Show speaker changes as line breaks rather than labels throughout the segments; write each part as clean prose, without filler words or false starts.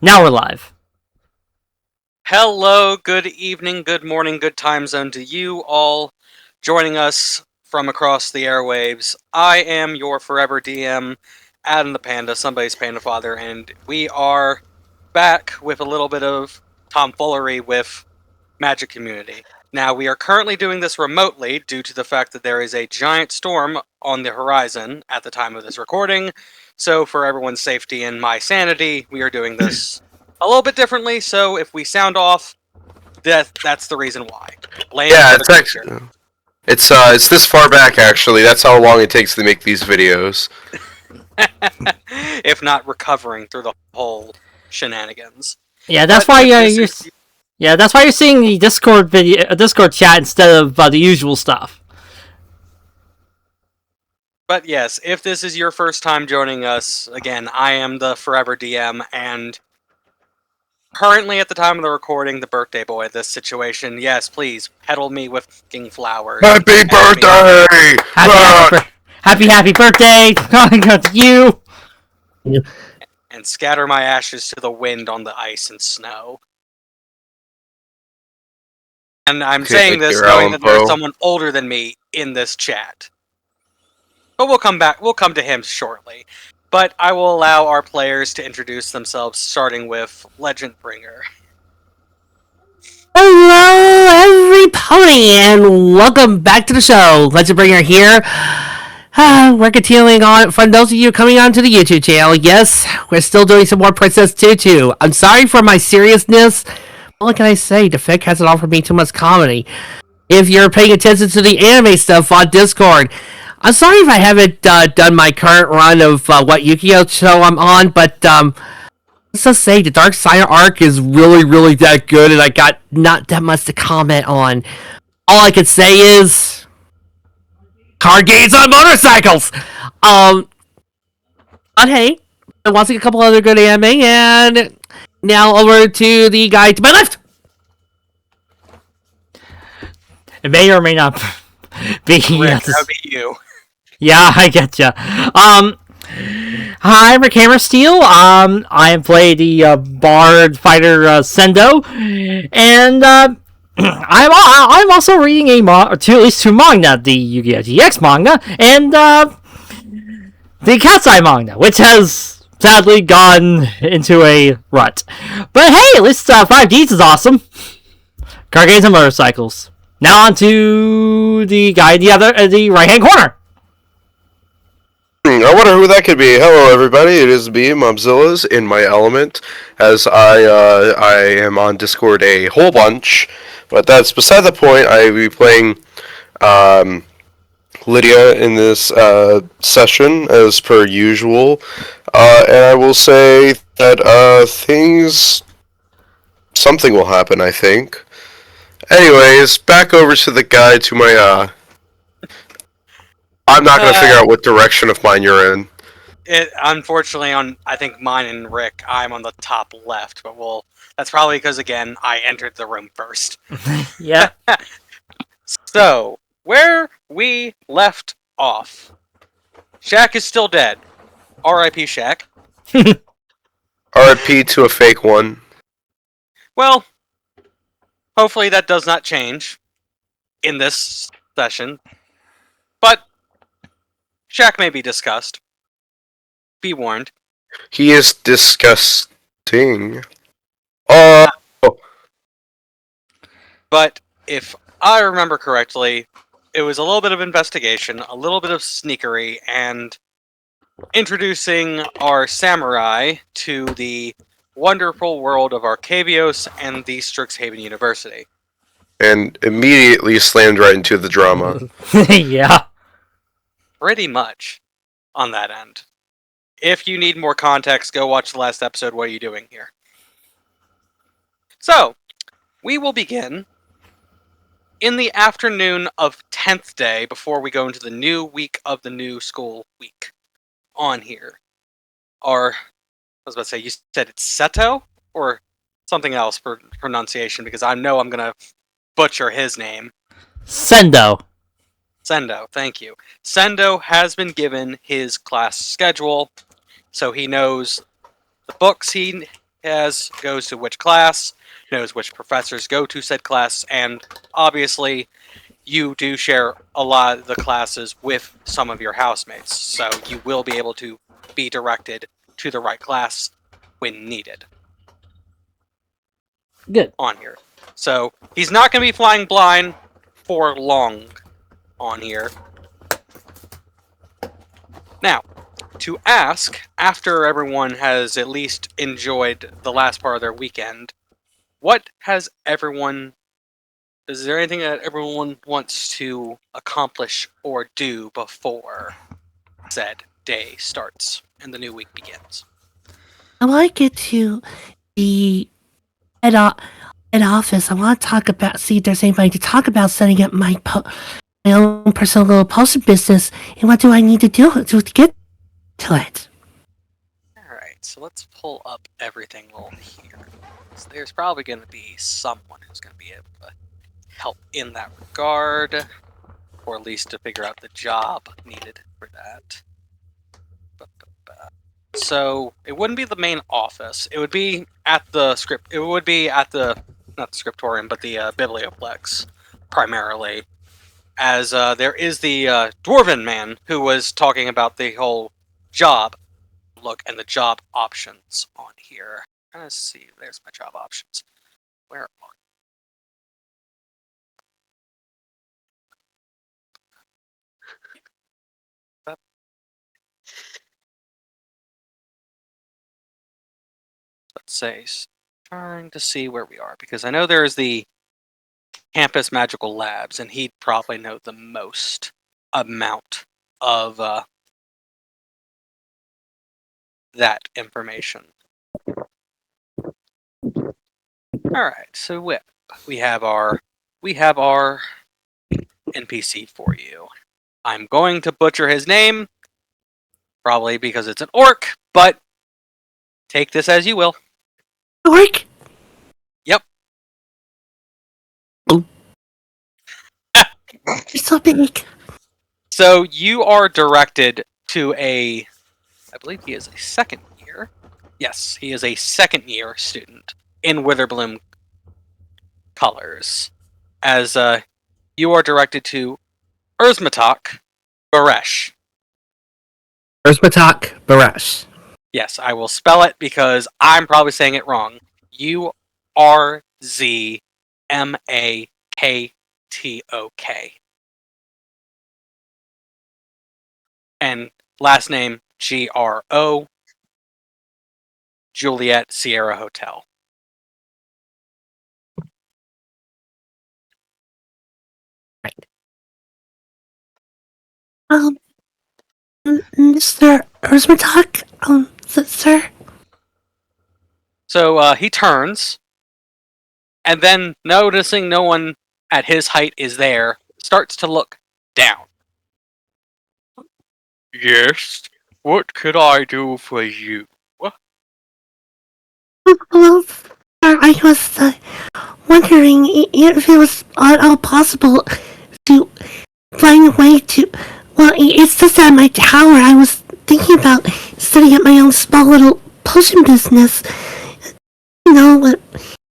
Now we're live.
Hello, good evening, good morning, good time zone to you all joining us from across the airwaves. I am your forever DM, Adam the Panda, somebody's Panda Father, and we are back with a little bit of tomfoolery with Magic Community. Now, we are currently doing this remotely due to the fact that there is a giant storm on the horizon at the time of this recording, so for everyone's safety and my sanity, we are doing this a little bit differently, so if we sound off, that's the reason why.
Yeah, it's this far back actually. That's how long it takes to make these videos.
If not recovering through the whole shenanigans.
Yeah, that's why that's why you're seeing the Discord Discord chat instead of the usual stuff.
But yes, if this is your first time joining us, again, I am the forever DM, and currently at the time of the recording, the birthday boy of this situation. Yes, please, peddle me with fucking flowers.
Happy birthday!
Happy birthday to you!
And scatter my ashes to the wind on the ice and snow. And I'm saying this knowing that there's someone older than me in this chat. But we'll come to him shortly. But I will allow our players to introduce themselves, starting with Legendbringer.
Hello, everybody, and welcome back to the show. Legendbringer here. We're continuing on. For those of you coming onto the YouTube channel, yes, we're still doing some more Princess Tutu. I'm sorry for my seriousness. What can I say? The fic hasn't offered me too much comedy. If you're paying attention to the anime stuff on Discord, I'm sorry if I haven't done my current run of what Yu-Gi-Oh show I'm on, but let's just say the Dark Side arc is really that good, and I got not that much to comment on. All I can say is card games on motorcycles. But hey, I want to see a couple other good anime, and now over to the guy to my left.
It may or may not be.
Rick, that'll be you.
Yeah, I get ya. Hi, I'm Rick Hammersteel. I play the Bard fighter Sendo, and I'm also reading at least two manga, the Yu-Gi-Oh! GX manga, and the Cat's Eye manga, which has sadly gone into a rut. But hey, at least 5Ds is awesome. Car games and motorcycles. Now on to the guy in the right-hand corner.
I wonder who that could be. Hello, everybody. It is me, Momzilla's, in my element, as I am on Discord a whole bunch. But that's beside the point. I will be playing Lydia in this session, as per usual. And I will say that something will happen, I think. Anyways, back over to the guy to my I'm not going to figure out what direction of mine you're in.
Unfortunately, I think mine and Rick, I'm on the top left, but that's probably because, again, I entered the room first.
Yeah.
So, where we left off. Shaq is still dead. R.I.P. Shaq.
R.I.P. to a fake one.
Well, hopefully that does not change in this session. But Shaq may be discussed. Be warned.
He is disgusting.
But if I remember correctly, it was a little bit of investigation, a little bit of sneakery, and introducing our samurai to the wonderful world of Arcavios and the Strixhaven University.
And immediately slammed right into the drama.
Yeah.
Pretty much on that end. If you need more context, go watch the last episode. What are you doing here? So, we will begin in the afternoon of 10th day before we go into the new week of the new school week on here. I was about to say, you said it's Seto or something else for pronunciation, because I know I'm going to butcher his name.
Sendo,
thank you. Sendo has been given his class schedule, so he knows the books he has goes to which class, knows which professors go to said class, and obviously you do share a lot of the classes with some of your housemates, so you will be able to be directed to the right class when needed
Good.
on here. So he's not going to be flying blind for long on here. Now, to ask, after everyone has at least enjoyed the last part of their weekend, what has everyone... Is there anything that everyone wants to accomplish or do before said day starts and the new week begins?
I want to get to the head office. I want to talk about, see if there's anybody to talk about setting up my own personal little potion business, and what do I need to do to get to it?
Alright, so let's pull up everything over here. So there's probably going to be someone who's going to be able to help in that regard, or at least to figure out the job needed for that. So it wouldn't be the main office. It would be at the script. It would be at the not the scriptorium, but the biblioplex primarily, as there is the dwarven man who was talking about the whole job look and the job options on here. Let's see. There's my job options. Where are let's say, trying to see where we are, because I know there is the campus magical labs, and he'd probably know the most amount of that information. All right, so we have our NPC for you. I'm going to butcher his name, probably because it's an orc, but take this as you will.
Orc?
Yep.
You're so big.
So you are directed to I believe he is a second year. Yes, he is a second year student in Witherbloom colors. As you are directed to Urzmatok Baresh.
Urzmatok Barash.
Yes, I will spell it because I'm probably saying it wrong. Urzmaketok. And last name Gro Juliet Sierra Hotel.
Mr. Urzmatok, sir?
So he turns, and then noticing no one at his height is there, starts to look down. Yes, what could I do for you?
Well, sir, I was wondering if it was at all possible to find a way to... Well, it's just at my tower. I was thinking about setting up my own small little potion business. You know,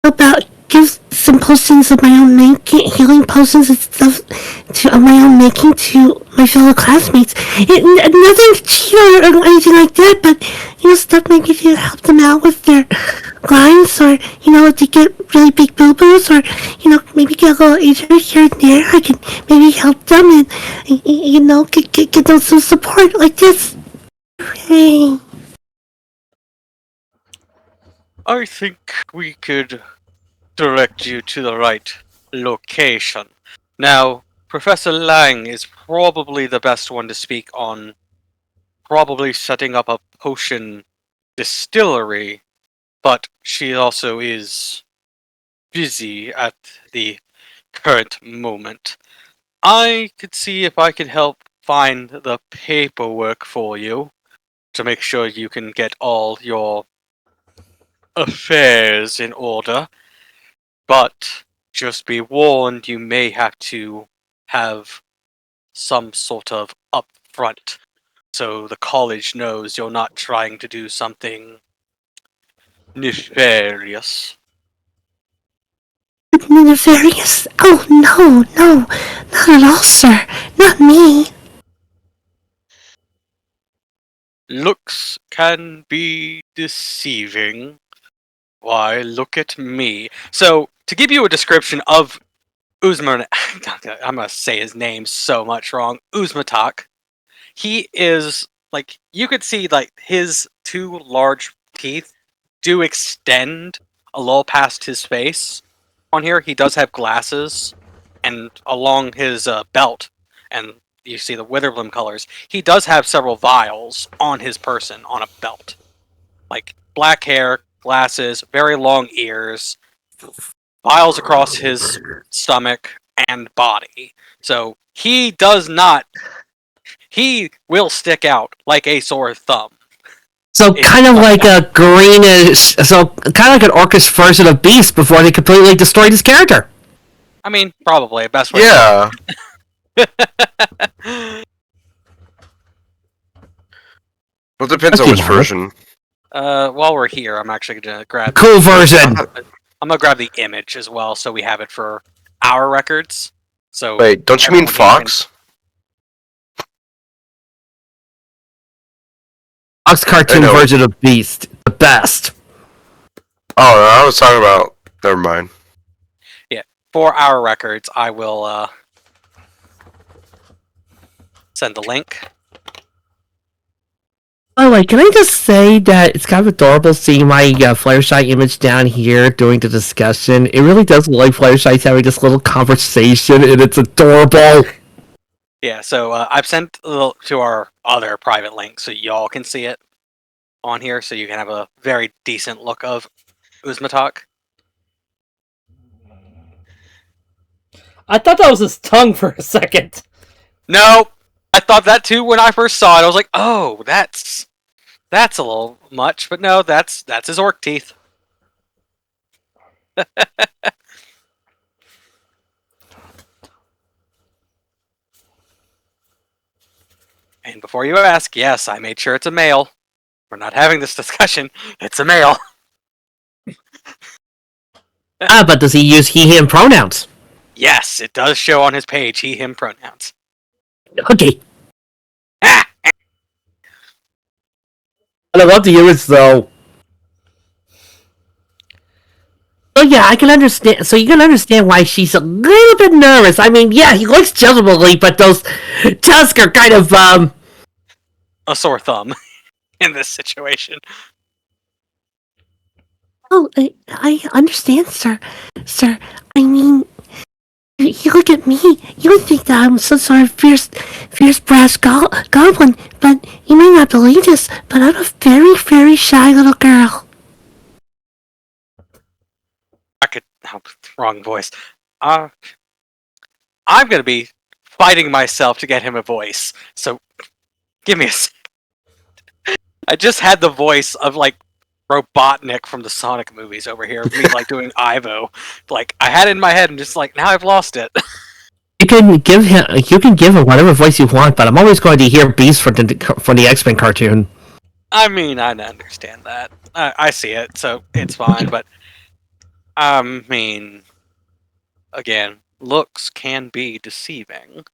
about give some potions of my own making, healing potions and stuff of my own making to my fellow classmates. Nothing cheap or anything like that, but stuff maybe to help them out with their grinds, or if they get really big boo-boos, or maybe get a little injury here and there. I can maybe help them and get them some support like this. Hey.
I think we could direct you to the right location. Now, Professor Lang is probably the best one to speak on probably setting up a potion distillery, but she also is busy at the current moment. I could see if I could help find the paperwork for you to make sure you can get all your affairs in order, but just be warned, you may have to have some sort of upfront so the college knows you're not trying to do something Nefarious.
Nefarious? Oh, no, not at all, sir. Not me.
Looks can be deceiving. Why, look at me. So, to give you a description of Uzman, I'm gonna say his name so much wrong. Uzmatak. He is like you could see like his two large teeth do extend a little past his face. On here, he does have glasses, and along his belt, and you see the Witherbloom colors. He does have several vials on his person on a belt, like black hair, glasses, very long ears, vials across his stomach and body. So he does not. He will stick out like a sore thumb.
So kind of like a greenish, so kind of like an orcish version of Beast before they completely destroyed his character.
I mean, probably best way.
Yeah. Well, it depends on
Okay,
which
Hannah.
version.
While we're here, I'm actually gonna grab
Cool version.
I'm gonna grab the image as well, so we have it for our records. So
Wait, don't you mean
everyone here
Fox?
Fox cartoon
know.
version of Beast, the best.
Oh, no, I was talking about. Never mind.
for our records, I will send the link.
By the way, can I just say that it's kind of adorable seeing my Fluttershy image down here during the discussion. It really does look like Fluttershy's having this little conversation, and it's adorable.
Yeah, so I've sent to our other private link so y'all can see it on here, so you can have a very decent look of Uzmatok.
I thought that was his tongue for a second.
No, I thought that too when I first saw it. I was like, oh, that's a little much, but no, that's his orc teeth. And before you ask, yes, I made sure it's a male. We're not having this discussion. It's a male.
But does he use he, him pronouns?
Yes, it does show on his page he, him pronouns.
Okay. I love the image, though. Oh yeah, I can understand. So you can understand why she's a little bit nervous. I mean, yeah, he looks gentlemanly, but those tusks are kind of
A sore thumb in this situation.
Oh, I understand, sir. Sir, I mean, you look at me, you would think that I'm some sort of fierce brass goblin, but you may not believe this, but I'm a very, very shy little girl.
Wrong voice. I'm gonna be fighting myself to get him a voice. So, give me a sec. I just had the voice of like Robotnik from the Sonic movies over here, me like doing Ivo. Like I had it in my head and just like now I've lost it.
you can give him whatever voice you want, but I'm always going to hear Beast from the X-Men cartoon.
I mean, I understand that. I see it, so it's fine. But I mean, again, looks can be deceiving.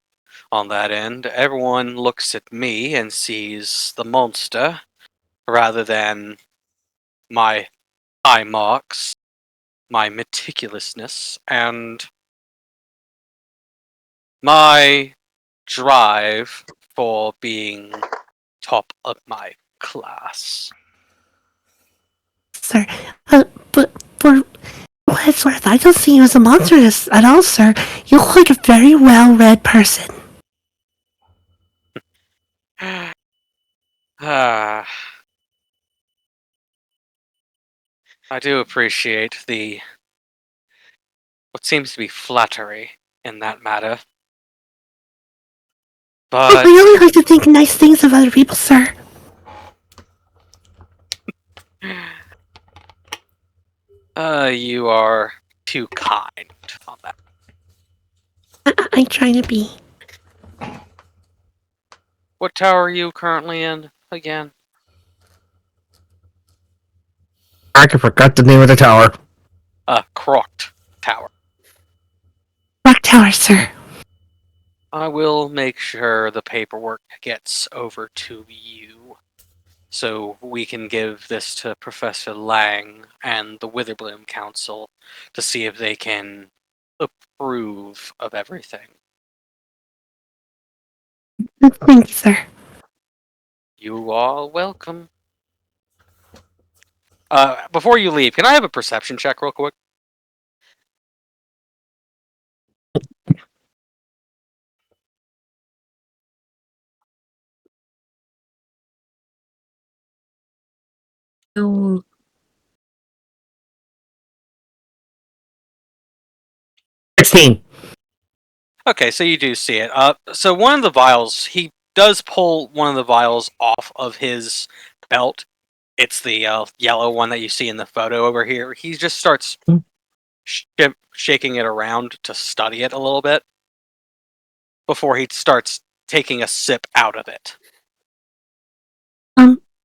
On that end, everyone looks at me and sees the monster rather than my eye marks, my meticulousness, and my drive for being top of my class.
Sir, but for what it's worth, I don't see you as a monster at all, sir. You look like a very well-read person.
I do appreciate the what seems to be flattery in that matter.
I
But
really like to think nice things of other people, sir.
you are too kind on that.
I try to be.
What tower are you currently in again?
I forgot the name of the tower.
Crocked Tower.
Rock Tower, sir.
I will make sure the paperwork gets over to you, so we can give this to Professor Lang and the Witherbloom Council to see if they can approve of everything.
Thank you, sir.
You are welcome. Before you leave, can I have a perception check real quick?
Oh,
16.
Okay, so you do see it. So one of the vials, he does pull one of the vials off of his belt. It's the yellow one that you see in the photo over here. He just starts shaking it around to study it a little bit before he starts taking a sip out of it.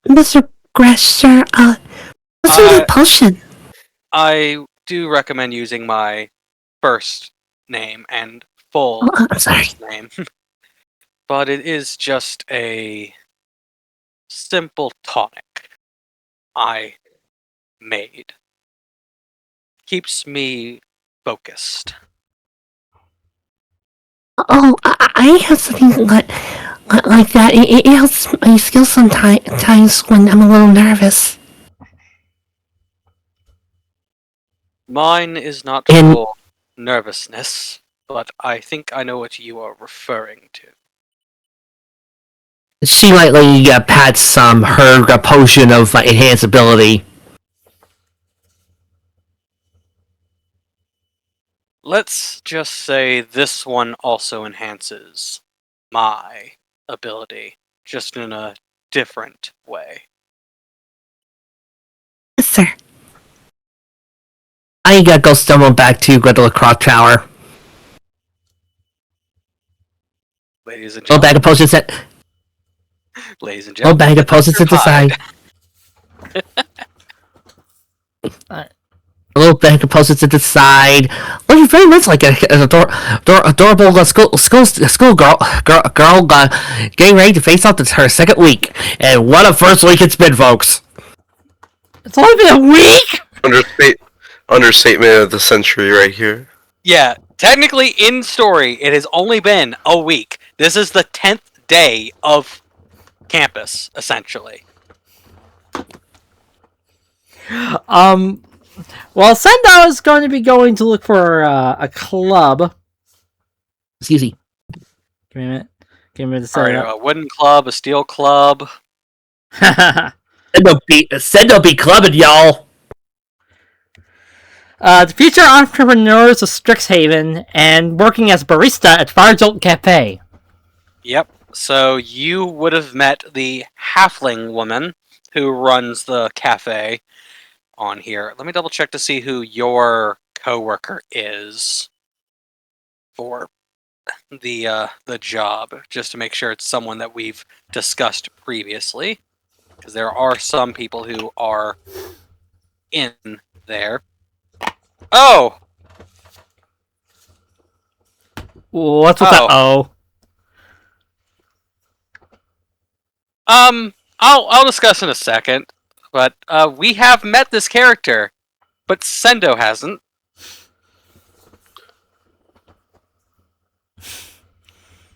Mr. Grash, sir, what's in that potion?
I do recommend using my first name and full
Oh, I'm sorry.
first name. But it is just a simple tonic I made. Keeps me focused.
Oh, I have something like that. It helps my skills sometimes when I'm a little nervous.
Mine is not
And-
for nervousness, but I think I know what you are referring to.
She lightly pats her potion of enhanced ability.
Let's just say this one also enhances my ability, just in a different way.
Yes, sir.
I go stumble back to the clock tower.
Ladies and
Little bag
gentlemen,
of potions set.
ladies and
Little
gentlemen,
bag of potions set
hide.
aside. A little bag of potions set aside. Looking very much like an adorable school girl getting ready to face off her second week. And what a first week it's been, folks.
It's only been a week.
Understatement of the century right here.
Yeah, technically in story, it has only been a week. This is the 10th day of campus, essentially.
Well, Sendo is going to be going to look for a club.
Excuse me.
Give me a minute. Give me a minute to
All
set
right,
it
a wooden club, a steel club.
up.
Sendo be clubbing, y'all.
The future entrepreneurs of Strixhaven and working as barista at Firejolt Cafe.
Yep. So you would have met the halfling woman who runs the cafe on here. Let me double check to see who your coworker is for the job, just to make sure it's someone that we've discussed previously, because there are some people who are in there. Oh,
What's with that? Oh.
I'll discuss in a second, but we have met this character, but Sendo hasn't.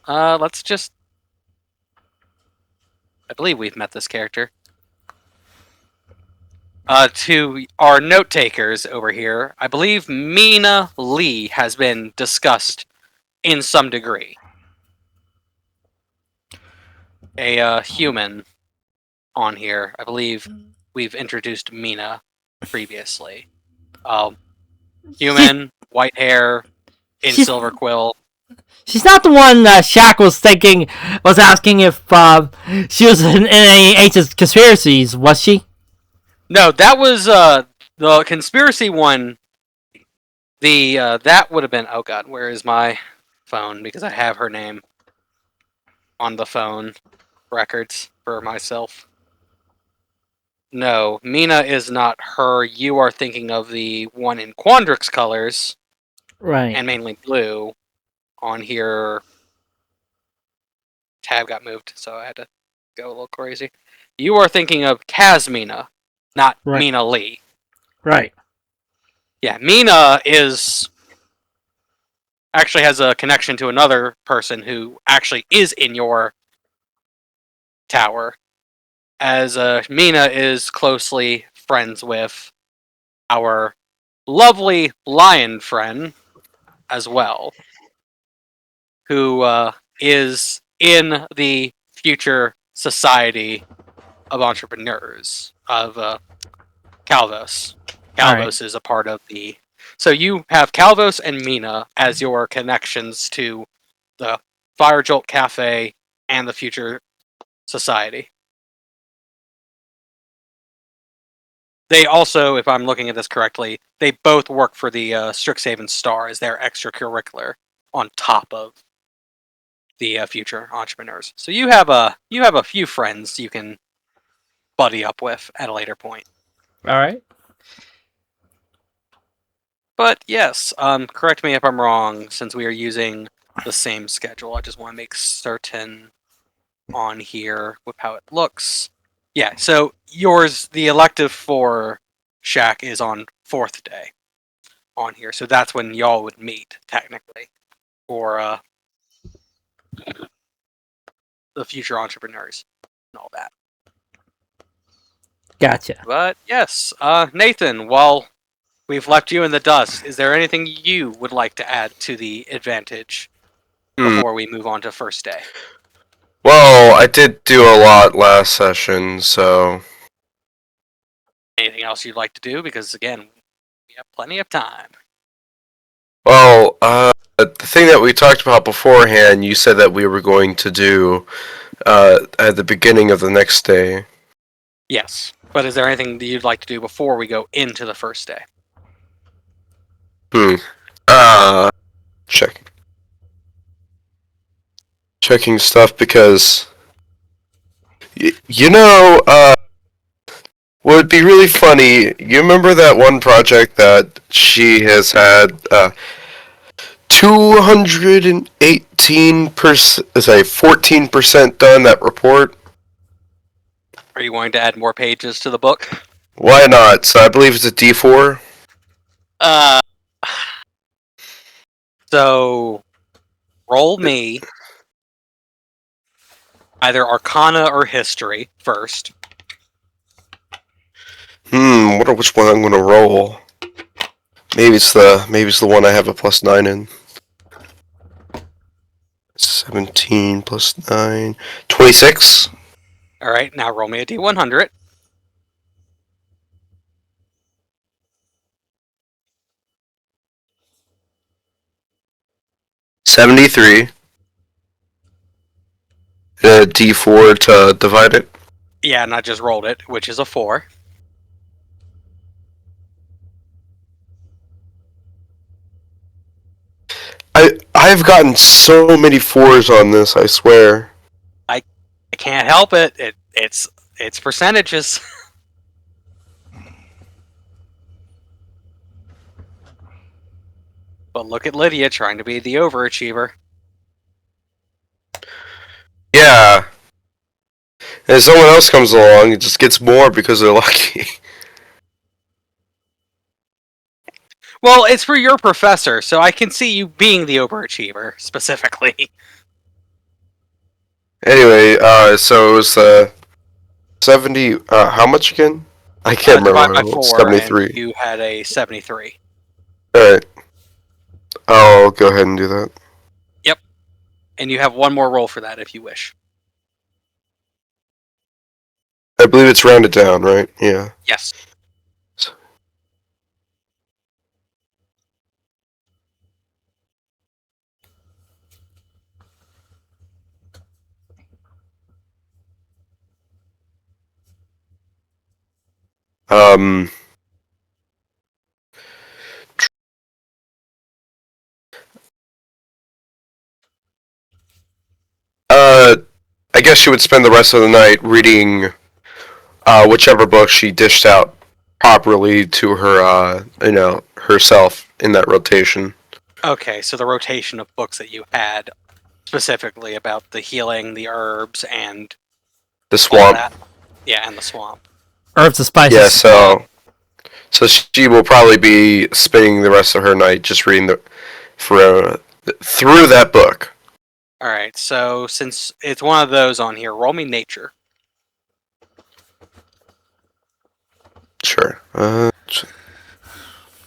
Let's just. I believe we've met this character. To our note takers over here, I believe Mina Lee has been discussed in some degree. A human on here. I believe we've introduced Mina previously. Human, white hair, in
she's-
silver quill.
She's not the one Shaq was asking if she was in any ancient conspiracies, was she?
No, that was the conspiracy one. The that would have been. Oh God, where is my phone? Because I have her name on the phone records for myself. No, Mina is not her. You are thinking of the one in Quandrix colors,
Right.
and mainly blue. On here, tab got moved, so I had to go a little crazy. You are thinking of Kazmina, not
Right.
Mina Lee.
Right.
Yeah, Mina is actually has a connection to another person who actually is in your tower, as Mina is closely friends with our lovely lion friend as well, who is in the future society of entrepreneurs of Calvos. Calvos is a part of the. So you have Calvos and Mina as your connections to the Fire Jolt Cafe and the future society. They also, if I'm looking at this correctly, they both work for the Strixhaven Star as their extracurricular on top of the future entrepreneurs. So you have a few friends you can buddy up with at a later point.
All right.
But yes, correct me if I'm wrong, since we are using the same schedule. I just want to make certain on here with how it looks. Yeah, so yours, the elective for Shack is on 4th day on here. So that's when y'all would meet, technically, for the future entrepreneurs and all that.
Gotcha.
But yes, Nathan, while we've left you in the dust, is there anything you would like to add to the advantage before we move on to first day?
Well, I did do a lot last session, so
Anything else you'd like to do? Because again, we have plenty of time.
well, the thing that we talked about beforehand, you said that we were going to do at the beginning of the next day.
Yes, but is there anything that you'd like to do before we go into the first day?
Check. Checking stuff because would be really funny. You remember that one project that she has had 218%, say 14% done, that report?
Are you going to add more pages to the book?
Why not? So I believe it's a D4.
So roll me either Arcana or History first.
Which one I'm gonna roll? Maybe it's the one I have a +9 in. 17 plus 9. 26.
All right, now roll me a D100.
73. And a D4 to divide it.
Yeah, and I just rolled it, which is a 4.
I've gotten so many 4s on this, I swear.
I can't help it. It's percentages. But look at Lydia trying to be the overachiever.
Yeah. And if someone else comes along, it just gets more because they're lucky.
Well, it's for your professor, so I can see you being the overachiever, specifically.
Anyway, so it was 70, how much again? I can't
Divide
remember.
by 4,
73.
and you had a 73.
Alright. I'll go ahead and do that.
Yep. And you have one more roll for that if you wish.
I believe it's rounded down, right? Yeah.
Yes.
Um... I guess you would spend the rest of the night reading whichever book she dished out properly to her, herself in that rotation.
Okay, so the rotation of books that you had specifically about the healing, the herbs, and
The
all
swamp.
that. Yeah, and the swamp.
Herbs and spices.
Yeah, so she will probably be spending the rest of her night just reading through that book.
Alright, so since it's one of those on here, roll me nature.
Sure.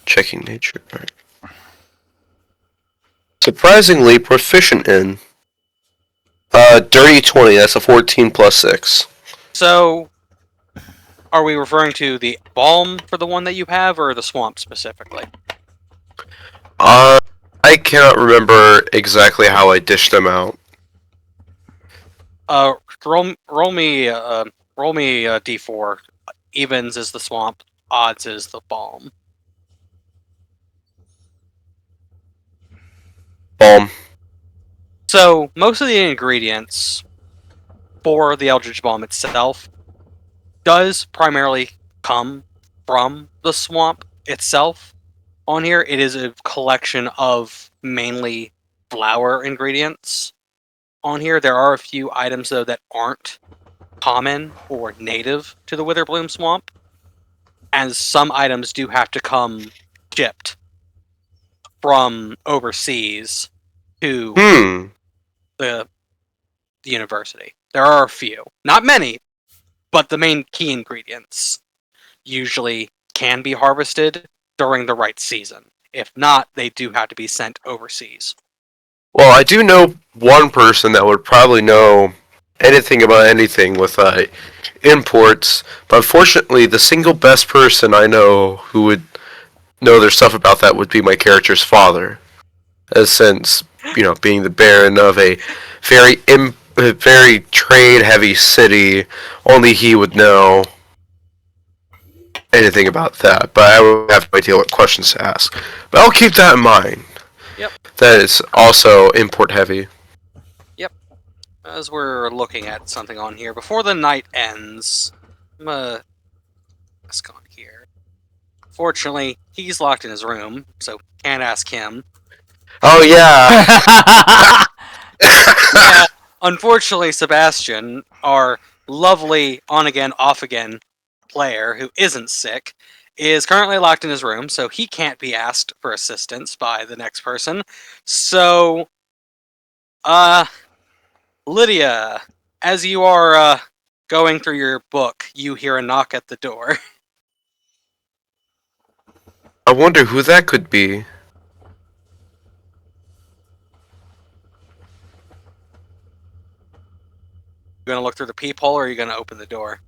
Checking nature. Right. Surprisingly proficient in. Dirty 20. That's a 14 plus 6.
So, are we referring to the balm for the one that you have, or the swamp specifically?
I cannot remember exactly how I dished them out.
Roll me a d4. Evens is the swamp, odds is the balm.
Balm.
So, most of the ingredients for the Eldritch Balm itself does primarily come from the swamp itself. On here, it is a collection of mainly flower ingredients. On here, there are a few items, though, that aren't common or native to the Witherbloom Swamp, and some items do have to come shipped from overseas to the university. There are a few. Not many, but the main key ingredients usually can be harvested during the right season. If not, they do have to be sent overseas.
Well, I do know one person that would probably know anything about anything with imports, but unfortunately, the single best person I know who would know their stuff about that would be my character's father. As since, being the baron of a very trade-heavy city, only he would know anything about that. But I would have no idea what questions to ask. But I'll keep that in mind.
Yep.
That is also import-heavy.
Yep. As we're looking at something on here, before the night ends, let's go on here. Fortunately, he's locked in his room, so can't ask him.
Oh, yeah.
Yeah, unfortunately, Sebastian, our lovely on-again, off-again player who isn't sick, is currently locked in his room, so he can't be asked for assistance by the next person. So, Lydia, as you are going through your book, you hear a knock at the door.
I wonder who that could be.
You gonna look through the peephole, or are you gonna open the door?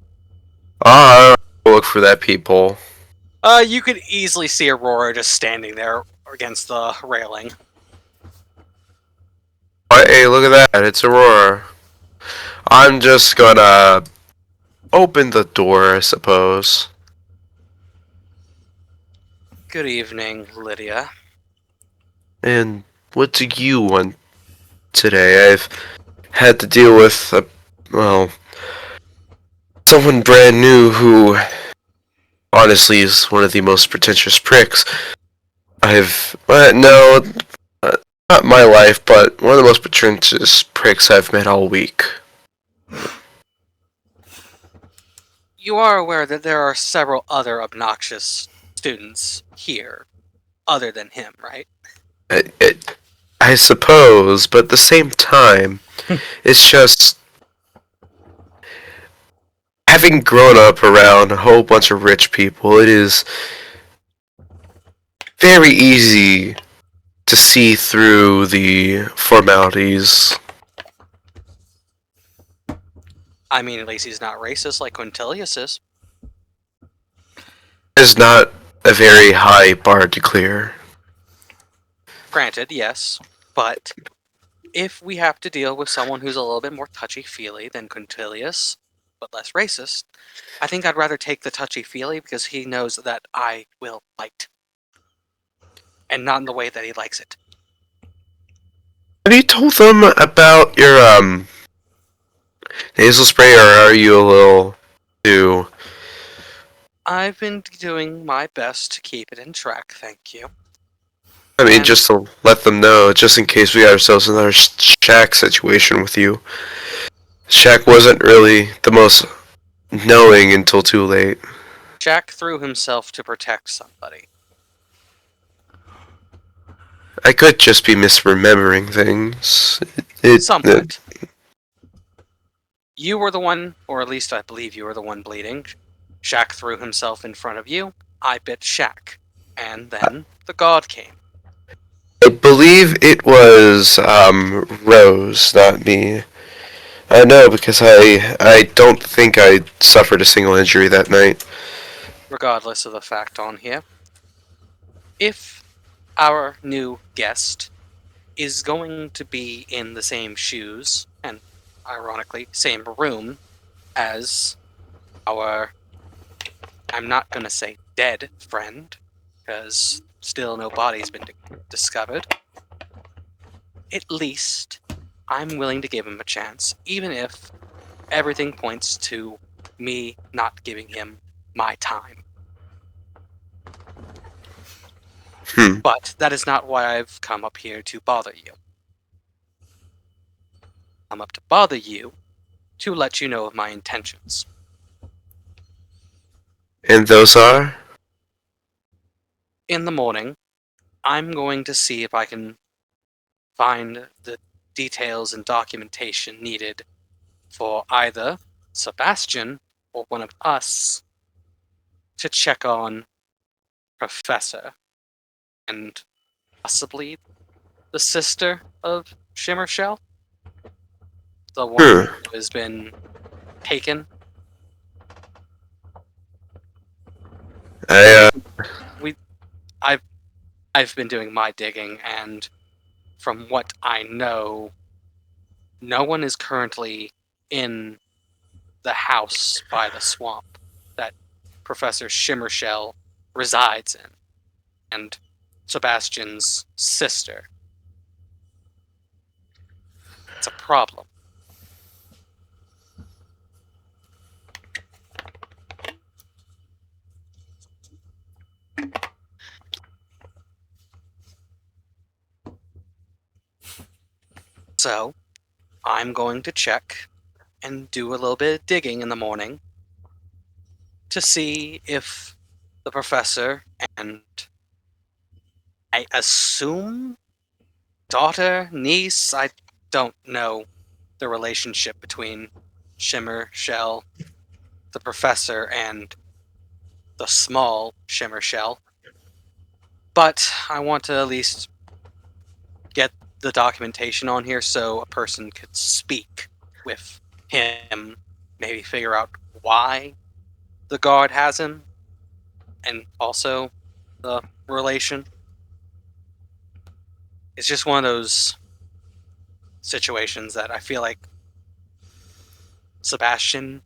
I'll look for that peephole.
You could easily see Aurora just standing there against the railing.
Hey, look at that. It's Aurora. I'm just gonna open the door, I suppose.
Good evening, Lydia.
And what do you want today? I've had to deal with, someone brand new who honestly is one of the most pretentious pricks not my life, but one of the most pretentious pricks I've met all week.
You are aware that there are several other obnoxious students here, other than him, right?
I suppose, but at the same time, it's just having grown up around a whole bunch of rich people, it is very easy to see through the formalities.
I mean, at least he's not racist like Quintilius is.
It's not a very high bar to clear.
Granted, yes, but if we have to deal with someone who's a little bit more touchy-feely than Quintilius, but less racist, I think I'd rather take the touchy-feely because he knows that I will fight. And not in the way that he likes it.
Have you told them about your nasal spray, or are you a little too
I've been doing my best to keep it in track, thank you.
I mean,
And-
just to let them know, just in case we got ourselves in another Shaq situation with you. Shaq wasn't really the most knowing until too late.
Jack threw himself to protect somebody.
I could just be misremembering things.
Somewhat. You were the one, or at least I believe you were the one bleeding. Shaq threw himself in front of you. I bit Shaq. And then the god came.
I believe it was Rose, not me. I know because I don't think I suffered a single injury that night.
Regardless of the fact on here. If our new guest is going to be in the same shoes, and ironically, same room as our, I'm not going to say dead friend, because still no body's been discovered, at least I'm willing to give him a chance, even if everything points to me not giving him my time. But that is not why I've come up here to bother you. I'm up to bother you to let you know of my intentions.
And those are?
In the morning, I'm going to see if I can find the details and documentation needed for either Sebastian or one of us to check on Professor and possibly the sister of Shimmershell, the one who has been taken. I've been doing my digging, and from what I know, no one is currently in the house by the swamp that Professor Shimmershell resides in, and Sebastian's sister. It's a problem. So, I'm going to check and do a little bit of digging in the morning to see if the professor and, I assume, daughter, niece, I don't know the relationship between Shimmershell, the professor, and the small Shimmershell. But I want to at least get the documentation on here so a person could speak with him, maybe figure out why the guard has him, and also the relation. It's just one of those situations that I feel like Sebastian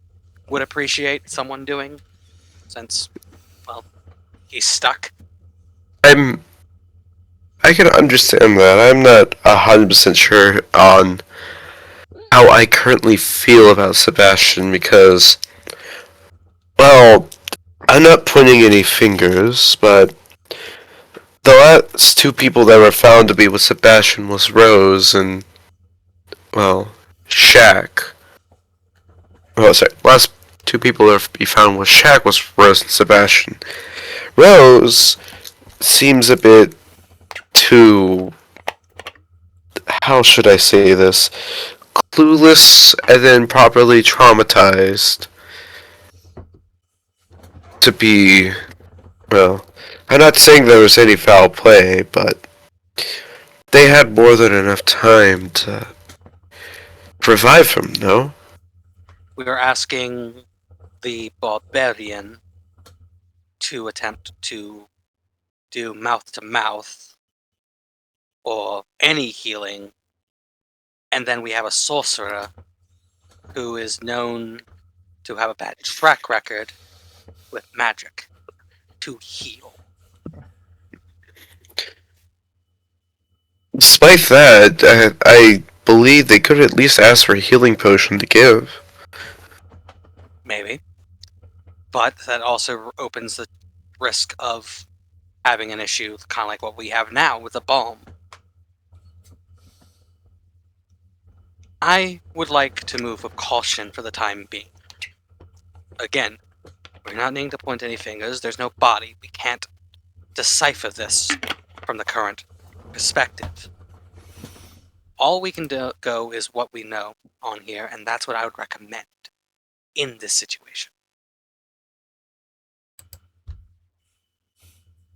would appreciate someone doing, since, well, he's stuck.
I can understand that. I'm not 100% sure on how I currently feel about Sebastian because, well, I'm not pointing any fingers, but the last two people that were found to be with Sebastian was Rose and, well, Shaq. Oh, sorry, last two people that be found was Shaq was Rose and Sebastian. Rose seems a bit too, how should I say this, clueless and then properly traumatized to be, well, I'm not saying there was any foul play, but they had more than enough time to provide for him, no?
We are asking the barbarian to attempt to do mouth-to-mouth or any healing, and then we have a sorcerer who is known to have a bad track record with magic to heal.
Despite that, I believe they could at least ask for a healing potion to give.
Maybe. but that also opens the risk of having an issue kind of like what we have now with the bomb. I would like to move with caution for the time being. Again, we're not needing to point any fingers. There's no body. We can't decipher this from the current perspective. All we can go is what we know on here, and that's what I would recommend in this situation.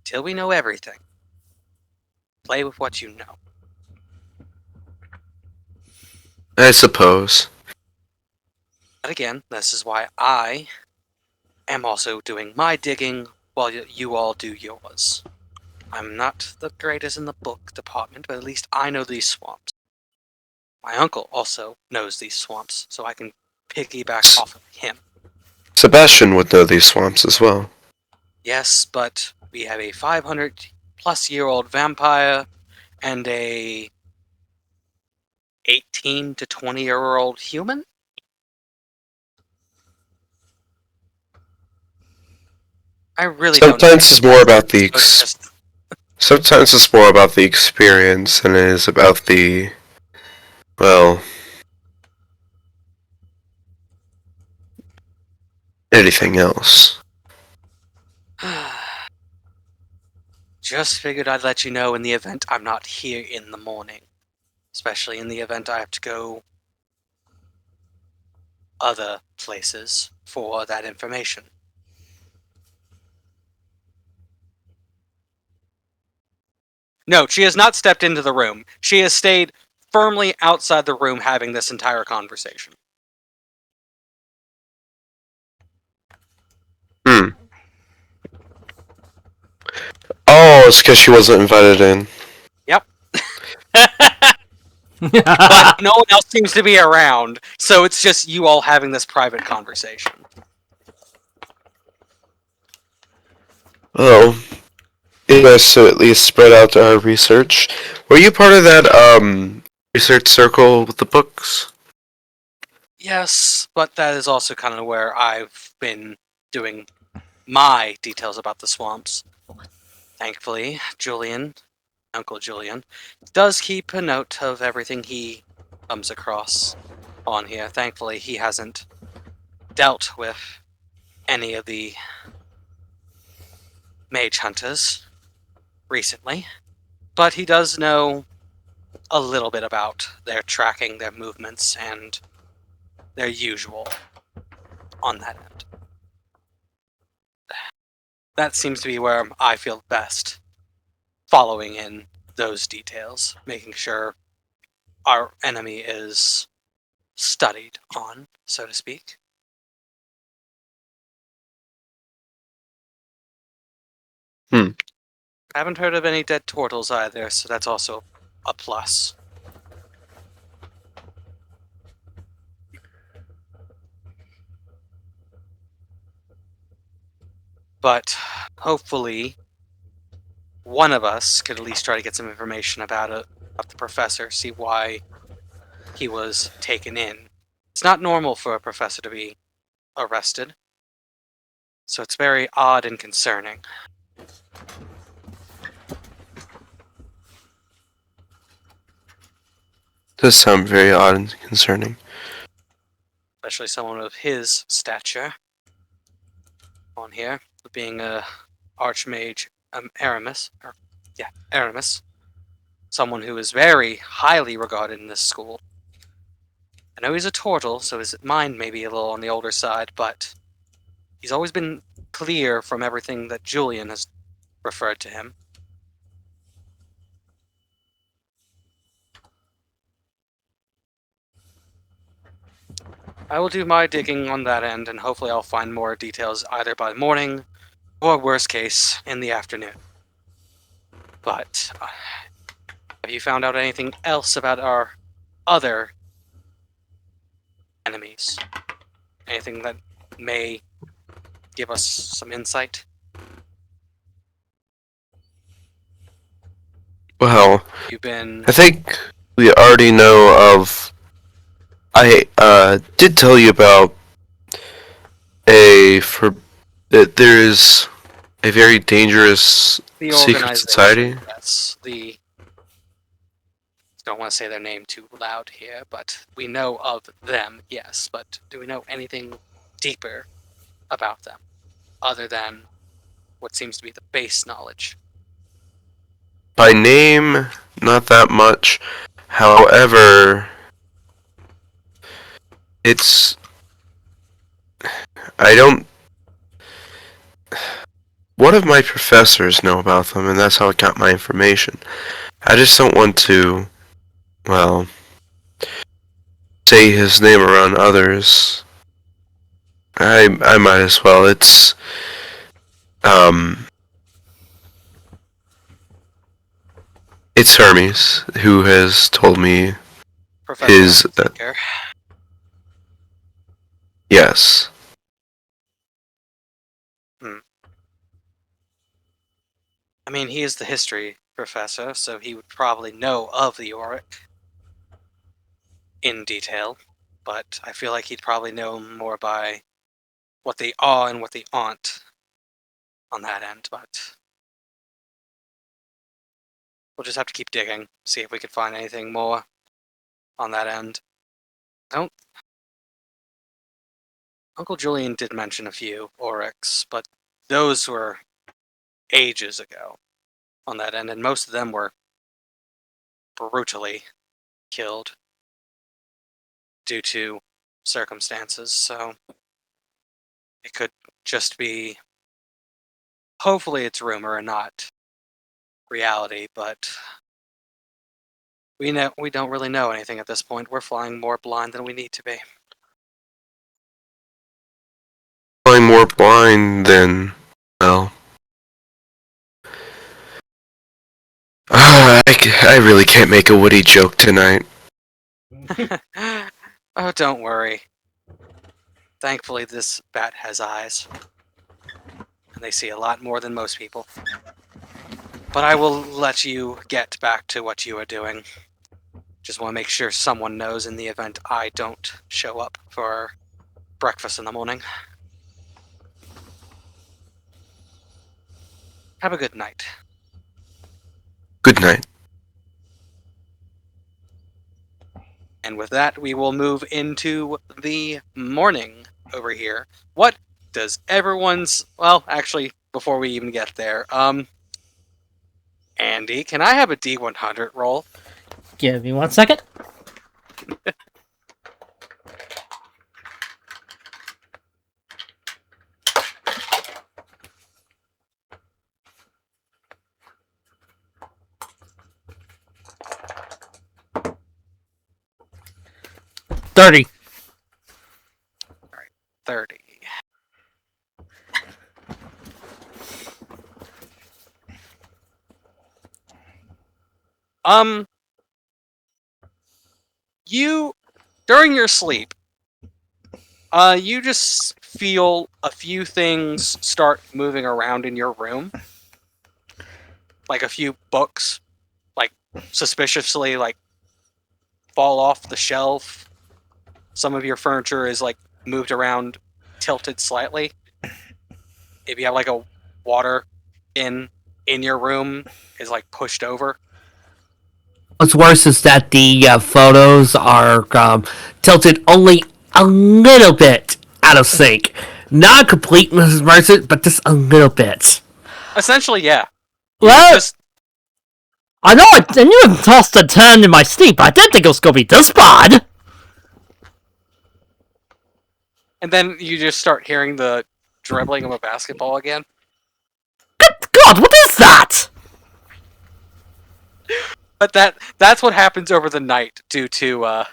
Till we know everything, play with what you know.
I suppose.
But again, this is why I am also doing my digging while you all do yours. I'm not the greatest in the book department, but at least I know these swamps. My uncle also knows these swamps, so I can piggyback off of him.
Sebastian would know these swamps as well.
Yes, but we have a 500-plus-year-old vampire and a 18 to 20-year-old human? I really don't know.
Sometimes it's more about the
It's just-
Sometimes it's more about the experience than it is about the, well, anything else.
Just figured I'd let you know in the event I'm not here in the morning. Especially in the event I have to go other places for that information. No, she has not stepped into the room. She has stayed firmly outside the room having this entire conversation.
Oh, it's because she wasn't invited in.
Yep. But no one else seems to be around, so it's just you all having this private conversation.
Oh. It's nice to at least spread out our research. Were you part of that, research circle with the books?
Yes, but that is also kind of where I've been doing my details about the swamps. Thankfully, Uncle Julian, does keep a note of everything he comes across on here. Thankfully, he hasn't dealt with any of the mage hunters recently, but he does know a little bit about their tracking, their movements, and their usual on that end. That seems to be where I feel best, following in those details, making sure our enemy is studied on, so to speak. I haven't heard of any dead turtles either, so that's also a plus. But hopefully, one of us could at least try to get some information about it, about the professor, see why he was taken in. It's not normal for a professor to be arrested, so it's very odd and concerning.
Does sound very odd and concerning.
Especially someone of his stature on here, being a archmage Aramis. Aramis. Someone who is very highly regarded in this school. I know he's a turtle, so his mind may be a little on the older side, but he's always been clear from everything that Julian has referred to him. I will do my digging on that end, and hopefully I'll find more details either by morning, or worst case, in the afternoon. But, have you found out anything else about our other enemies? Anything that may give us some insight?
Well,
You've been...
I think we already know of... I did tell you about a that there is a very dangerous
The
secret
organization,
society?
yes. Don't want to say their name too loud here, but we know of them, yes. But do we know anything deeper about them, other than what seems to be the base knowledge?
By name, not that much. However, it's... I don't... One of my professors know about them, and that's how I got my information. I just don't want to, well, say his name around others. I might as well. It's Hermes who has told me
Professor
his,
Seeker.
yes.
I mean, he is the history professor, so he would probably know of the Auric in detail, but I feel like he'd probably know more by what they are and what they aren't on that end, but we'll just have to keep digging, see if we can find anything more on that end. Uncle Julian did mention a few Oryx, but those were ages ago on that end, and most of them were brutally killed due to circumstances, so it could just be, hopefully it's rumor and not reality, but we don't really know anything at this point. We're flying more blind than we need to be.
I'm more blind than, well... I really can't make a witty joke tonight.
Oh, don't worry. Thankfully, this bat has eyes, and they see a lot more than most people. But I will let you get back to what you are doing. Just want to make sure someone knows in the event I don't show up for breakfast in the morning. Have a good night.
Good night.
And with that, we will move into the morning over here. What does everyone's... Well, actually, before we even get there, Andy, can I have a D100 roll?
Give me 1 second. $30.
30. You, during your sleep, you just feel a few things start moving around in your room. Like a few books, like, suspiciously, like, fall off the shelf. Some of your furniture is, like, moved around, tilted slightly. If you have, like, a water in your room, is, like, pushed over.
What's worse is that the photos are tilted only a little bit out of sync. Not complete, Mrs. Mercer, but just a little bit.
Essentially, yeah.
Well,
Just,
I know I knew I tossed a 10 in my sleep, but I didn't think it was going to be this bad.
and then you just start hearing the dribbling of a basketball again.
Good God, what is that?
But that's what happens over the night due to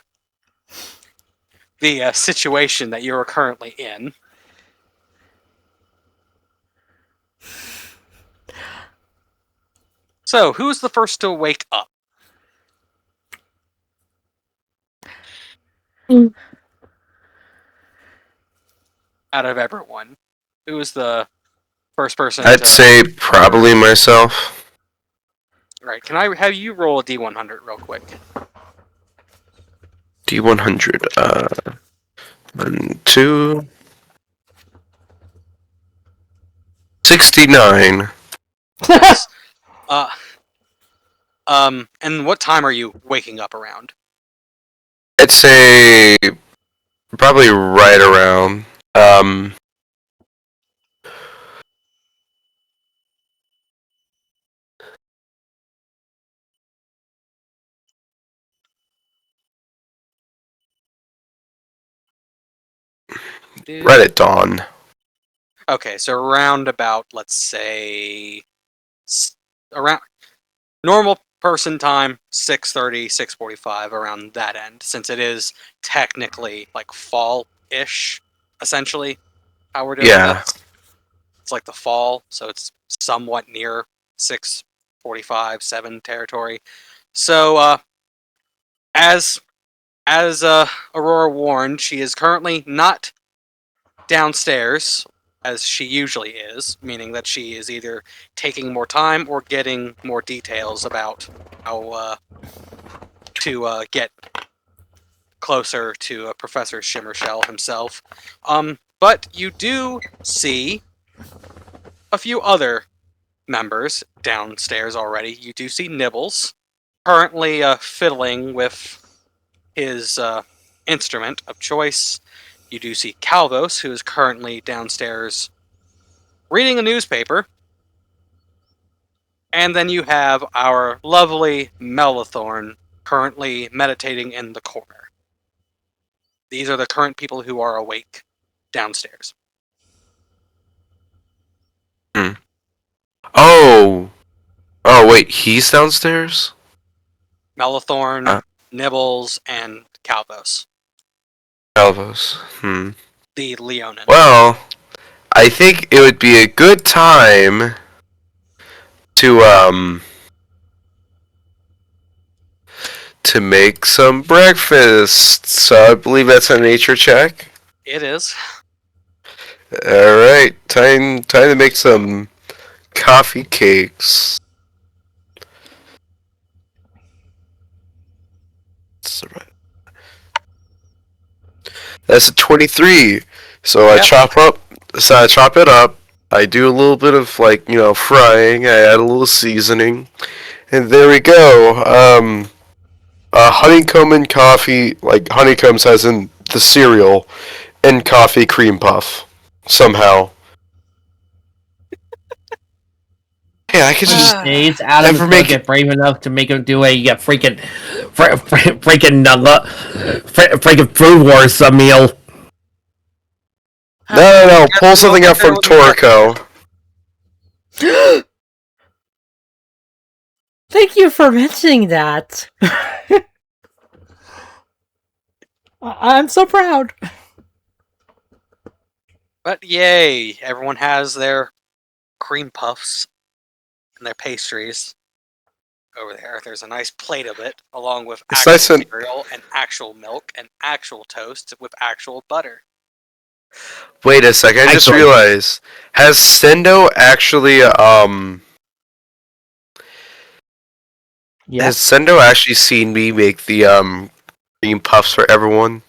the situation that you are currently in. So, who's the first to wake up?
Mm.
Out of everyone, who is the first person?
I'd say probably myself.
Right. Can I have you roll a D100 real quick?
D100. 1, 2. 69.
Nice. And what time are you waking up around?
I'd say probably right around. Right at dawn.
Okay, so around about, let's say, around normal person time, 6:30, 6:45, around that end, since it is technically like fall-ish, essentially, how we're doing
Yeah.
this. It's like the fall, so it's somewhat near 6:45, 7 territory. So, as Aurora warned, she is currently not downstairs as she usually is, meaning that she is either taking more time or getting more details about how to get closer to Professor Shimmershell himself. But you do see a few other members downstairs already. You do see Nibbles, currently fiddling with his instrument of choice. You do see Calvos, who is currently downstairs reading a newspaper. And then you have our lovely Melathorn currently meditating in the corner. These are the current people who are awake downstairs.
Oh. Oh, wait, he's downstairs?
Melathorn, Nibbles, and Calvos,
Elvos.
the Leonin.
Well, I think it would be a good time to make some breakfast. So I believe that's a nature check.
It is.
Alright, time to make some coffee cakes. That's a 23. So
Yep.
I chop it up. I do a little bit of frying. I add a little seasoning, and there we go. Honeycomb and coffee, like honeycombs as in the cereal, and coffee cream puff. Somehow. Yeah, I could just
Days Adam is
never
gonna
make
get brave enough to make him do a freaking food wars meal.
no. Pull something up from Torco.
Thank you for mentioning that. I'm so proud.
But yay, everyone has their cream puffs and their pastries over there. There's a nice plate of it, along with
It's
actual
nice and-
cereal and actual milk and actual toast with actual butter.
Wait a second, I just
Excellent.
realized. Has Sendo actually
Yeah.
has Sendo actually seen me make the cream puffs for everyone?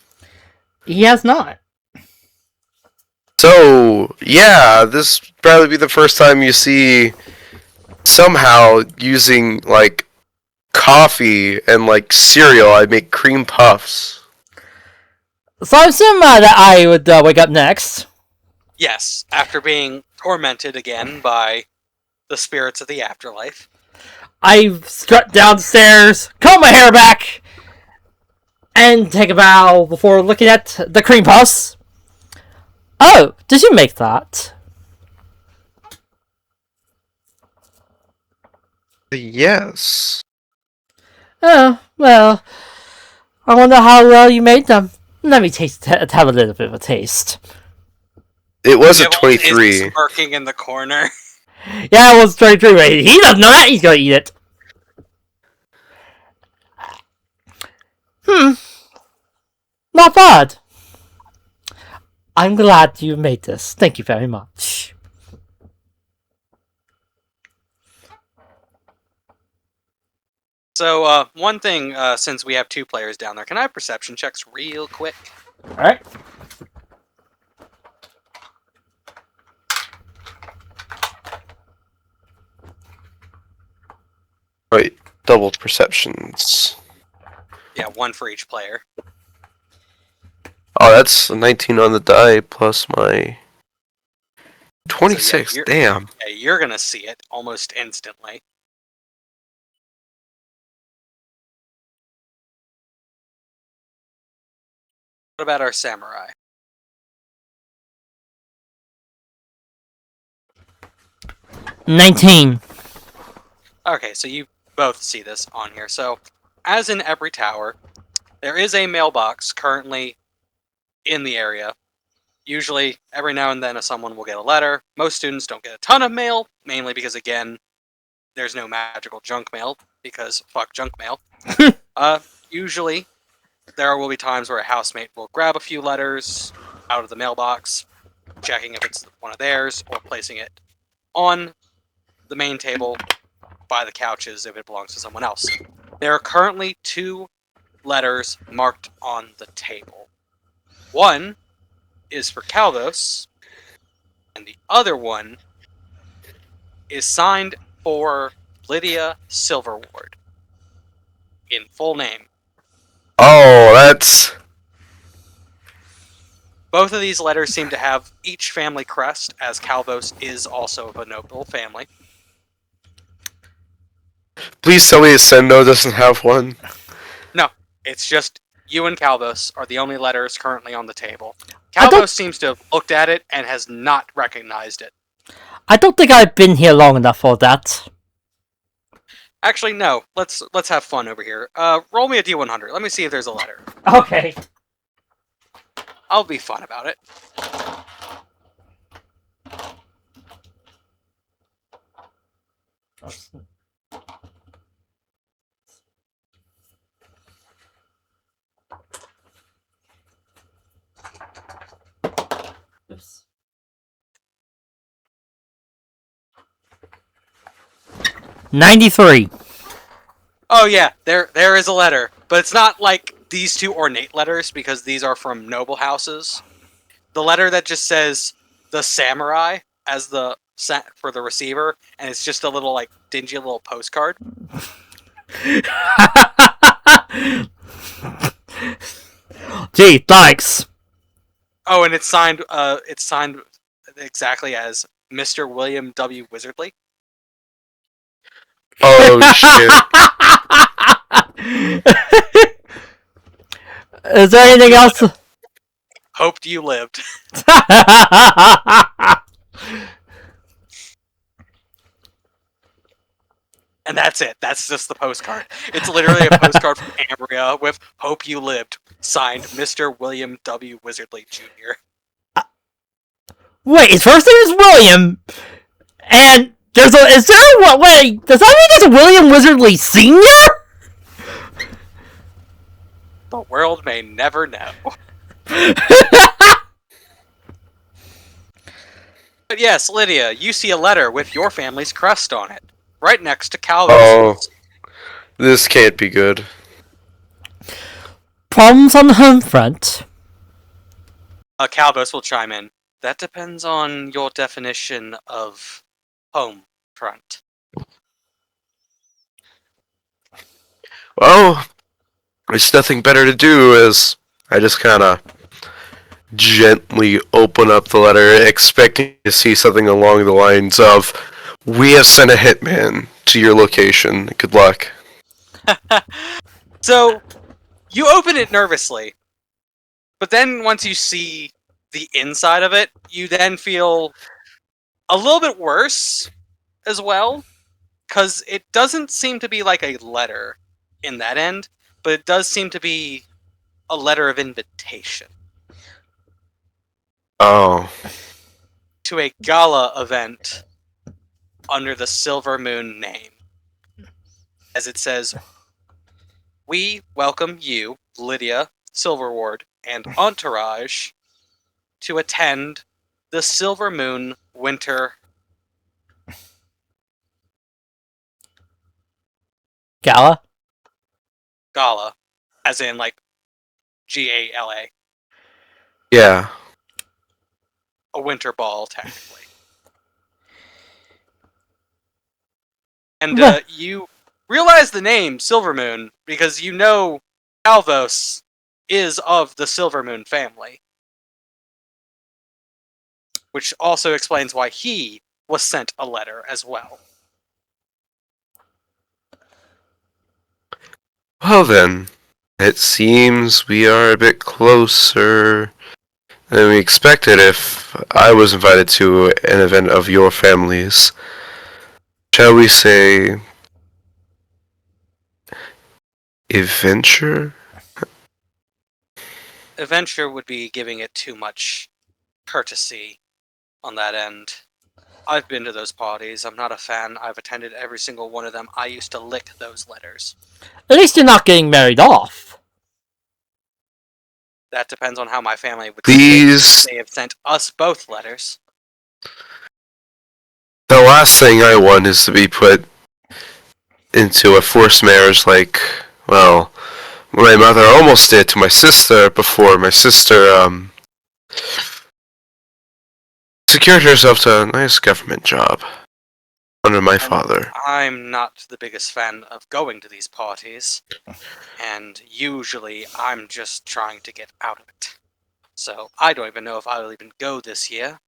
He has not.
So yeah, this probably be the first time you see somehow using like coffee and like cereal. I make cream puffs.
So I assume that I would wake up next.
Yes, after being tormented again by the spirits of the afterlife.
I strut downstairs, comb my hair back, and take a bow before looking at the cream puffs. Oh, did you make that?
Yes.
Oh, well, I wonder how well you made them. Let me have a little bit of a taste.
It was a
Nibbles
23.
is smirking in the corner.
Yeah, it was 23, but he doesn't know that he's gonna eat it. Not bad. I'm glad you made this. Thank you very much.
So, one thing, since we have two players down there, can I have perception checks real quick?
Alright.
Wait, double perceptions.
Yeah, one for each player.
Oh, that's a 19 on the die plus my 26.
So
Damn.
you're gonna see it almost instantly. What about our samurai?
$19.
Okay, so you both see this on here. So, as in every tower, there is a mailbox currently in the area. Usually, every now and then, someone will get a letter. Most students don't get a ton of mail, mainly because, again, there's no magical junk mail, because fuck junk mail. Usually, there will be times where a housemate will grab a few letters out of the mailbox, checking if it's one of theirs, or placing it on the main table by the couches if it belongs to someone else. There are currently 2 letters marked on the table. One is for Calvos, and the other one is signed for Lydia Silverward in full name.
Oh, that's...
Both of these letters seem to have each family crest, as Calvos is also of a noble family.
Please tell me Sendo doesn't have one.
No, it's just you and Calvos are the only letters currently on the table.
I don't-
Calvos seems to have looked at it and has not recognized it.
I don't think I've been here long enough for that.
Actually, no. Let's have fun over here. Roll me a D100. Let me see if there's a letter.
Okay.
I'll be fun about it.
Oops. 93.
Oh yeah, there is a letter, but it's not like these 2 ornate letters because these are from noble houses. The letter that just says the samurai as the for the receiver, and it's just a little like dingy little postcard.
Gee, thanks.
Oh, and it's signed exactly as Mr. William W. Wizardly.
Oh, shit.
Is there anything else?
Hoped you lived. And that's it. That's just the postcard. It's literally a postcard from Ambria with "Hope you lived," signed Mr. William W. Wizardly Jr.
Wait, his first name is William, and there's a. Is there a what? Wait, does that mean there's a William Wizardly Senior?
The world may never know. But yes, Lydia, you see a letter with your family's crest on it, right next to Calvin's.
Oh, this can't be good.
Problems on the home front.
Calvos will chime in. That depends on your definition of home front.
Well, there's nothing better to do as I just kind of gently open up the letter, expecting to see something along the lines of, "We have sent a hitman to your location. Good luck."
So, you open it nervously, but then once you see the inside of it, you then feel a little bit worse as well, because it doesn't seem to be like a letter in that end, but it does seem to be a letter of invitation
Oh.
to a gala event under the Silver Moon name. As it says, "We welcome you, Lydia Silverward, and entourage to attend the Silver Moon Winter
Gala?
Gala," as in like GALA,
Yeah.
a winter ball technically. And
Well-
you realize the name Silvermoon because you know Alvos is of the Silvermoon family. Which also explains why he was sent a letter as well.
Well then, it seems we are a bit closer than we expected if I was invited to an event of your family's. Shall we say... adventure?
Adventure would be giving it too much courtesy on that end. I've been to those parties. I'm not a fan. I've attended every single one of them. I used to lick those letters.
At least you're not getting married off.
That depends on how my family would
These...
They have sent us both letters.
The last thing I want is to be put into a forced marriage like, well, my mother almost did to my sister before my sister, secured herself to a nice government job under my father.
I'm not the biggest fan of going to these parties, and usually I'm just trying to get out of it. So I don't even know if I will even go this year,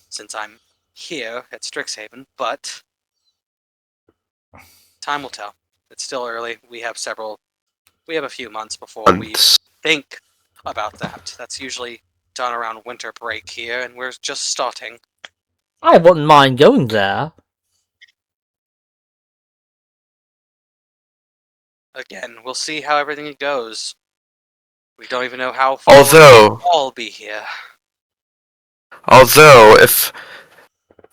since I'm here at Strixhaven, but time will tell. It's still early. We have a few months before we think about that. That's usually done around winter break here, and we're just starting.
I wouldn't mind going there.
Again, we'll see how everything goes. We don't even know how far we'll all be here.
Although, if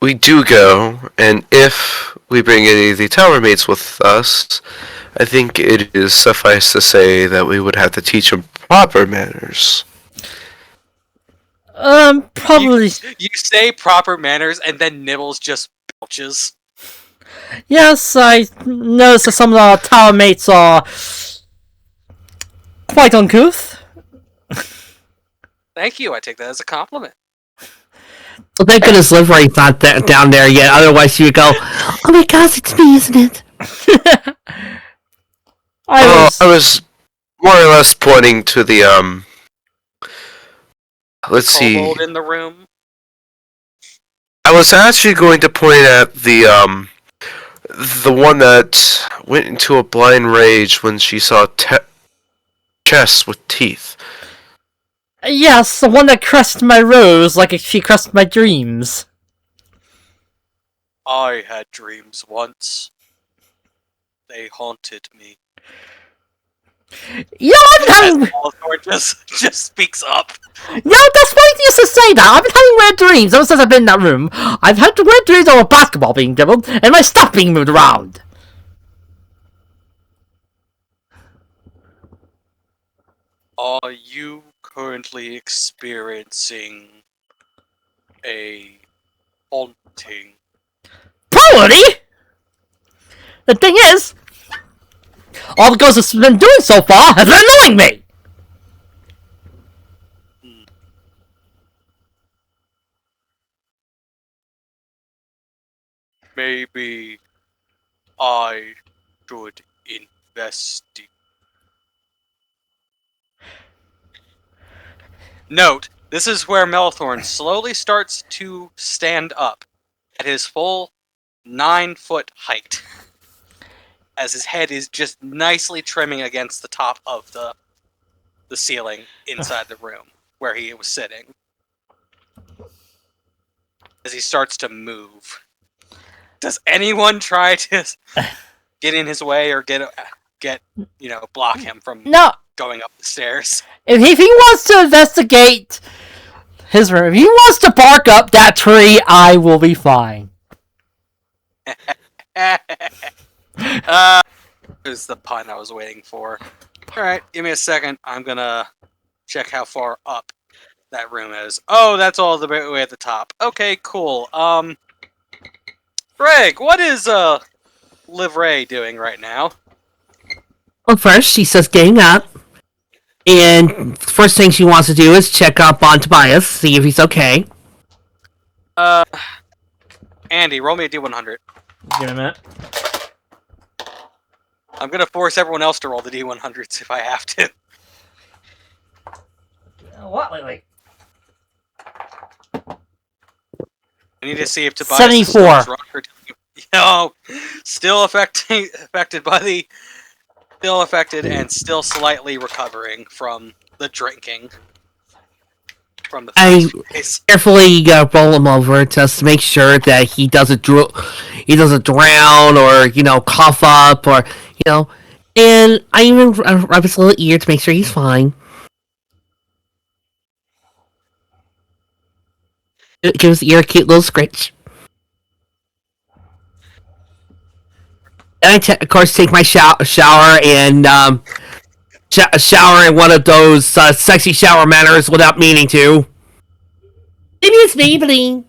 we do go, and if we bring any of the tower mates with us, I think it is suffice to say that we would have to teach them proper manners.
Probably.
You say proper manners, and then Nibbles just belches.
Yes, I noticed that some of the tower mates are quite uncouth.
Thank you, I take that as a compliment.
Well, thank goodness Livre's not down there yet. Otherwise, you would go,
Oh my gosh, it's me, isn't it?
I was more or less pointing to the, let's see.
Kobold in the room.
I was actually going to point at the one that went into a blind rage when she saw chests with teeth.
Yes, the one that crushed my rose like she crushed my dreams.
I had dreams once. They haunted me.
Yeah, I've been having...
just speaks up.
Yeah, that's why I used to say that. I've been having weird dreams ever since I've been in that room. I've had weird dreams of a basketball being dribbled and my stuff being moved around.
Are you currently experiencing a haunting?
Probably! The thing is, all the ghosts have been doing so far has been annoying me!
Maybe I should investigate. Note, this is where Melthorn slowly starts to stand up at his full 9-foot height, as his head is just nicely trimming against the top of the ceiling inside the room where he was sitting. As he starts to move. Does anyone try to get in his way or block him from going up the stairs?
If he wants to investigate his room, if he wants to bark up that tree, I will be fine.
Is the pun I was waiting for. Alright, give me a second. I'm gonna check how far up that room is. Oh, that's all the way at the top. Okay, cool. Greg, what is Livre doing right now?
well, first, she's just getting up. And first thing she wants to do is check up on Tobias, see if he's okay.
Andy, roll me a D100.
Give me a minute.
I'm gonna force everyone else to roll the D100s if I have to.
What, Lily?
I need to see if Tobias is
74.
still drunk or still affected by the, still affected and still slightly recovering from the drinking from the
I
past few days.
carefully roll him over just to make sure that he doesn't drown or cough up or and I even rub his little ear to make sure he's fine. Give his ear a cute little scratch. And of course, take my shower and shower in one of those sexy shower manners without meaning to. Maybe it's Maybelline.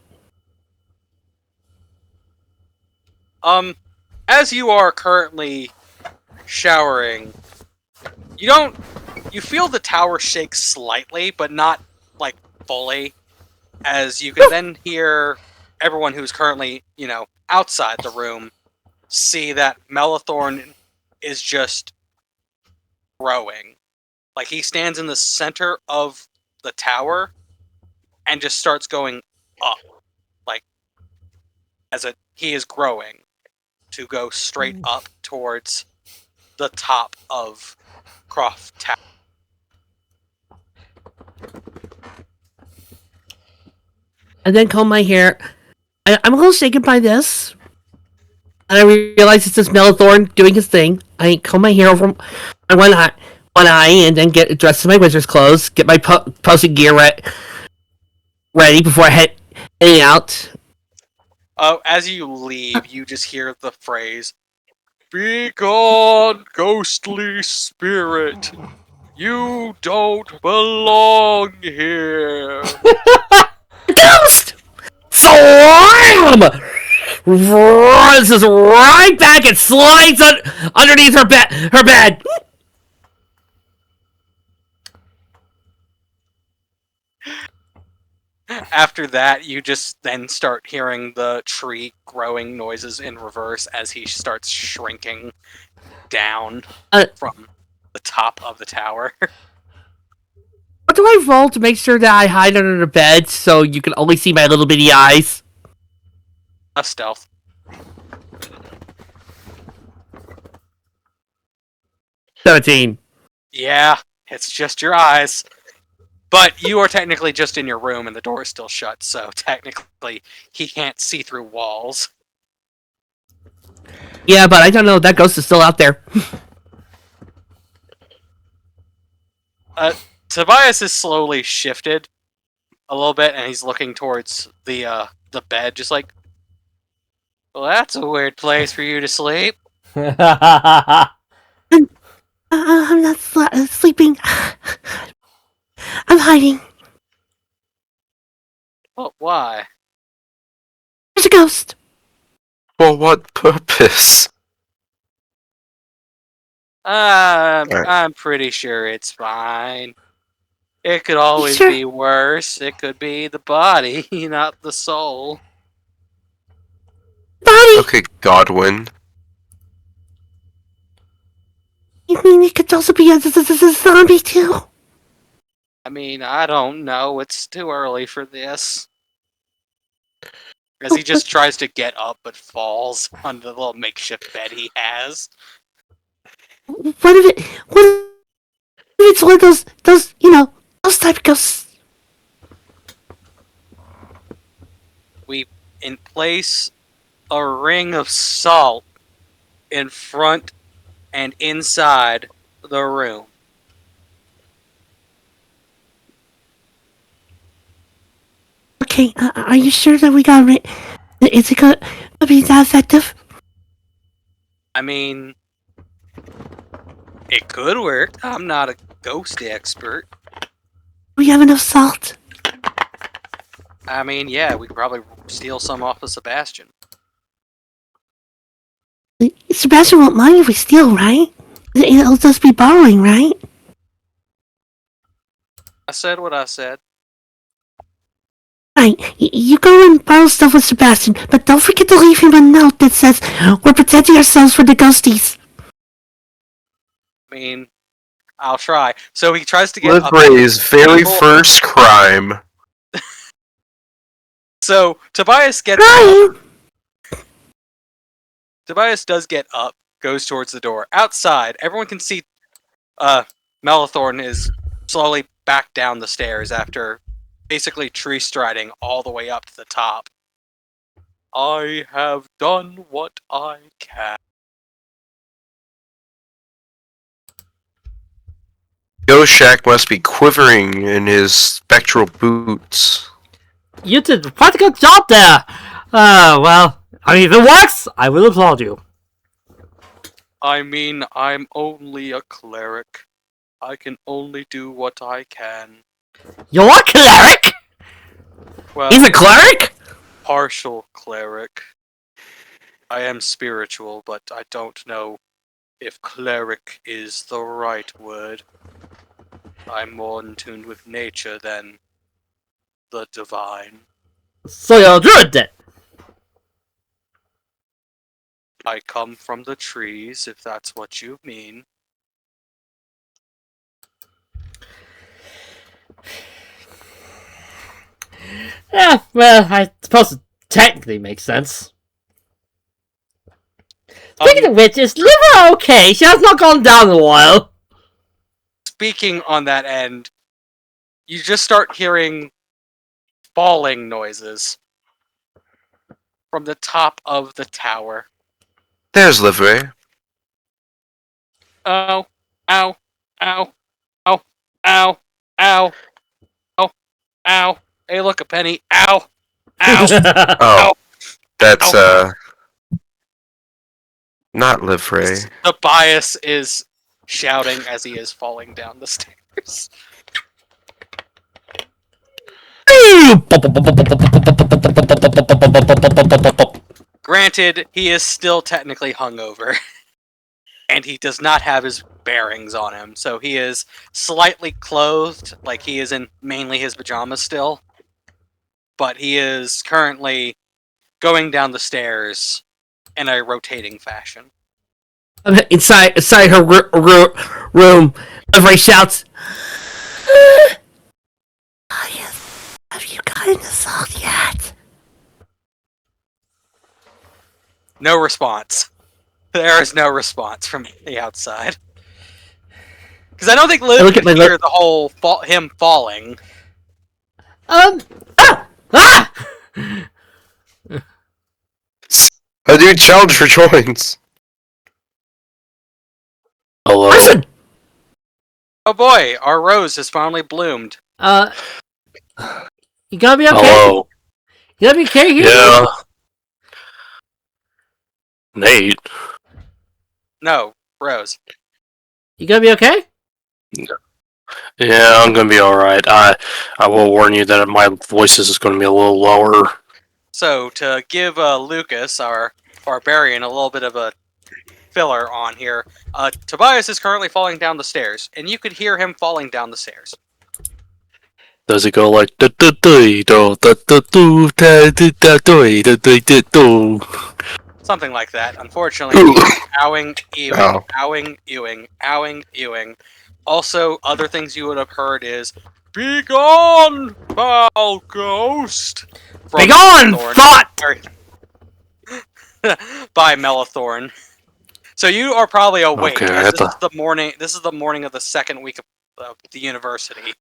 As you are currently showering, you feel the tower shake slightly, but not like fully, as you can then hear everyone who's currently, outside the room see that Melathorn is just growing. Like, he stands in the center of the tower and just starts going up. Like, he is growing to go straight up towards the top of Croft Tower.
And then comb my hair. I'm a little shaken by this. And I realize it's just Melathorn doing his thing. I comb my hair over my one eye and then get dressed in my wizard's clothes. Get my posting gear ready before I heading out.
As you leave, you just hear the phrase, "Be gone, ghostly spirit. You don't belong here."
Ghost! Slam! Runs us right back and slides underneath her bed.
After that, you just then start hearing the tree growing noises in reverse as he starts shrinking down from the top of the tower.
What do I roll to make sure that I hide under the bed so you can only see my little bitty eyes?
A stealth.
$17.
Yeah, it's just your eyes. But you are technically just in your room and the door is still shut, so technically he can't see through walls.
Yeah, but I don't know. That ghost is still out there.
Tobias is slowly shifted a little bit, and he's looking towards the bed, just like, well, that's a weird place for you to sleep.
I'm not sleeping. I'm hiding.
But why?
There's a ghost.
For what purpose?
I'm pretty sure it's fine. It could always
Sure.
be worse. It could be the body, not the soul.
Body.
Okay, Godwin.
You mean it could also be a zombie too?
I mean, I don't know. It's too early for this. As he just tries to get up but falls on the little makeshift bed he has.
What if it's one of those those type of ghosts?
We place a ring of salt in front and inside the room.
Okay, are you sure that we got it? Is it gonna be that effective?
I mean, it could work. I'm not a ghost expert.
We have enough salt.
I mean, yeah, we could probably steal some off of Sebastian.
Sebastian won't mind if we steal, right? It'll just be borrowing, right?
I said what I said.
Right, you go and borrow stuff with Sebastian, but don't forget to leave him a note that says we're protecting ourselves from the ghosties.
I mean, I'll try. So he tries to get up.
Livre's very
Evil-
first crime.
So Tobias gets
Ryan!
Tobias does get up, goes towards the door. Outside, everyone can see Melathorn is slowly back down the stairs after basically tree striding all the way up to the top. I have done what I can.
Ghost Shack must be quivering in his spectral boots.
You did quite a good job there. Well, I mean, if it works, I will applaud you.
I mean, I'm only a cleric. I can only do what I can.
You're a cleric?
Well,
He's a cleric?
partial cleric. I am spiritual, but I don't know if cleric is the right word. I'm more in tune with nature than the divine.
So you're a druid then?
I come from the trees, if that's what you mean.
Yeah, well, I suppose it technically makes sense. Speaking of which, is Livre okay? She has not gone down in a while.
Speaking on that end, you just start hearing falling noises from the top of the tower.
There's Livre.
Ow, ow, ow, ow, ow, ow, ow, ow. Hey, look, a penny. Ow, ow.
Oh, that's not Livre.
Tobias is shouting as he is falling down the stairs. Granted, he is still technically hungover. And he does not have his bearings on him, so he is slightly clothed, like he is in mainly his pajamas still. But he is currently going down the stairs in a rotating fashion.
Inside her room, Livre shouts,
Have you gotten the salt yet?
No response. There is no response from the outside. Because I don't think Liv
look at
could
my
hear the whole him falling.
Ah!
A new challenge rejoins.
Hello.
listen!
Oh boy, our rose has finally bloomed.
You gonna be okay?
Hello.
You gonna be okay here?
Yeah. Nate.
No, Rose.
You gonna be okay?
Yeah, I'm gonna be alright. I will warn you that my voice is gonna be a little lower.
So, to give Lucas, our barbarian, a little bit of a filler on here, Tobias is currently falling down the stairs, and you could hear him falling down the stairs.
Does it go like da da da da da da da da da da da da da?
Something like that. Unfortunately, owing, ewing,
Ow.
owing, ewing, owing, ewing. Also, other things you would have heard is, "Be gone, foul ghost!" from
Begone,
Melathorn.
thought!
By Melathorn. So you are probably awake.
Okay,
As this is the morning. This is the morning of the second week of the university.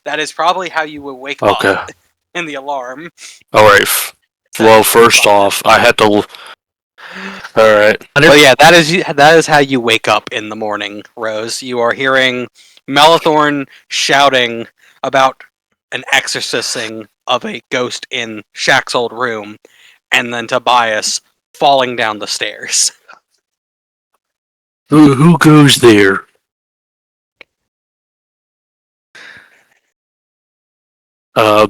That is probably how you would wake
Okay.
up in the alarm.
Alright. Well, first off, I had to. Alright.
But yeah, that is how you wake up in the morning, Rose. You are hearing Melathorn shouting about an exorcising of a ghost in Shaq's old room, and then Tobias falling down the stairs.
Who goes there? How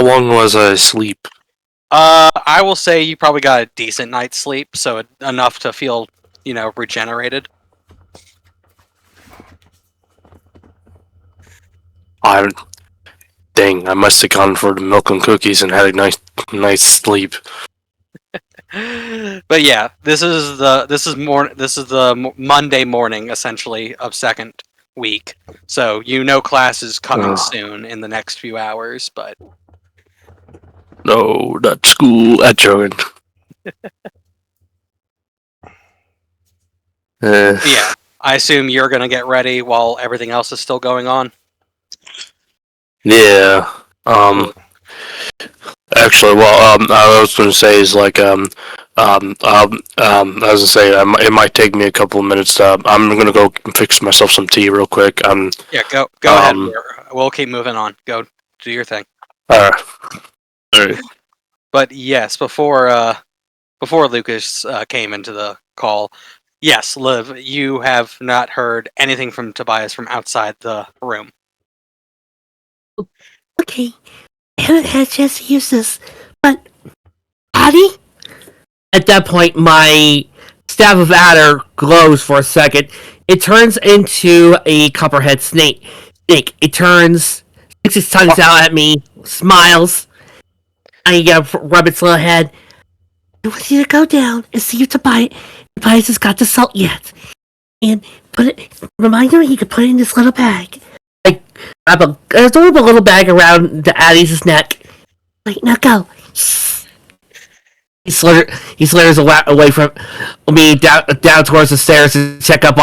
long was I asleep?
I will say you probably got a decent night's sleep, so enough to feel, regenerated.
Dang, I must have gone for the milk and cookies and had a nice sleep.
But yeah, this is the Monday morning essentially of second week. So you know class is coming soon in the next few hours, but
No, not school. I joined.
yeah, I assume you're gonna get ready while everything else is still going on.
Yeah. Actually, I was going to say is like, I was going to say, it might take me a couple of minutes. I'm going to go fix myself some tea real quick.
Yeah, go ahead. We'll keep moving on. Go do your thing.
Alright.
But yes, before Lucas came into the call, yes, Liv, you have not heard anything from Tobias from outside the room.
Okay, I haven't had a chance to use this, but Addie?
At that point, my staff of adder glows for a second. It turns into a copperhead snake. It turns, sticks its tongues out at me, smiles. I rub its little head.
I want you to go down and see if Tobias has got the salt yet. And remind him he can put it in this little bag.
I wrap a little bag around the Addie's neck.
Wait, now go.
He slithers away from me down towards the stairs to check up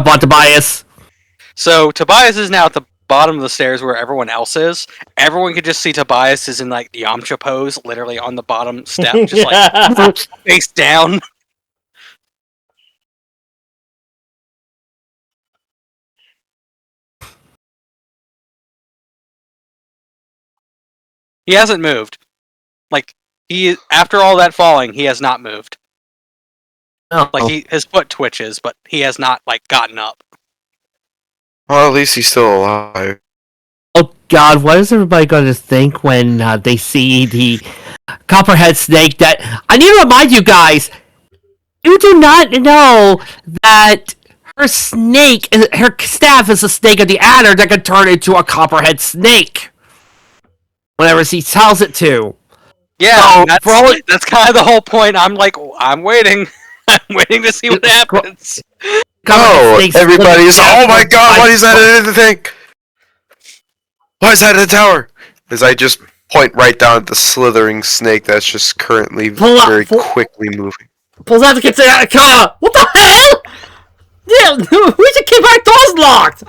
on Tobias.
So Tobias is now at the bottom of the stairs where everyone else is. Everyone can just see Tobias is in like the Yamcha pose, literally on the bottom step, just like face down. He hasn't moved. Like after all that falling, he has not moved.
Oh.
Like his foot twitches, but he has not like gotten up.
Well, at least he's still alive.
Oh God, what is everybody going to think when they see the copperhead snake? That I need to remind you guys, you do not know that her staff is a snake of the adder that can turn into a copperhead snake whenever she tells it to.
Yeah, that's kind of the whole point. I'm waiting. I'm waiting to see what happens.
Everybody's, oh my God, what is that in the thing? Why is that in the tower? As I just point right down at the slithering snake that's just currently very quickly moving.
Pulls out the kids out of the car. What the hell? Yeah, we should keep our doors locked.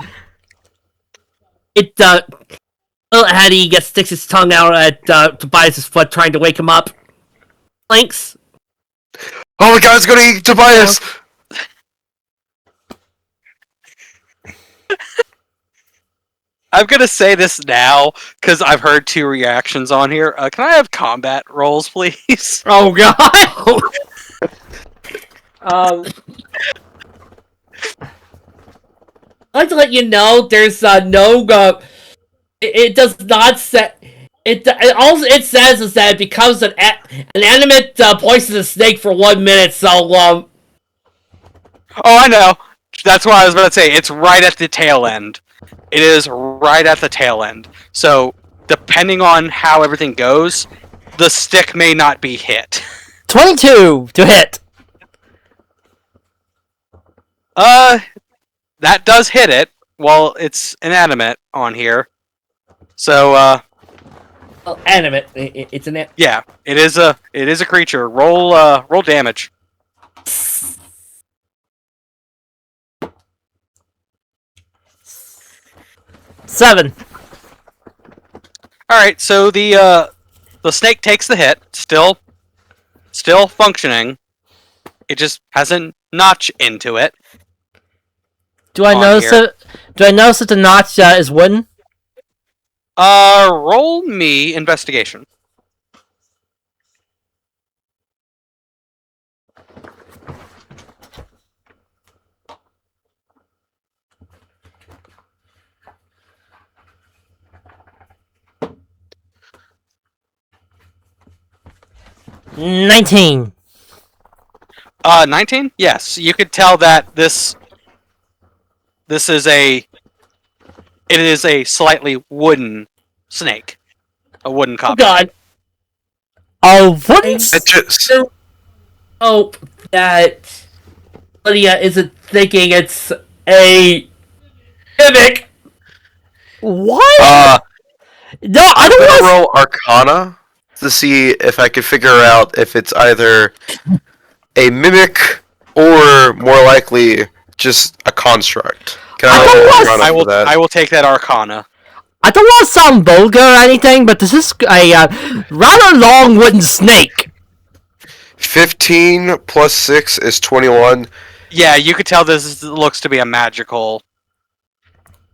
Little Hattie sticks his tongue out at Tobias' foot, trying to wake him up. Thanks.
Oh my God, it's gonna eat Tobias!
I'm gonna say this now because I've heard two reactions on here. Can I have combat rolls, please?
Oh God. I'd like to let you know there's no it does not set it. All it says is that it becomes an animate poisonous snake for 1 minute. So
Oh, I know. That's why I was about to say it's right at the tail end. It is right at the tail end. So depending on how everything goes, the stick may not be hit.
22 to hit.
That does hit it. Well, it's inanimate on here. So
Animate. It's an
yeah, it is a creature. Roll damage.
7.
All right, so the snake takes the hit, still functioning. It just has a notch into it.
Do I notice that the notch is wooden?
Roll me investigation.
$19.
19? Yes, you could tell that this is it is a slightly wooden snake. A wooden copper.
Oh God. Oh, what?
I just
Hope that Lydia isn't thinking it's a gimmick.
What? No, I
I'm
don't
gonna
want
roll Arcana to see if I can figure out if it's either a mimic or more likely just a construct. Can
I
I
don't
roll
want-
Arcana for that?
I will take that Arcana.
I don't want to sound vulgar or anything, but this is a rather long wooden snake.
15 plus 6 is 21.
Yeah, you could tell looks to be a magical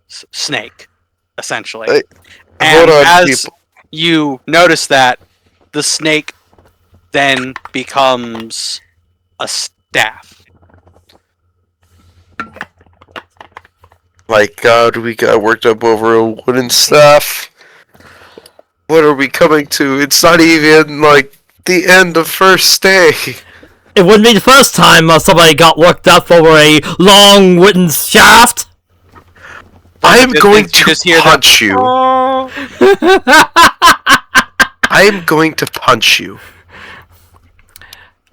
snake, essentially.
Hey,
And
hold on,
as
people.
you notice that, the snake then becomes a staff.
My god, we got worked up over a wooden staff. What are we coming to? It's not even, like, the end of first day.
It wouldn't be the first time somebody got worked up over a long wooden shaft.
I am
Good
going
things you
to
just hear
punch you. I am going to punch you.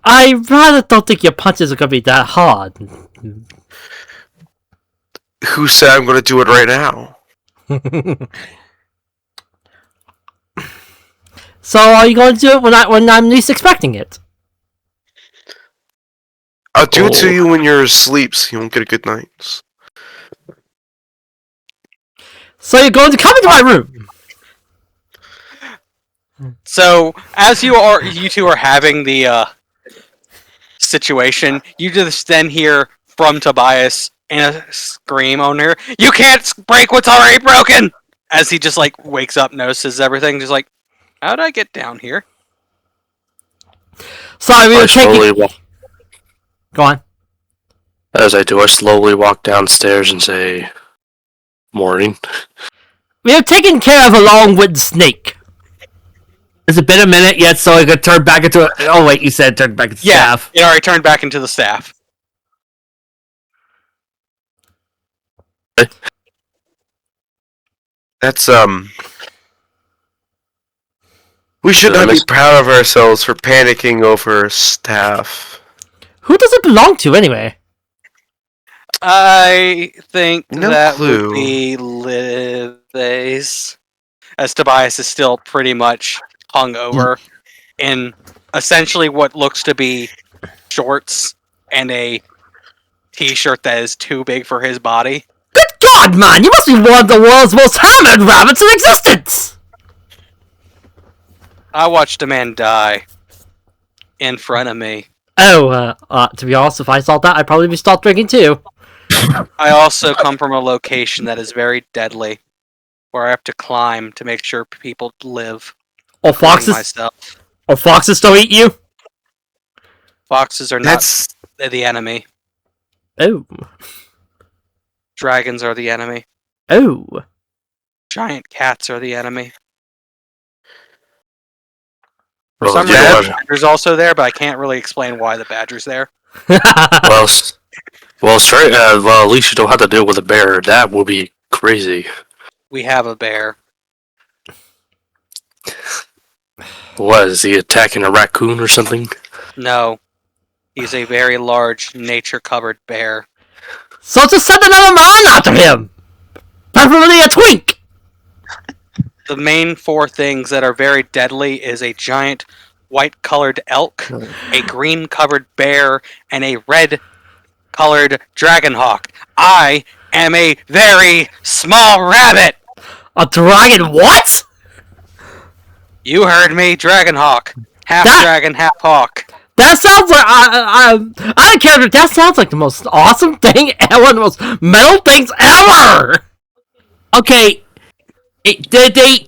I rather don't think your punches are going to be that hard.
Who said I'm going to do it right now?
So are you going to do it when I'm least expecting it?
I'll do it to you when you're asleep so you won't get a good night's.
So you're going to come into my room.
So as you two are having the situation, you just then hear from Tobias and a scream on her. You can't break what's already broken! As he just like wakes up, notices everything, just like, how'd I get down here?
Sorry, we
I
were
slowly
taking...
walk,
Go on.
as I do, I slowly walk downstairs and say, "Morning."
We have taken care of a long wooden snake.
Has it been a minute yet so I could turn back into a... Oh, wait, you said turn back into staff.
It already turned back into the staff.
That's, we should not be proud of ourselves for panicking over staff.
Who does it belong to, anyway?
I think
No
that
clue.
would be Livre's, as Tobias is still pretty much hung over in essentially what looks to be shorts and a t-shirt that is too big for his body.
Good God, man! You must be one of the world's most hammered rabbits in existence!
I watched a man die in front of me.
Oh, to be honest, if I saw that, I'd probably be stopped drinking too.
I also come from a location that is very deadly, where I have to climb to make sure people live.
Or
including
foxes?
myself.
Or foxes don't eat you?
Foxes are
That's
not the enemy.
Oh.
Dragons are the enemy.
Oh.
Giant cats are the enemy. For
Well,
some
yeah,
reason, the badger's also there, but I can't really explain why the badger's there.
well, straight. Well, at least you don't have to deal with a bear. That will be crazy.
We have a bear.
What is he attacking a raccoon or something?
No. He's a very large, nature-covered bear.
So just send another man after him! Preferably a twink!
The main four things that are very deadly is a giant white-colored elk, a green-covered bear, and a red-colored dragonhawk. I am a very small rabbit!
A dragon what?
You heard me, dragonhawk. Half dragon, half hawk.
That sounds like, I don't care, that sounds like the most awesome thing ever, one of the most metal things ever!
Okay, did they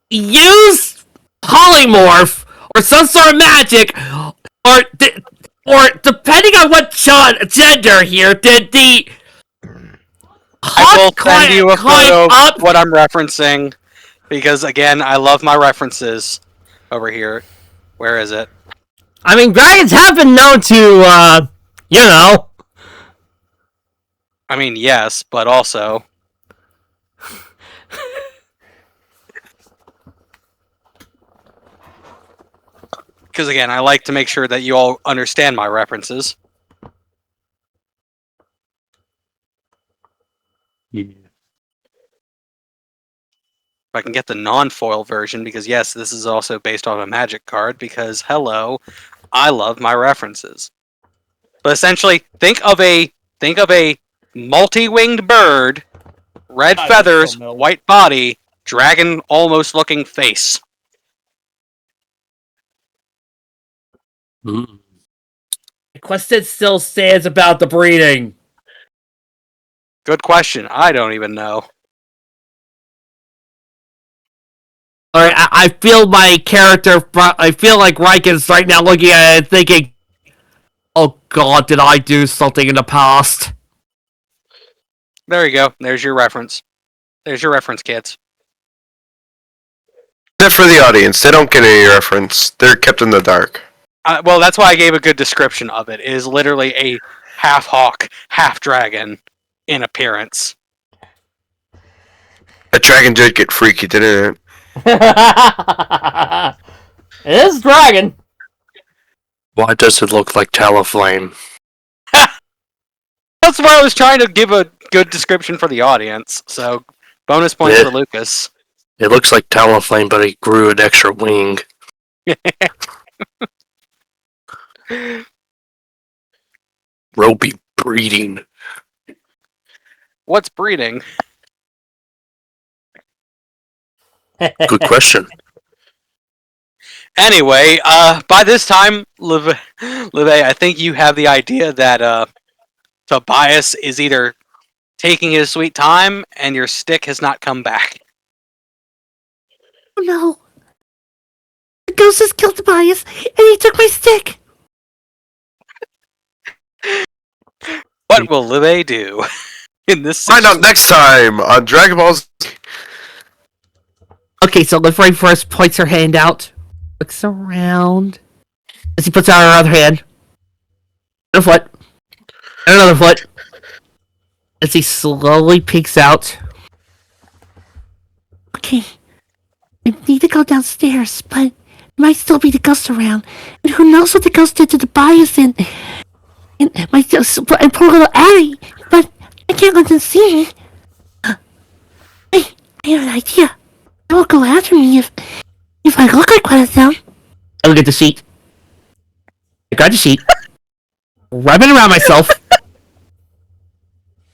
use polymorph or some sort of magic, or depending on what gender here, did the
I will send you a photo
up?
of what I'm referencing, because again, I love my references over here. Where is it?
I mean, dragons have been known to, you know.
I mean, yes, but also... because again, I like to make sure that you all understand my references.
Yeah.
If I can get the non-foil version, because yes, this is also based on a magic card, because hello, I love my references. But essentially, think of a multi-winged bird, red feathers, white body, dragon almost looking face.
Mm.
The question still stands about the breeding.
Good question. I don't even know.
Alright, I feel my character. I feel like Riken's right now looking at it and thinking, oh god, did I do something in the past?
There you go. There's your reference. There's your reference, kids.
Except for the audience, they don't get any reference. They're kept in the dark.
Well, that's why I gave a good description of it. It is literally a half hawk, half dragon in appearance.
That dragon did get freaky, didn't it?
It is dragon.
Why does it look like Talaflame?
That's why I was trying to give a good description for the audience. So, bonus points
Yeah.
for Lucas.
It looks like Talaflame, but it grew an extra wing. Ropey breeding.
What's breeding?
Good question.
Anyway, by this time, Live, I think you have the idea that Tobias is either taking his sweet time and your stick has not come back.
Oh no. The ghost has killed Tobias, and he took my stick.
What will Live do in this
Find out next time on Dragon Ball Z.
Okay, so Livre first points her hand out, looks around, as he puts out her other hand, and a foot, and another foot, as he slowly peeks out.
Okay. I need to go downstairs, but there might still be the ghost around. And who knows what the ghost did to Tobias and poor little Addie. But I can't let them see me. Hey, I have an idea. They will go after me if I look like one of them.
I look at the sheet. I grab the sheet, wrap it around myself,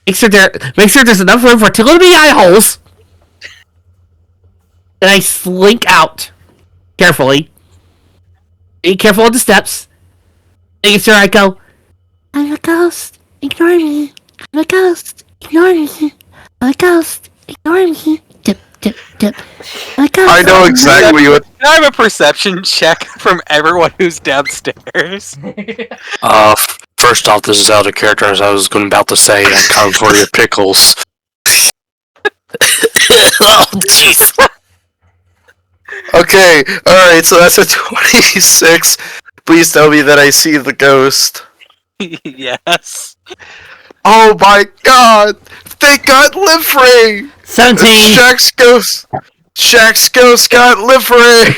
make sure there's enough room for 2 little bitty eye holes, and I slink out carefully. Be careful of the steps, making sure I go.
I'm a ghost. Ignore me. I'm a ghost. Ignore me. I'm a ghost. Ignore me. Dip, dip, dip. I'm a ghost.
I know exactly what.
Can I have a perception check from everyone who's downstairs?
First off, this is out of character, as I was about to say, Concordia Pickles. Oh, jeez.
Okay, alright, so that's a 26. Please tell me that I see the ghost.
Yes.
Oh my god! They got Livre!
17.
Shaq's ghost got Livre!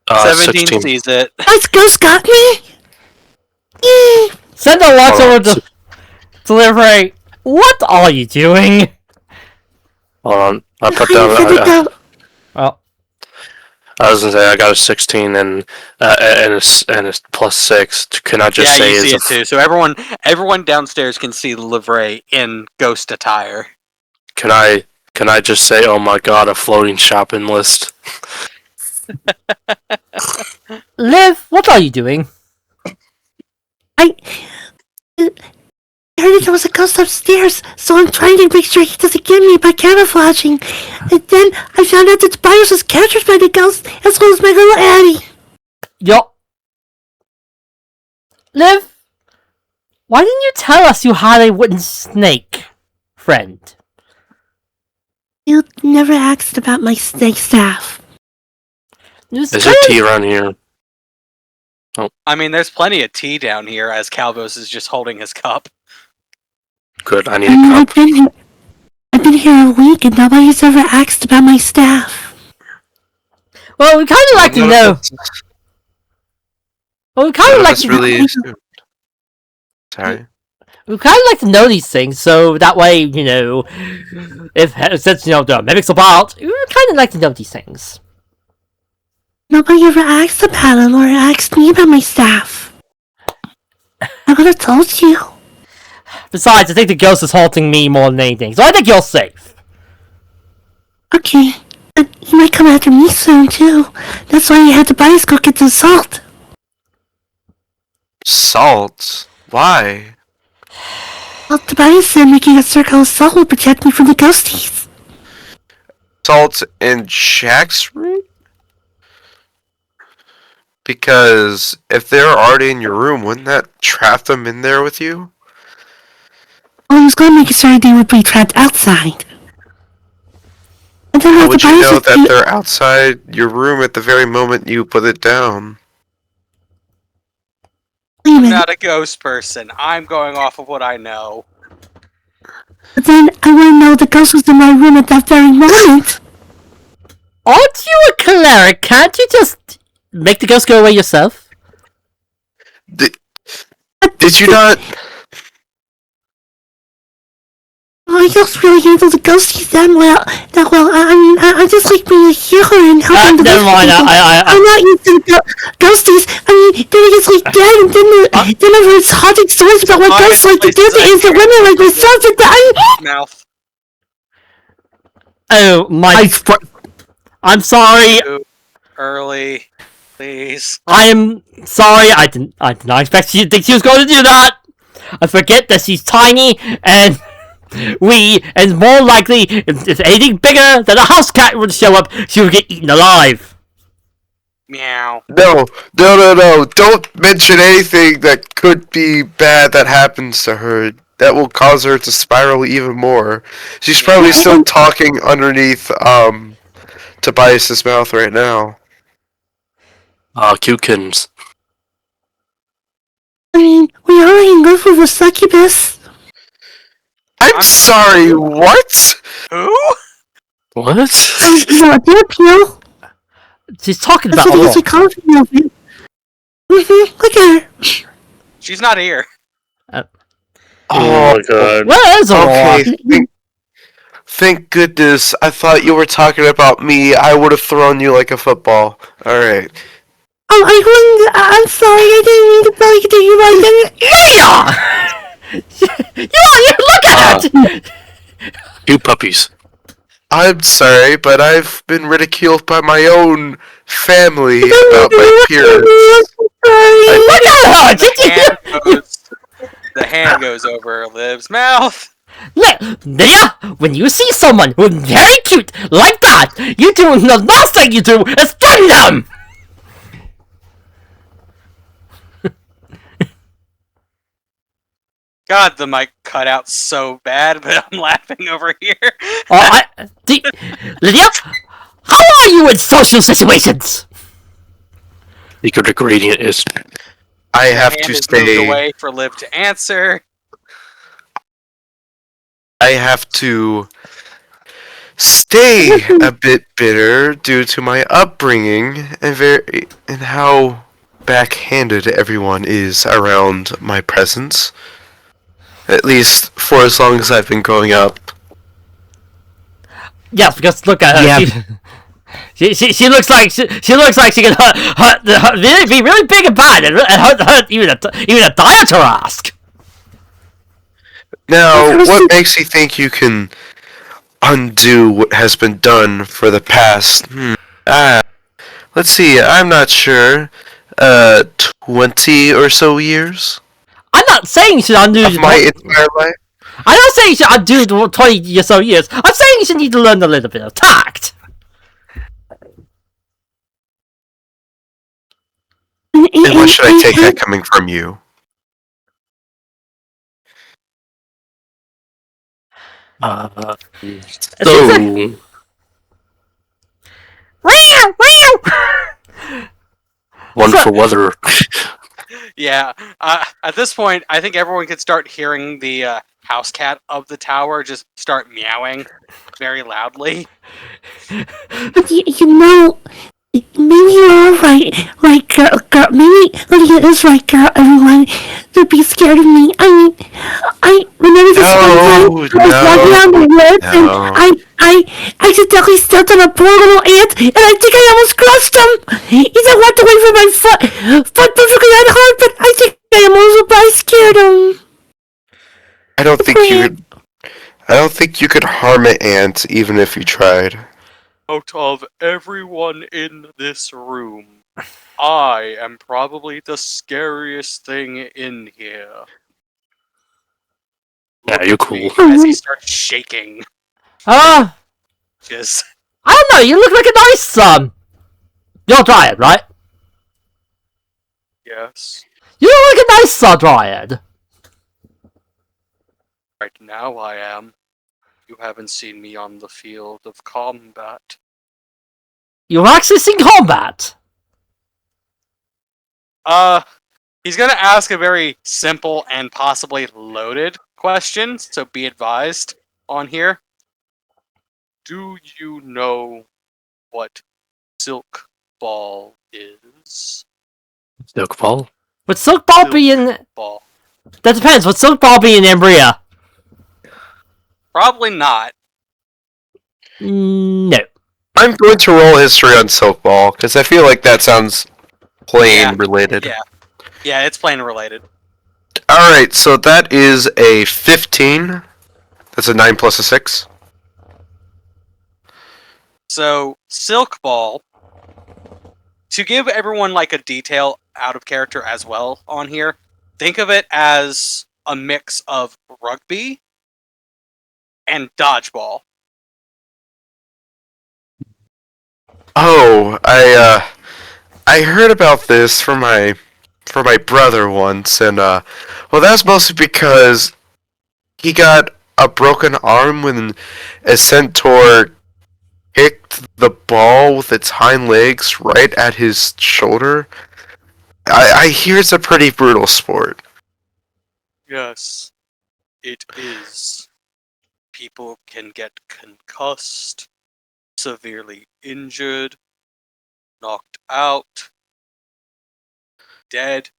17
16.
sees it.
This ghost got me. Yay.
Sendo walks
Oh,
over to Livre. What are you doing?
Hold on. I put
I'm gonna
down.
go.
Well,
I was gonna say I got a 16 and a plus 6. Can I just say
you see it
it's
too. So everyone downstairs can see Livre in ghost attire.
Can I just say, oh my god, a floating shopping list?
Liv, what are you doing?
I heard that there was a ghost upstairs, so I'm trying to make sure he doesn't get me by camouflaging. And then I found out that Tobias was captured by the ghost, as well as my little Addie.
Yo. Liv, why didn't you tell us you had a wooden snake, friend?
You never asked about my snake staff.
Is there tea around here?
I mean, there's plenty of tea down here as Calvos is just holding his cup.
Good, I need a cup.
I've been here a week and nobody's ever asked about my staff.
Well, we kind of like to know. Well, we kind of like
That's really assumed. Sorry.
we kind of like to know these things, so that way, if since the mimics about, we kind of like to know these things.
Nobody ever asked about it or asked me about my staff. I would have told you.
Besides, I think the ghost is haunting me more than anything, so I think you're safe.
Okay. But he might come after me soon, too. That's why you had to buy us go get some salt.
Salt? Why?
Well, Tobias said making a circle of salt will protect me from the ghosties.
Salt and jackfruit? Because if they're already in your room, wouldn't that trap them in there with you?
Well, I was going to make sure they would be trapped outside. And then
How would you
Tobias
know
was
that they're outside your room at the very moment you put it down?
Wait a
I'm
minute.
not a ghost person. I'm going off of what I know.
But then I want to know the ghost was in my room at that very moment.
Aren't you a cleric? Can't you just make the ghost go away yourself?
Did you not?
Oh, I don't really handle the ghosties that well. I just like being a healer and helping the
Never mind.
people. I'm not used to the ghosties. I mean, they're just like dead, and then I've heard haunting stories about what ghosts like to do to innocent women like myself to die.
Mouth.
Oh my! I'm sorry.
Early, please.
I am sorry. I did not expect you to think she was going to do that. I forget that she's tiny and and more likely, if anything bigger than a house cat would show up, she would get eaten alive.
Meow.
No. Don't mention anything that could be bad that happens to her. That will cause her to spiral even more. She's probably still talking underneath Tobias's mouth right now.
Cute kittens.
I mean, we already live with a succubus.
I'm sorry, what?
Who?
What?
No, dear Peel.
She's talking
That's
about
what he usually calls me of it. Look at her.
She's not here.
Oh my god.
Where is Aurora?
Okay, thank goodness. I thought you were talking about me. I would have thrown you like a football. Alright.
Oh, I'm sorry, I didn't mean to tell you that you like that.
Yeah! you look at it!
Two puppies.
I'm sorry, but I've been ridiculed by my own family about my appearance.
Look at her!
The hand goes over Liv's mouth.
Lydia, when you see someone who's very cute like that, you do the last thing you do is threaten them!
God, the mic cut out so bad, but I'm laughing over here.
Lydia, how are you in social situations?
Secret ingredient is.
I have
Hand
to
is moved
stay.
away for Liv to answer.
I have to stay a bit bitter due to my upbringing and how backhanded everyone is around my presence. At least for as long as I've been growing up.
Yes, because look at her.
Yeah.
She looks like she can be really big and bad and hurt even a Diatarask.
Now, what makes you think you can undo what has been done for the past? Let's see. I'm not sure. 20 or so years
I'm not saying you should undo
of my entire life.
I'm not saying you should undo the 20 or so years. I'm saying you should need to learn a little bit of tact.
And what should I take that coming from you?
So. Wonderful weather.
Yeah. At this point, I think everyone could start hearing the house cat of the tower just start meowing very loudly.
But you know, maybe you're right, girl. Maybe Lydia is right, girl. Everyone, to be scared of me. I mean, I remember this one time I was walking around the woods and I accidentally stepped on a poor little ant and I think I almost crushed him. He then walked away from my foot perfectly unharmed, but I think I almost scared him.
I don't think you could harm an ant even if you tried.
Out of everyone in this room, I am probably the scariest thing in here.
Yeah, you're cool.
As he starts shaking. Just
I don't know. You look like a nice you're a dryad, right?
yes.
You look like a nice dryad.
Right now I am. You haven't seen me on the field of combat.
You've actually seen combat.
He's gonna ask a very simple and possibly loaded question, so be advised on here. Do you know what silk ball is?
Silk ball?
Would silk ball be in?
Ball.
That depends. Would silk ball be in Umbria?
Probably not.
No.
I'm going to roll history on Silk Ball, because I feel like that sounds plain related.
Yeah, it's plain related.
Alright, so that is a 15. That's a 9 plus a 6.
So, silk ball, to give everyone like a detail out of character as well on here, think of it as a mix of rugby and dodgeball.
Oh, I heard about this from my brother once, and well, that's mostly because he got a broken arm when a centaur kicked the ball with its hind legs right at his shoulder. I hear it's a pretty brutal sport.
Yes, it is. People can get concussed, severely injured, knocked out, dead.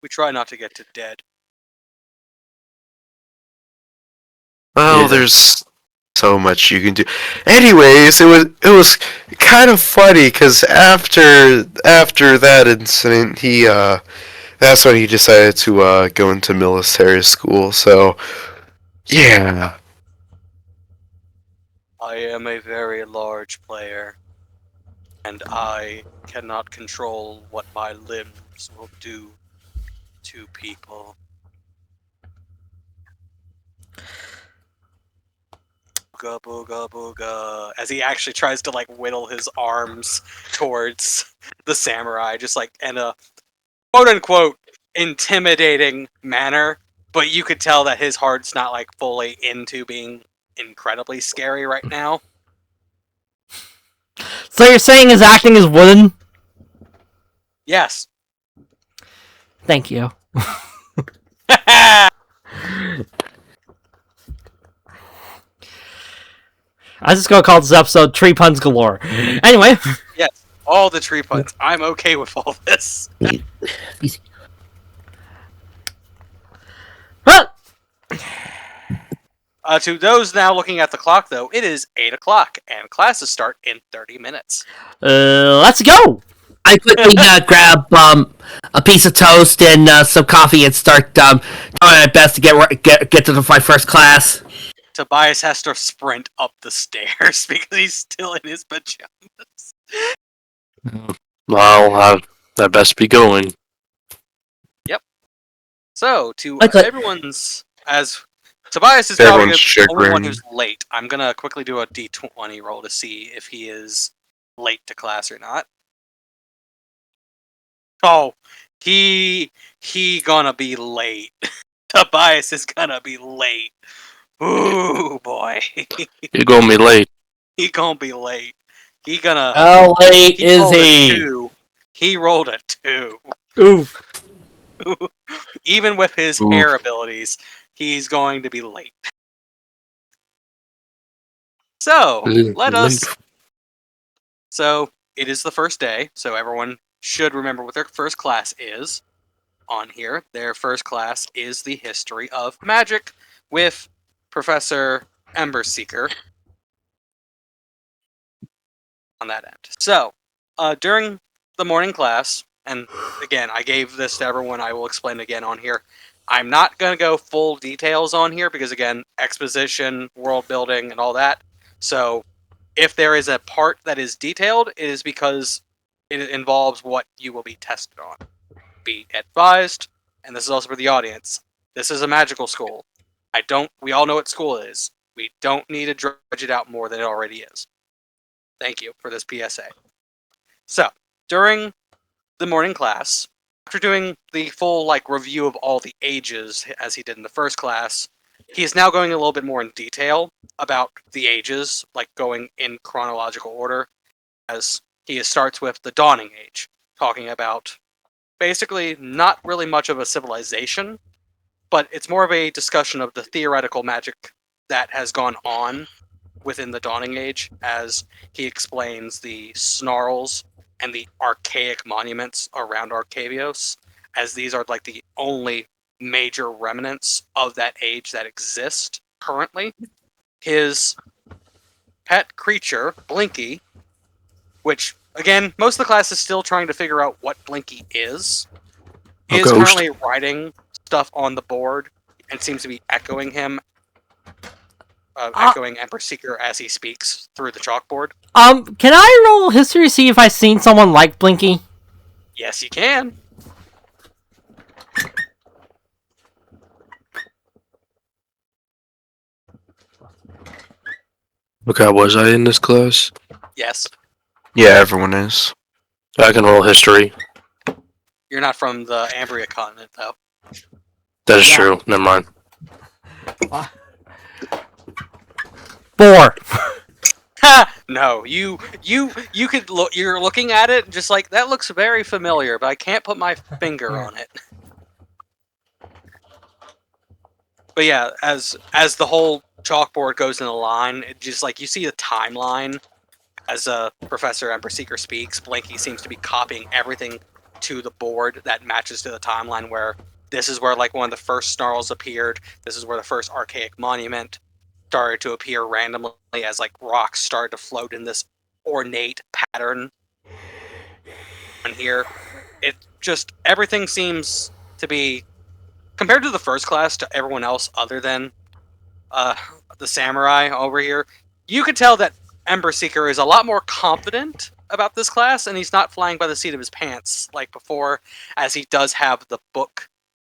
We try not to get to dead.
Well, there's so much you can do. Anyways, it was kind of funny because after that incident, he that's when he decided to go into military school. So yeah.
I am a very large player, and I cannot control what my limbs will do to people. Booga booga booga. As he actually tries to like whittle his arms towards the samurai, just like in a quote unquote intimidating manner, but you could tell that his heart's not like fully into being incredibly scary right now.
So you're saying his acting is wooden?
Yes.
Thank you. I was just gonna call this episode Tree Puns Galore. Anyway.
Yes, all the tree puns. I'm okay with all this.
Well,
to those now looking at the clock, though, it is 8 o'clock, and classes start in 30 minutes.
let's go!
I quickly grab a piece of toast and some coffee and start trying my best to get to my first class.
Tobias has to sprint up the stairs because he's still in his pajamas.
Well, I'd best be going.
Yep. So, to
Okay.
everyone's... As Tobias is probably
Everyone's
the only one
chagrin.
who's late, I'm going to quickly do a d20 roll to see if he is late to class or not. Oh, he gonna be late. Tobias is gonna be late. Ooh, boy.
You're gonna be late.
He gonna be late. He gonna...
How late is
rolled a
he?
2. He rolled a 2.
Oof.
Even with his
Oof.
hair abilities, he's going to be late. So, let us So it is the first day, so everyone should remember what their first class is on here. Their first class is the history of magic with Professor Emberseeker on that end. So, during the morning class, and again, I gave this to everyone, I will explain again on here. I'm not going to go full details on here because, again, exposition, world building, and all that. So, if there is a part that is detailed, it is because it involves what you will be tested on. Be advised, and this is also for the audience. This is a magical school. We all know what school is. We don't need to dredge it out more than it already is. Thank you for this PSA. So, during the morning class, after doing the full review of all the ages as he did in the first class, he is now going a little bit more in detail about the ages, going in chronological order, as he starts with the Dawning Age, talking about basically not really much of a civilization, but it's more of a discussion of the theoretical magic that has gone on within the Dawning Age, as he explains the snarls and the archaic monuments around Arcavios, as these are the only major remnants of that age that exist currently. His pet creature, Blinky, which, again, most of the class is still trying to figure out what Blinky is
ghost.
currently writing stuff on the board and seems to be echoing him, echoing Emperor Seeker as he speaks through the chalkboard.
Can I roll history to see if I've seen someone like Blinky?
Yes, you can.
Okay, was I in this class?
Yes.
Yeah, everyone is.
I can roll history.
You're not from the Ambria continent, though.
That is true. Never mind.
4.
Ha! No, you could look. You're looking at it, just that looks very familiar, but I can't put my finger on it. But yeah, as the whole chalkboard goes in a line, it just you see the timeline as Professor Emberseeker speaks. Blinky seems to be copying everything to the board that matches to the timeline, where this is where one of the first snarls appeared. This is where the first archaic monument started to appear randomly as rocks started to float in this ornate pattern. On here, it just everything seems to be, compared to the first class, to everyone else other than the samurai over here. You could tell that Emberseeker is a lot more confident about this class, and he's not flying by the seat of his pants like before, as he does have the book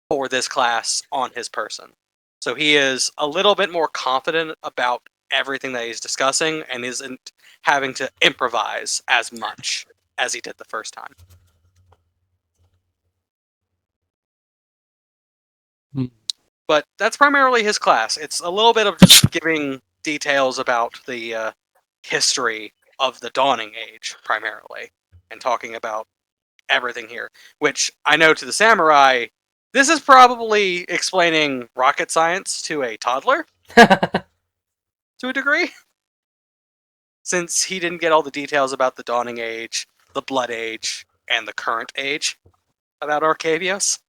for this class on his person. So he is a little bit more confident about everything that he's discussing and isn't having to improvise as much as he did the first time. But that's primarily his class. It's a little bit of just giving details about the history of the Dawning Age, primarily, and talking about everything here. Which, I know to the samurai, this is probably explaining rocket science to a toddler, to a degree. Since he didn't get all the details about the Dawning Age, the Blood Age, and the current age about Arcavios.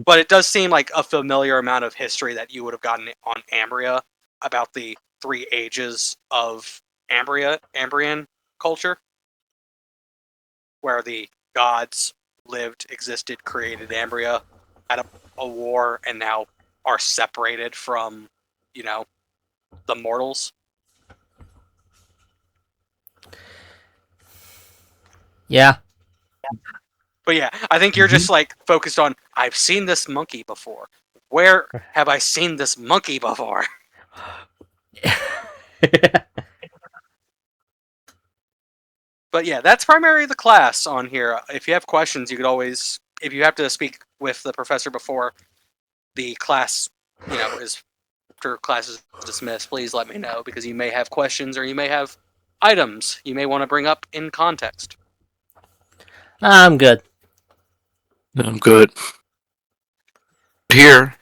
But it does seem like a familiar amount of history that you would have gotten on Ambria about the 3 ages of Ambrian culture, where the gods lived, existed, created Ambria, had a war, and now are separated from, the mortals.
Yeah.
But yeah, I think you're just focused on, I've seen this monkey before. Where have I seen this monkey before? But yeah, that's primarily the class on here. If you have questions, you could always, if you have to speak with the professor before the class, is after class is dismissed, please let me know, because you may have questions or you may have items you may want to bring up in context.
I'm good.
I'm good.
Here.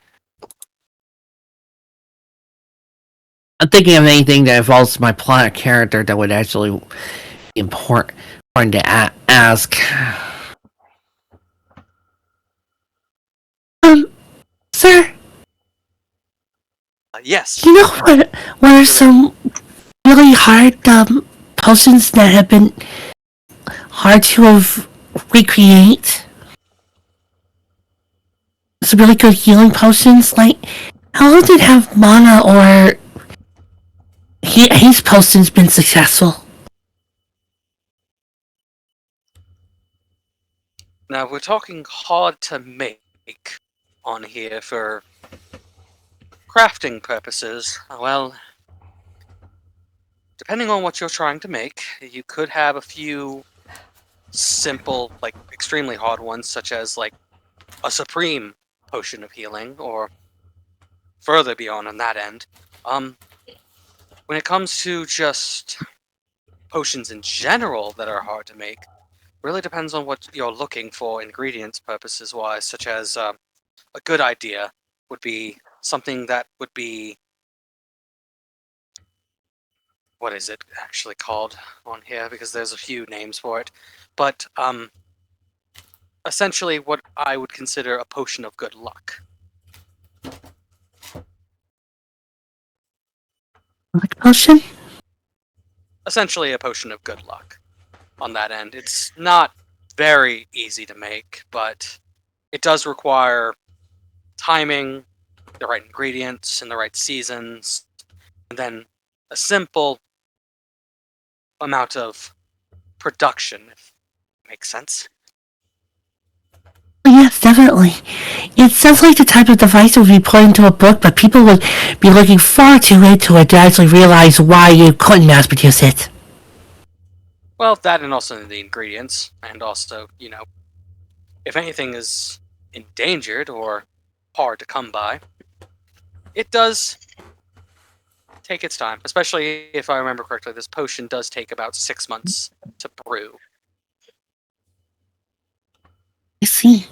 I'm thinking of anything that involves my plot character that would actually be important to ask.
Sir,
Yes.
you know what are some really hard potions that have been hard to recreate? Some really good healing potions. Like, how long did have mana or haste potions been successful?
Now we're talking hard to make on here for crafting purposes. Well, depending on what you're trying to make, you could have a few simple, like extremely hard ones, such as like a supreme potion of healing, or further beyond on that end. When it comes to just potions in general that are hard to make, really depends on what you're looking for ingredients purposes wise, such as a good idea would be something that would be, what is it actually called on here, because there's a few names for it, but essentially what I would consider a potion of good luck.
Like potion?
Essentially a potion of good luck on that end. It's not very easy to make, but it does require timing, the right ingredients, in the right seasons, and then a simple amount of production, if it makes sense.
Yes, definitely. It sounds like the type of device that would be put into a book, but people would be looking far too into it to actually realize why you couldn't mass produce it.
Well, that and also the ingredients, and also, you know, if anything is endangered or hard to come by, it does take its time, especially if I remember correctly, this potion does take about 6 months to brew.
I see.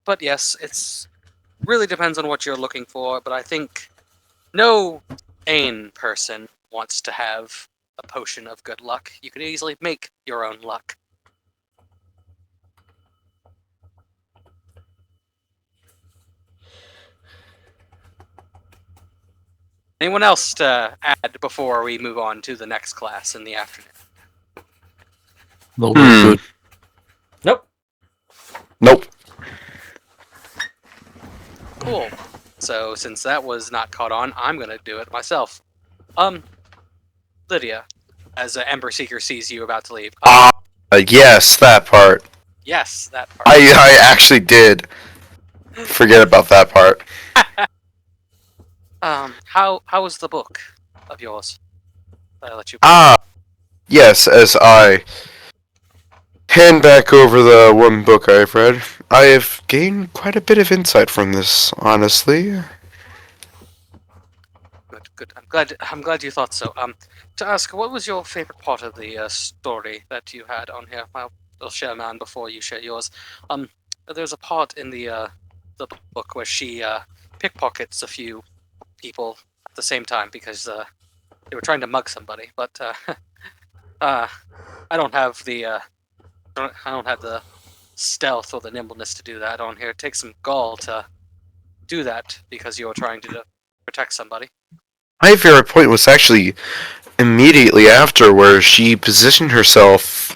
But yes, it's really depends on what you're looking for, but I think no sane person wants to have a potion of good luck. You could easily make your own luck. Anyone else to add before we move on to the next class in the afternoon?
No, we're good.
Nope.
Nope.
Cool. So since that was not caught on, I'm gonna do it myself. Lydia, as Ember Seeker sees you about to leave.
Yes, that part.
Yes, that part.
I actually did forget about that part.
How was the book of yours? I let you.
Yes, as I hand back over the one book I've read, I have gained quite a bit of insight from this, honestly.
Good. I'm glad you thought so. To ask, what was your favorite part of the story that you had on here? I'll share mine before you share yours. There's a part in the book where she pickpockets a few people at the same time because they were trying to mug somebody. But I don't have the stealth or the nimbleness to do that on here. It takes some gall to do that because you're trying to protect somebody.
My favorite point was actually immediately after, where she positioned herself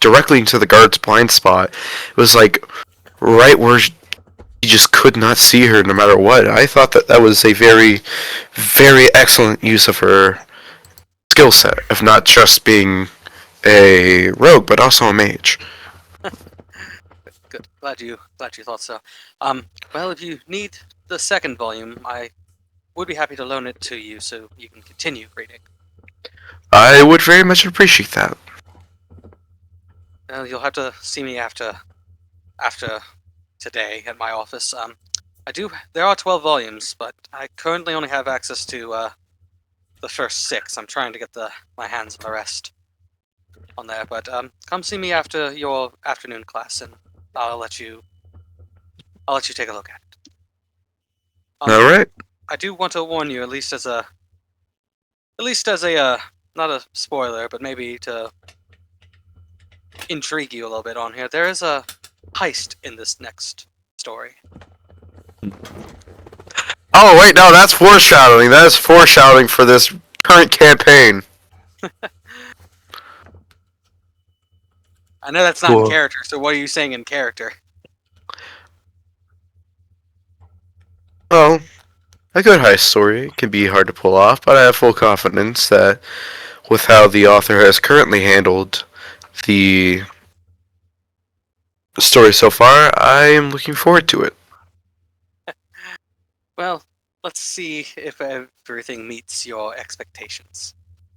directly into the guard's blind spot. It was like right where you just could not see her no matter what. I thought that was a very, very excellent use of her skill set, of not just being a rogue, but also a mage.
Good. Glad you thought so. Well, if you need the second volume, I would be happy to loan it to you so you can continue reading.
I would very much appreciate that.
Well, you'll have to see me after today at my office. There are 12 volumes, but I currently only have access to the first 6. I'm trying to get my hands on the rest on there. But come see me after your afternoon class, and I'll let you take a look at it.
All right.
I do want to warn you, at least as a not a spoiler, but maybe to intrigue you a little bit on here. There is a heist in this next story.
Oh wait, no, that's foreshadowing. That is foreshadowing for this current campaign.
I know that's not in
Cool.
character, so what are you saying in character?
Well, a good heist story can be hard to pull off, but I have full confidence that with how the author has currently handled the story so far, I am looking forward to it.
Well, let's see if everything meets your expectations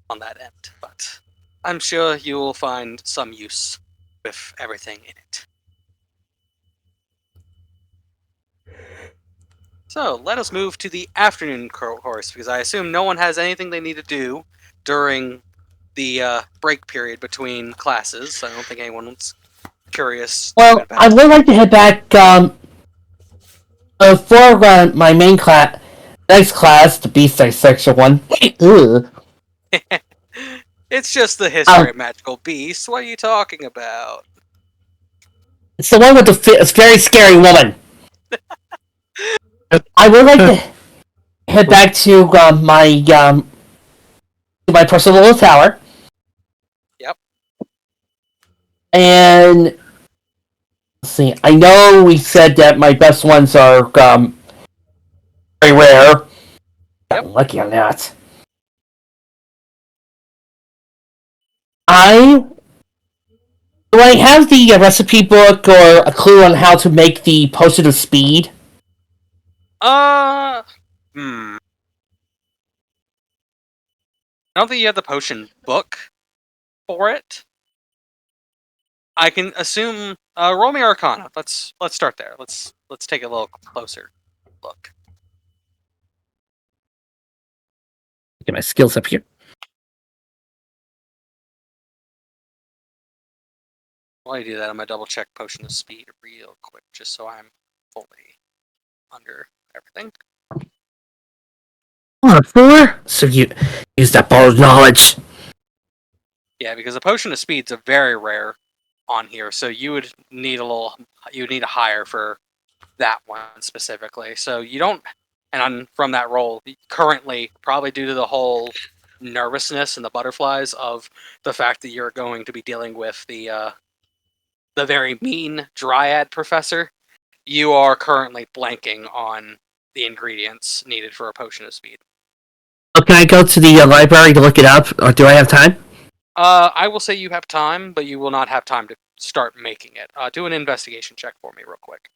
on that end, but I'm sure you will find some use with everything in it. So, let us move to the afternoon course, because I assume no one has anything they need to do during the break period between classes. I don't think anyone's curious.
Well, I would like to head back for my main class, next class, the Beast Section 1. Ugh.
It's just the history of magical beasts. What are you talking about?
It's the one with the very scary woman. I would like to head back to my personal little tower.
Yep.
And let's see. I know we said that my best ones are very rare.
Yep.
I'm lucky on that. Do I have the recipe book or a clue on how to make the potion of speed?
I don't think you have the potion book for it. I can assume. Roll me Arcana. Let's start there. Let's take a little closer look.
Get my skills up here.
While you do that, I'm gonna double check potion of speed real quick, just so I'm fully under everything.
4? So you use that borrowed knowledge.
Yeah, because a potion of speed's a very rare on here, so you would need a higher for that one specifically. So you don't, and from that roll, currently, probably due to the whole nervousness and the butterflies of the fact that you're going to be dealing with the very mean dryad professor, you are currently blanking on the ingredients needed for a potion of speed.
Oh, can I go to the library to look it up, or do I have time?
I will say you have time, but you will not have time to start making it. Do an investigation check for me real quick.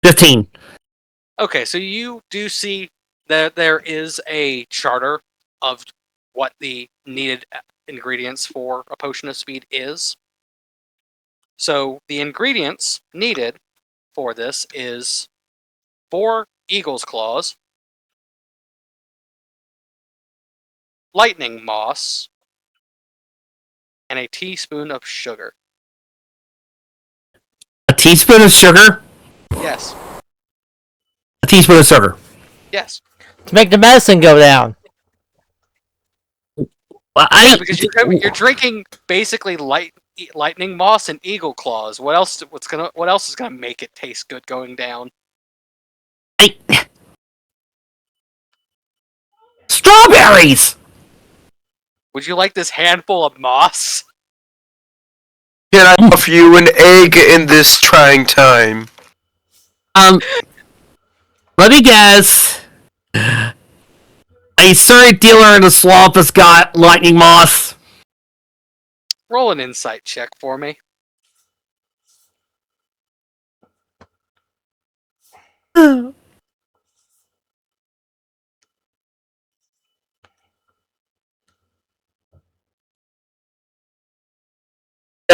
15.
Okay, so you do see that there is a charter of what the needed ingredients for a potion of speed is. So the ingredients needed for this is 4 eagle's claws, lightning moss, and a teaspoon of sugar.
A teaspoon of sugar?
Yes.
A teaspoon of sugar.
Yes.
To make the medicine go down.
Well,
Yeah, because you're drinking basically lightning moss and eagle claws. What else is gonna make it taste good going down?
Strawberries!
Would you like this handful of moss?
Can I offer you an egg in this trying time?
Let me guess. A certain dealer in the swamp has got lightning moss.
Roll an insight check for me.
That'll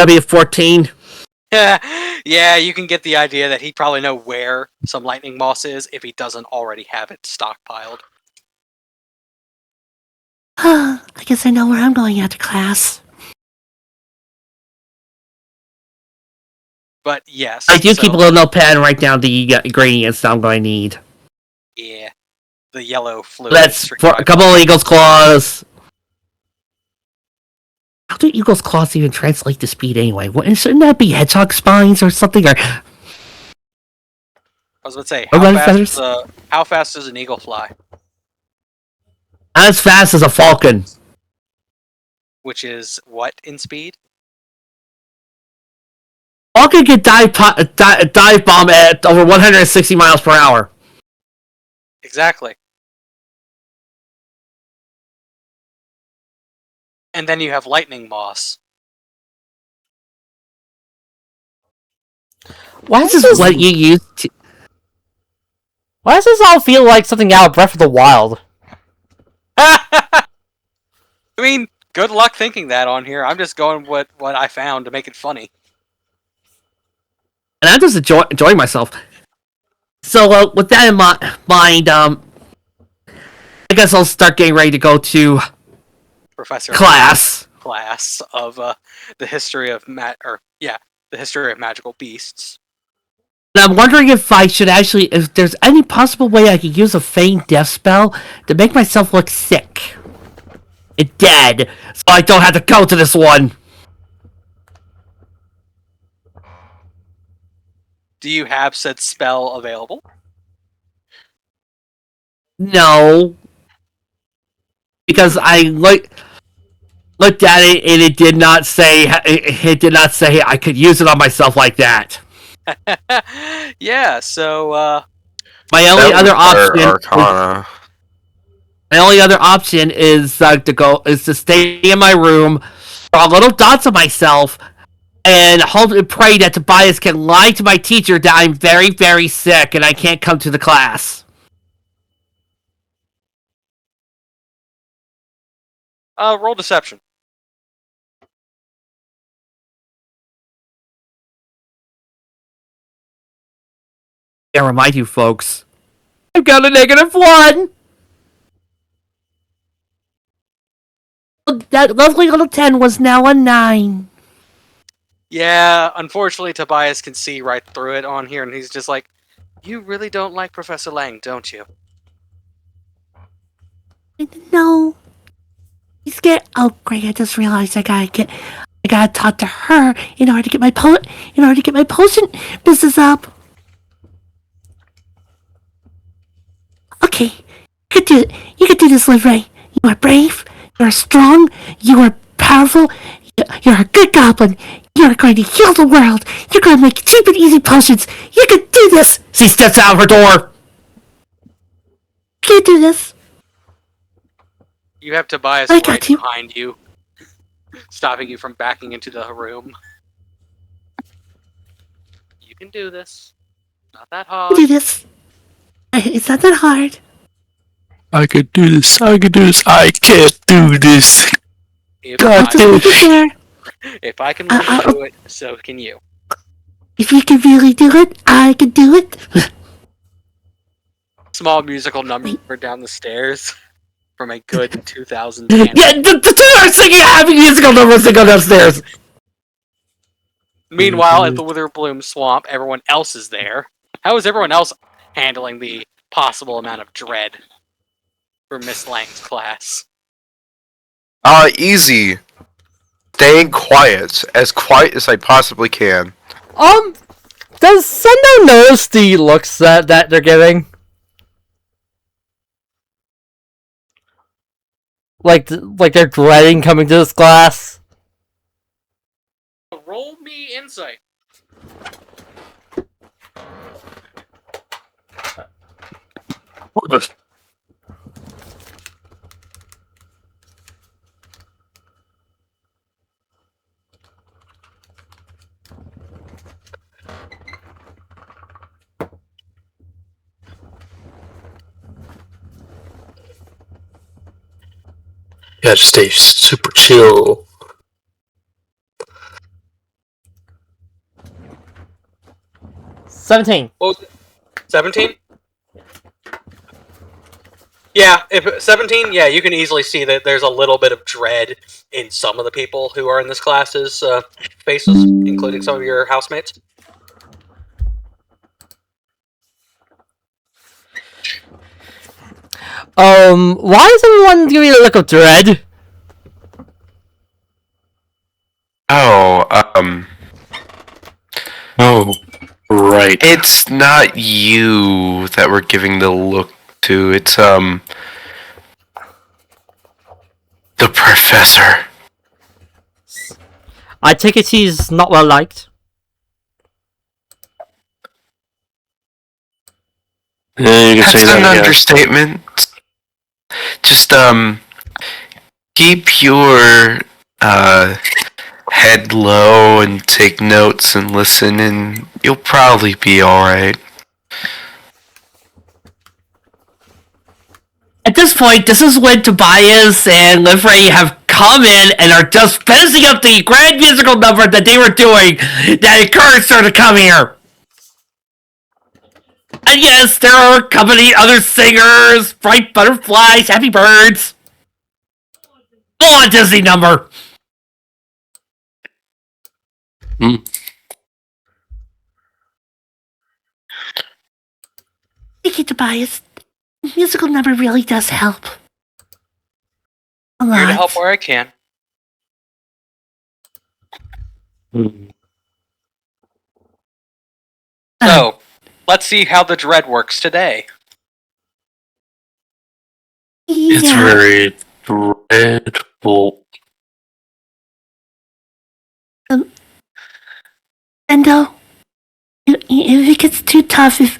be a 14.
Yeah, you can get the idea that he'd probably know where some lightning moss is if he doesn't already have it stockpiled.
I guess I know where I'm going after class.
But yes,
I do keep a little notepad and write down the ingredients that I'm going to need.
Yeah. The yellow fluid.
That's for a couple of eagle's claws.
How do eagle's claws even translate to speed anyway? Shouldn't that be hedgehog spines or something? Or
I was going to say,
feathers?
how fast does an eagle fly?
As fast as a falcon.
Which is what in speed?
Falcon can dive bomb at over 160 miles per hour.
Exactly. And then you have lightning moss.
Why
This is what you use to...
Why does this all feel like something out of Breath of the Wild?
I mean, good luck thinking that on here. I'm just going with what I found to make it funny.
And I'm just enjoying myself. So, with that in mind, I guess I'll start getting ready to go to
Professor
class
of the history of the history of magical beasts.
And I'm wondering if there's any possible way I could use a feigned death spell to make myself look sick and dead, so I don't have to go to this one.
Do you have said spell available?
No, because I looked at it and it did not say I could use it on myself like that.
Yeah. So
My only other option.
Arcana.
My only other option is to stay in my room, draw little dots of myself, and hope and pray that Tobias can lie to my teacher that I'm very, very sick and I can't come to the class.
roll deception.
I remind you, folks, I've got a -1.
that lovely little 10 was now a 9.
Yeah, unfortunately, Tobias can see right through it on here, and he's just like, "You really don't like Professor Lang, don't you?"
No. He's scared. Oh, great! I just realized I gotta talk to her in order to get my potion business up. Okay, you could do this, Livre. You are brave. You are strong. You are powerful. You're a good goblin. You are going to heal the world. You're going to make cheap and easy potions. You can do this.
She steps out of her door.
You can do this.
You have Tobias
I
right
got you.
behind you, stopping you from backing into the room. You can do this. Not that
You
hard.
can do this. It's not that hard.
I could do this. I could do this. I can't do this.
If
I'll
I,
just make it fair.
if I can really do it, so can you.
If you can really do it, I can do it.
Small musical number down the stairs from a good 2010.
Yeah, the two are singing happy musical numbers that go downstairs.
Meanwhile, at the Witherbloom Swamp, everyone else is there. How is everyone else handling the possible amount of dread for Miss Lang's class?
Easy. Staying quiet as I possibly can.
Does Sendo notice the looks that they're giving? Like they're dreading coming to this class?
Roll me insight.
You gotta stay super chill.
17.
What was it? 17? Yeah, if 17, yeah, you can easily see that there's a little bit of dread in some of the people who are in this class's faces, including some of your housemates.
Why is everyone giving me a look of dread?
Oh,
Oh, right.
it's not you that we're giving the look to. It's, the professor.
I take it he's not well liked.
Yeah, you can
That's
say that
an
again.
understatement. Just, keep your, head low and take notes and listen, and you'll probably be alright.
At this point, this is when Tobias and Livre have come in and are just finishing up the grand musical number that they were doing that encouraged her to come here. And yes, there are accompanying other singers, bright butterflies, happy birds. Full on Disney number.
Thank you, Tobias. Musical number really does help. A lot.
Here to help where I can. So, let's see how the dread works today.
It's
Yeah.
very dreadful.
Sendo, if it gets too tough, if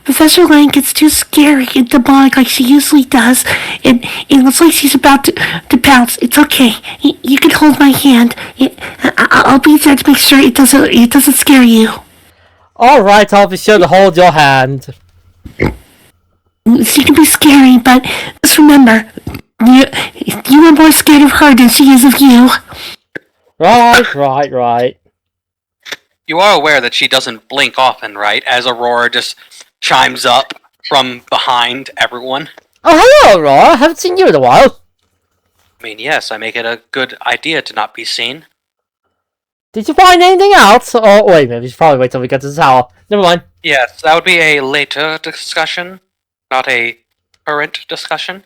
Professor Lang gets too scary and demonic like she usually does, and it looks like she's about to pounce, it's okay. You can hold my hand. I'll be there to make sure it doesn't scare you.
Alright, I'll be sure to hold your hand.
She can be scary, but just remember, you are more scared of her than she is of you.
Right.
You are aware that she doesn't blink often, right? As Aurora just chimes up from behind everyone.
Oh, hello, Aurora. Haven't seen you in a while.
I mean, yes, I make it a good idea to not be seen.
Did you find anything else? Oh, wait, maybe we should probably wait till we get to the tower. Never mind.
Yes, that would be a later discussion, not a current discussion.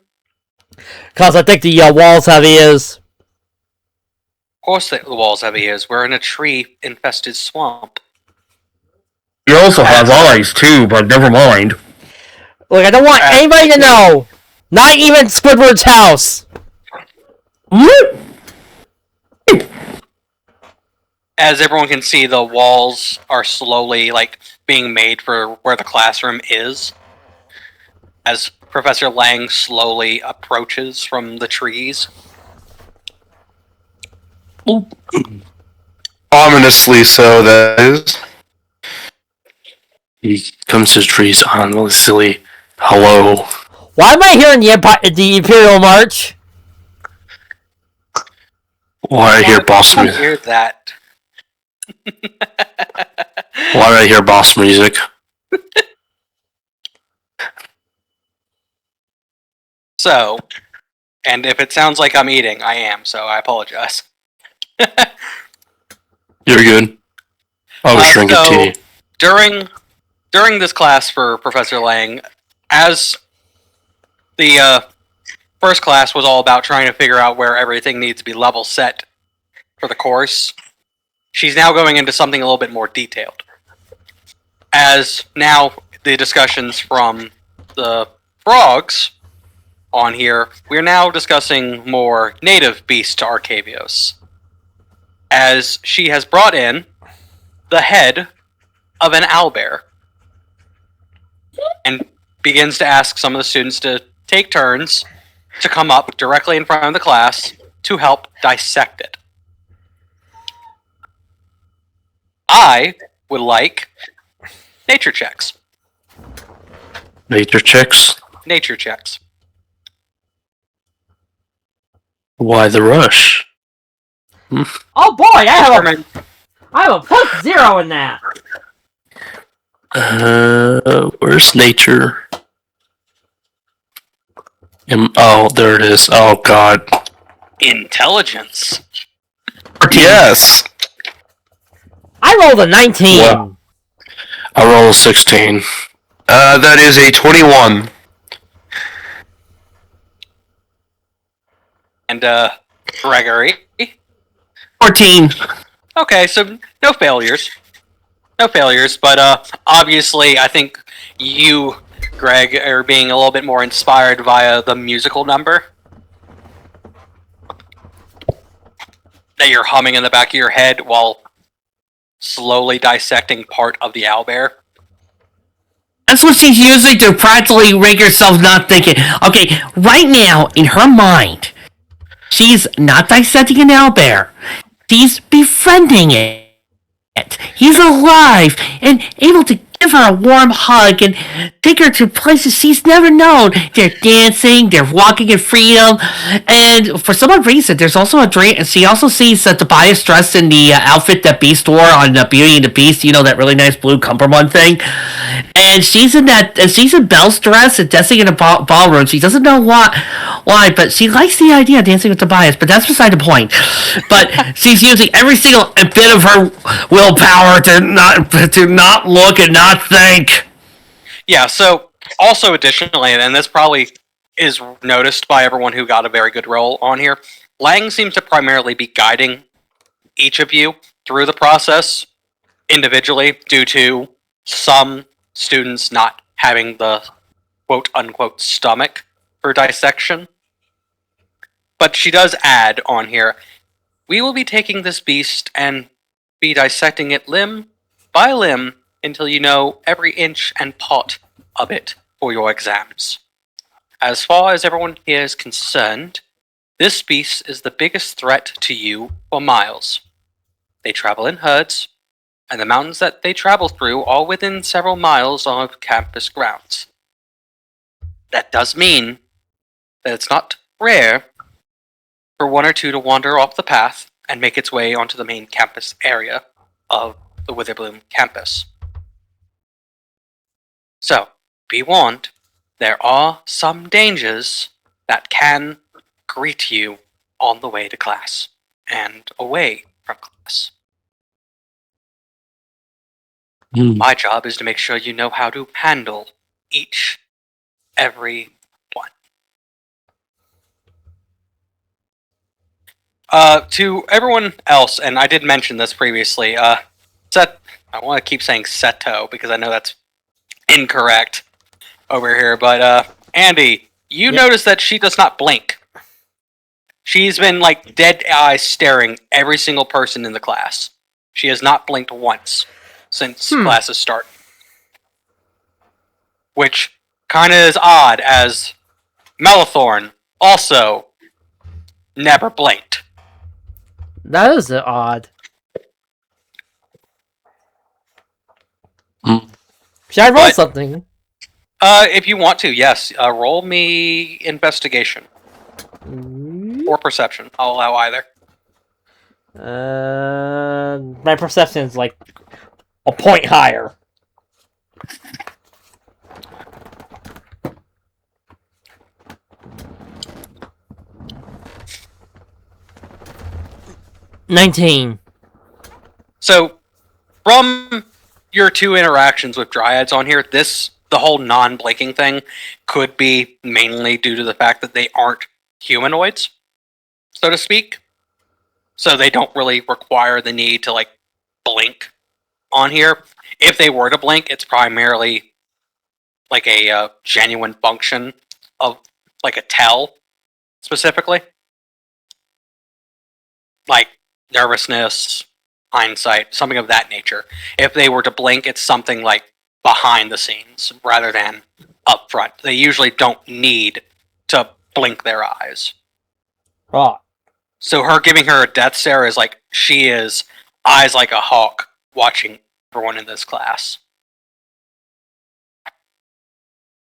Because I think the walls have ears.
Of course the walls have ears. We're in a tree-infested swamp.
He also has eyes too, but never mind.
Look, I don't want anybody to know. Not even Squidward's house.
As everyone can see, the walls are slowly, being made for where the classroom is. As Professor Lang slowly approaches from the trees.
Ominously so, that is.
He comes to the trees on the silly hello.
Why am I hearing the Imperial March?
Why I hear boss
I
music?
hear that.
Why do I hear boss music?
So, and if it sounds like I'm eating, I am, so I apologize.
You're good. I was drinking tea.
During this class for Professor Lang, as the first class was all about trying to figure out where everything needs to be level set for the course, she's now going into something a little bit more detailed. As now the discussions from the frogs on here, we're now discussing more native beasts to Arcavios. As she has brought in the head of an owlbear and begins to ask some of the students to take turns to come up directly in front of the class to help dissect it. I would like nature checks.
Nature checks.
Nature checks.
Why the rush?
Oh boy, I have
Determine-
a +0 in that.
Where's nature? Oh, there it is. Oh god.
Intelligence.
Yes!
I rolled a 19.
Wow. I rolled a 16.
That is a 21.
And Gregory.
14.
Okay, so no failures. No failures, but obviously I think you, Greg, are being a little bit more inspired via the musical number that you're humming in the back of your head while slowly dissecting part of the owlbear.
That's what she's using to practically make herself not thinking. Okay, right now, in her mind, she's not dissecting an owlbear. She's befriending it. He's alive and able to give her a warm hug and take her to places she's never known. They're dancing, they're walking in freedom, and for some odd reason, there's also a dream. And she also sees Tobias dressed in the outfit that Beast wore on Beauty and the Beast. You know, that really nice blue cummerbund thing. And she's in Belle's dress and dancing in a ballroom. She doesn't know why, but she likes the idea of dancing with Tobias. But that's beside the point. But she's using every single bit of her willpower to not look and not think.
Yeah, so also additionally, and this probably is noticed by everyone who got a very good roll on here, Lang seems to primarily be guiding each of you through the process individually due to some students not having the quote-unquote stomach for dissection. But she does add on here, we will be taking this beast and be dissecting it limb by limb until you know every inch and part of it for your exams. As far as everyone here is concerned, this beast is the biggest threat to you for miles. They travel in herds, and the mountains that they travel through are within several miles of campus grounds. That does mean that it's not rare for one or two to wander off the path and make its way onto the main campus area of the Witherbloom campus. So, be warned, there are some dangers that can greet you on the way to class and away from class. My job is to make sure you know how to handle every one. To everyone else, and I did mention this previously, I want to keep saying Seto because I know that's incorrect over here, but Andy, you notice that she does not blink. She's been like dead eyes staring every single person in the class. She has not blinked once since classes start. Which kind of is odd, as Melathorn also never blinked.
That is odd. Should I roll something?
If you want to, yes. Roll me investigation. Or perception. I'll allow either.
My perception is like a point higher. $19.
So, from your two interactions with dryads on here, the whole non-blinking thing could be mainly due to the fact that they aren't humanoids, so to speak. So they don't really require the need to, like, blink on here. If they were to blink, it's primarily like a genuine function of, like, a tell, specifically. Like, nervousness, hindsight, something of that nature. If they were to blink, it's something like behind the scenes rather than up front. They usually don't need to blink their eyes.
Oh.
So her giving her a death stare is like she is eyes like a hawk watching everyone in this class.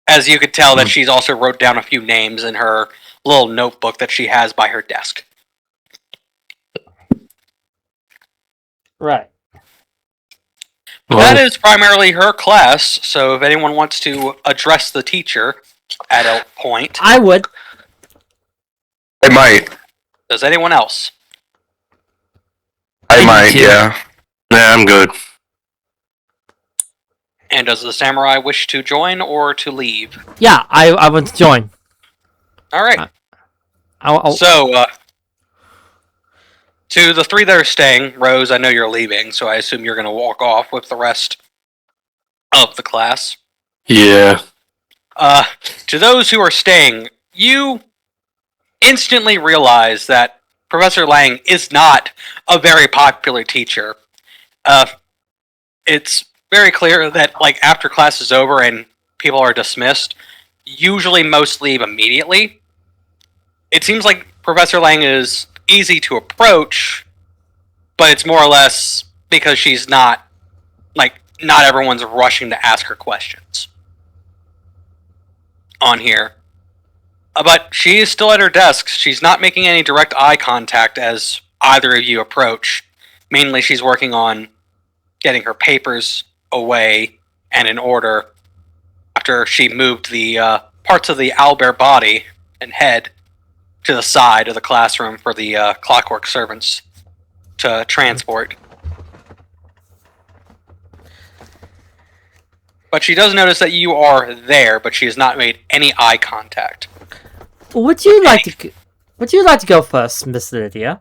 As you could tell that she's also wrote down a few names in her little notebook that she has by her desk.
Right.
That is primarily her class, so if anyone wants to address the teacher at a point...
I would.
I might.
Does anyone else?
I might, yeah.
Yeah, I'm good.
And does the samurai wish to join or to leave?
Yeah, I want to join.
Alright. So, to the three that are staying, Rose, I know you're leaving, so I assume you're going to walk off with the rest of the class.
Yeah.
To those who are staying, you instantly realize that Professor Lang is not a very popular teacher. It's very clear that, like, after class is over and people are dismissed, usually most leave immediately. It seems like Professor Lang is easy to approach, but it's more or less because she's not everyone's rushing to ask her questions on here. But she is still at her desk. She's not making any direct eye contact as either of you approach. Mainly she's working on getting her papers away and in order after she moved the parts of the owlbear body and head to the side of the classroom for the clockwork servants to transport. But she does notice that you are there, but she has not made any eye contact.
Would you like to go first, Miss Lydia?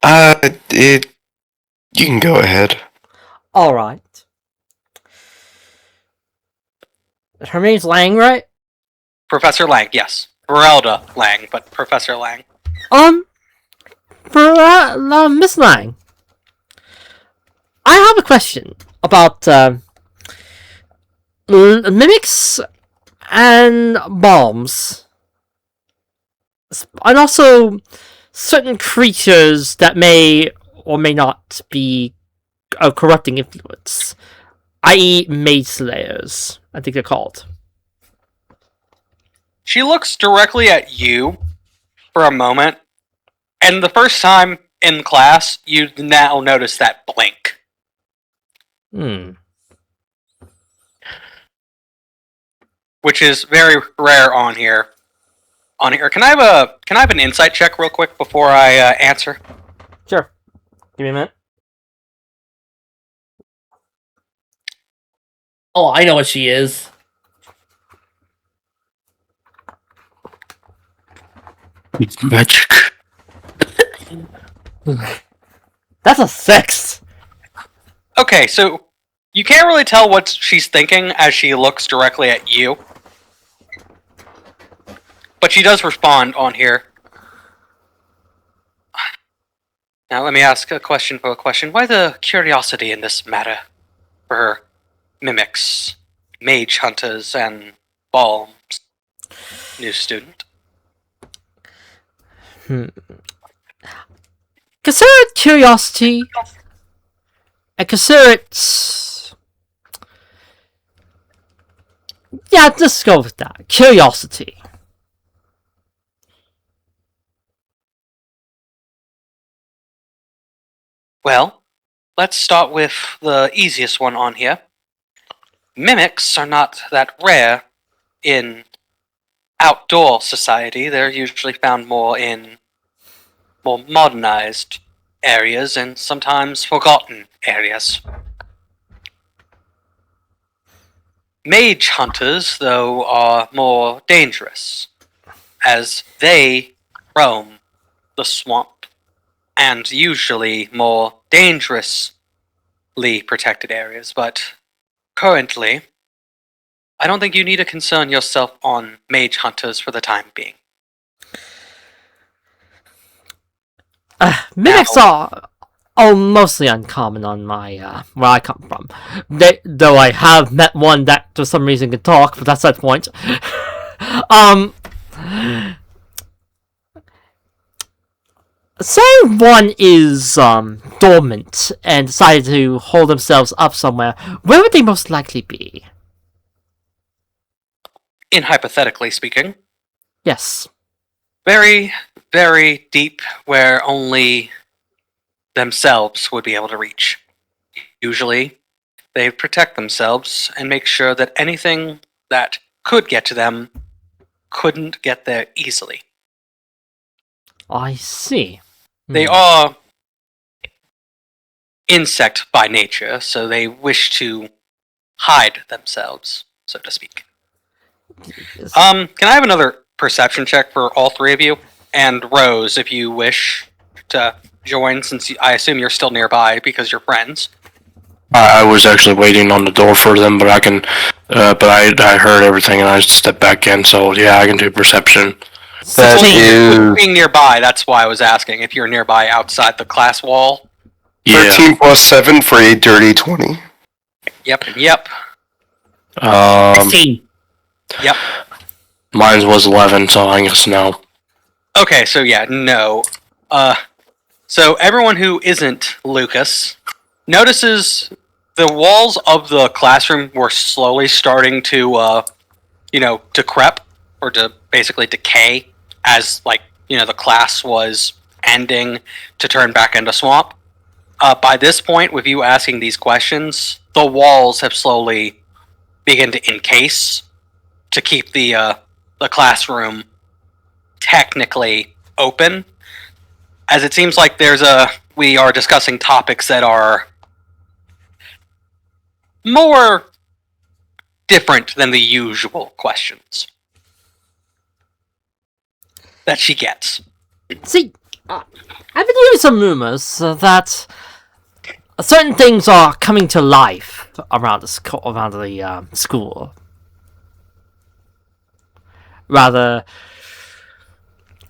You can go ahead.
All right. Her name's Lang, right?
Professor Lang, yes. Berelda Lang, but Professor Lang.
For Miss Lang, I have a question about mimics and bombs, and also certain creatures that may or may not be a corrupting influence, i.e., maid slayers, I think they're called.
She looks directly at you for a moment, and the first time in class, you now notice that blink. Which is very rare on here. Can I have an insight check real quick before I answer?
Sure. Give me a minute.
Oh, I know what she is.
It's magic.
That's a 6.
Okay, so you can't really tell what she's thinking as she looks directly at you. But she does respond on here. Now let me ask a question for a question. Why the curiosity in this matter for her mimics, mage hunters, and balms? New student.
Consider it curiosity, and consider it... Yeah, let's go with that. Curiosity.
Well, let's start with the easiest one on here. Mimics are not that rare in outdoor society. They're usually found more in more modernized areas and sometimes forgotten areas. Mage hunters, though, are more dangerous, as they roam the swamp, and usually more dangerously protected areas, but currently, I don't think you need to concern yourself on mage hunters for the time being.
Mimics are mostly uncommon on my where I come from. Though I have met one that for some reason can talk, but that's that point. Say one is dormant and decided to hold themselves up somewhere, where would they most likely be?
In hypothetically speaking,
Yes.
very, very deep where only themselves would be able to reach. Usually, they protect themselves and make sure that anything that could get to them couldn't get there easily.
I see.
They are insect by nature, so they wish to hide themselves, so to speak.
Yes.
Can I have another perception check for all three of you. And Rose, if you wish to join, since I assume you're still nearby because you're friends.
I was actually waiting on the door for them, but I can. But I heard everything and I stepped back in. So yeah, I can do perception.
That
16.
is
Being nearby, that's why I was asking if you're nearby outside the class wall.
Yeah.
13 plus 7 for a dirty 20.
Yep.
16.
Yep.
Mine was 11, so I guess no.
Okay, so yeah, no. So everyone who isn't Lucas notices the walls of the classroom were slowly starting to, decrep, or to basically decay as, the class was ending to turn back into swamp. By this point, with you asking these questions, the walls have slowly begun to encase to keep the classroom technically open, as it seems like we are discussing topics that are more different than the usual questions that she gets.
See, I've been hearing some rumors that certain things are coming to life around the school. Rather,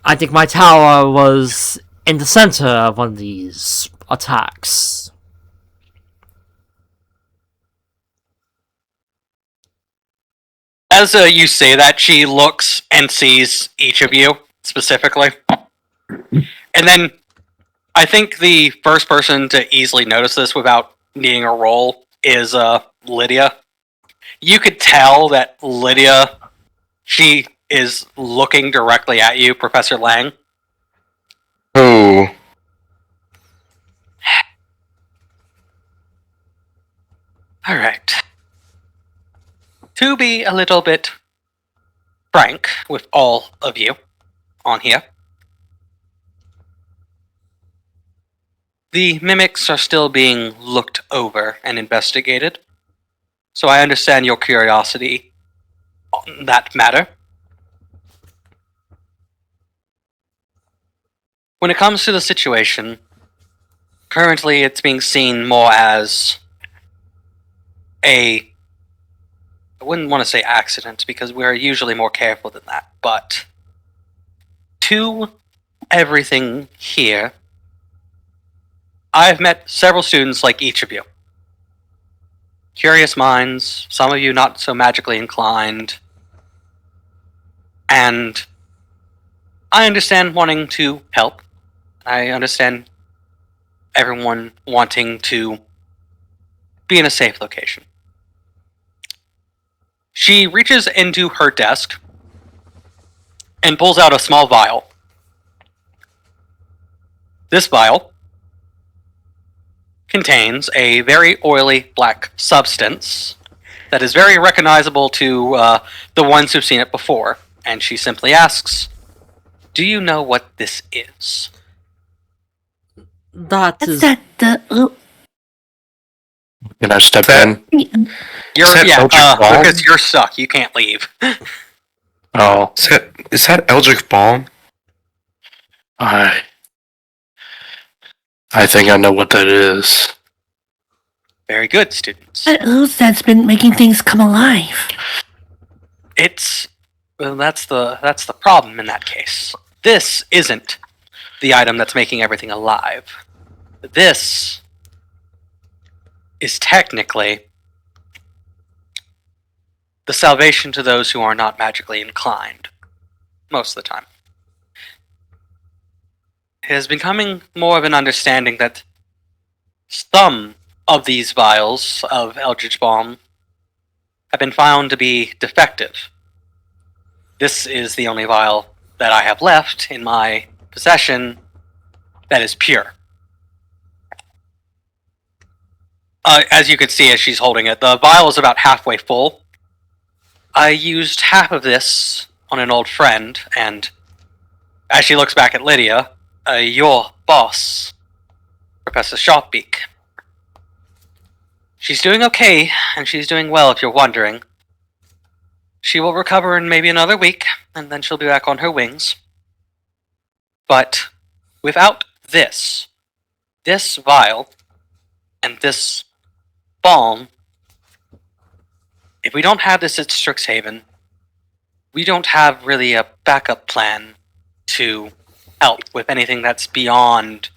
I think my tower was in the center of one of these attacks.
As you say that, she looks and sees each of you specifically. And then I think the first person to easily notice this without needing a roll is Lydia. You could tell that Lydia, she is looking directly at you, Professor Lang.
Oh.
Alright. To be a little bit frank with all of you on here, the mimics are still being looked over and investigated, so I understand your curiosity on that matter. When it comes to the situation, currently it's being seen more as I wouldn't want to say accident, because we're usually more careful than that, but to everything here, I've met several students like each of you. Curious minds, some of you not so magically inclined, and I understand wanting to help. I understand everyone wanting to be in a safe location. She reaches into her desk and pulls out a small vial. This vial contains a very oily black substance that is very recognizable to the ones who've seen it before, and she simply asks, "Do you know what this is?"
That
Is
is...
that the...
Can I step in?
Lucas, you're stuck. You can't leave.
Oh,
Is that Eldritch Balm?
I think I know what that is.
Very good, students.
What ooze that's been making things come alive?
That's the problem in that case. This isn't the item that's making everything alive. This is technically the salvation to those who are not magically inclined. Most of the time. It is becoming more of an understanding that some of these vials of Eldritch Balm have been found to be defective. This is the only vial that I have left in my possession that is pure. As you can see as she's holding it, the vial is about halfway full. I used half of this on an old friend, and as she looks back at Lydia, your boss, Professor Sharpbeak. She's doing okay, and she's doing well if you're wondering. She will recover in maybe another week, and then she'll be back on her wings. But without this vial, and this balm, if we don't have this at Strixhaven, we don't have really a backup plan to help with anything that's beyond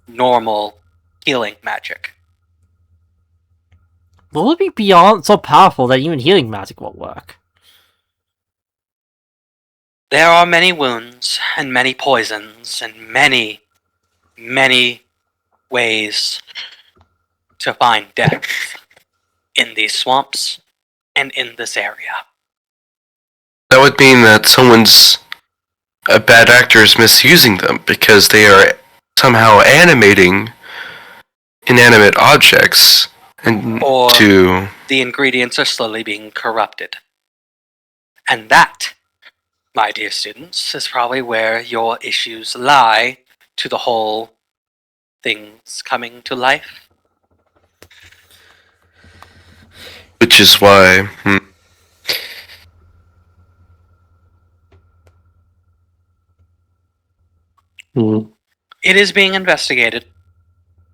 normal healing magic.
Will it be beyond so powerful that even healing magic won't work?
There are many wounds and many poisons and many, many ways to find death in these swamps and in this area.
That would mean that a bad actor is misusing them because they are somehow animating inanimate objects
Or
to...
the ingredients are slowly being corrupted. And that, my dear students, is probably where your issues lie to the whole things coming to life.
Which is why...
It is being investigated.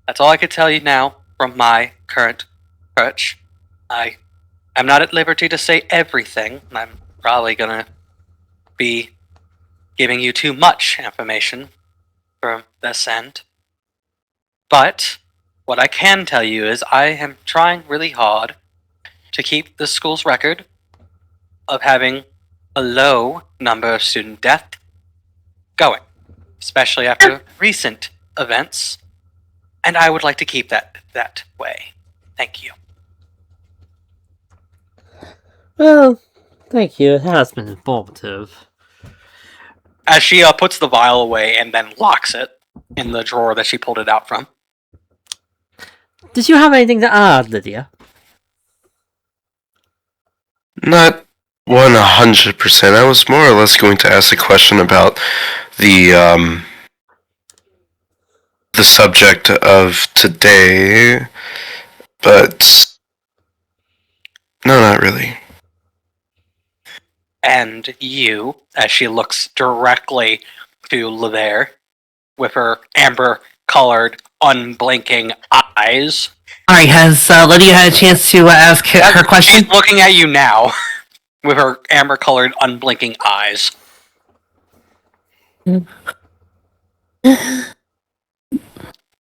That's all I could tell you now from my current perch. I'm not at liberty to say everything. I'm probably gonna be giving you too much information from this end. But what I can tell you is I am trying really hard to keep the school's record of having a low number of student death going, especially after recent events, and I would like to keep that way. Thank you.
Well, thank you. It has been informative.
As she puts the vial away and then locks it in the drawer that she pulled it out from.
Did you have anything to add, Lydia?
Not 100%. I was more or less going to ask a question about the subject of today, but no, not really.
And you, as she looks directly to Livre with her amber-colored, unblinking eyes.
Alright, has Lydia had a chance to ask her question?
She's looking at you now with her amber-colored, unblinking eyes.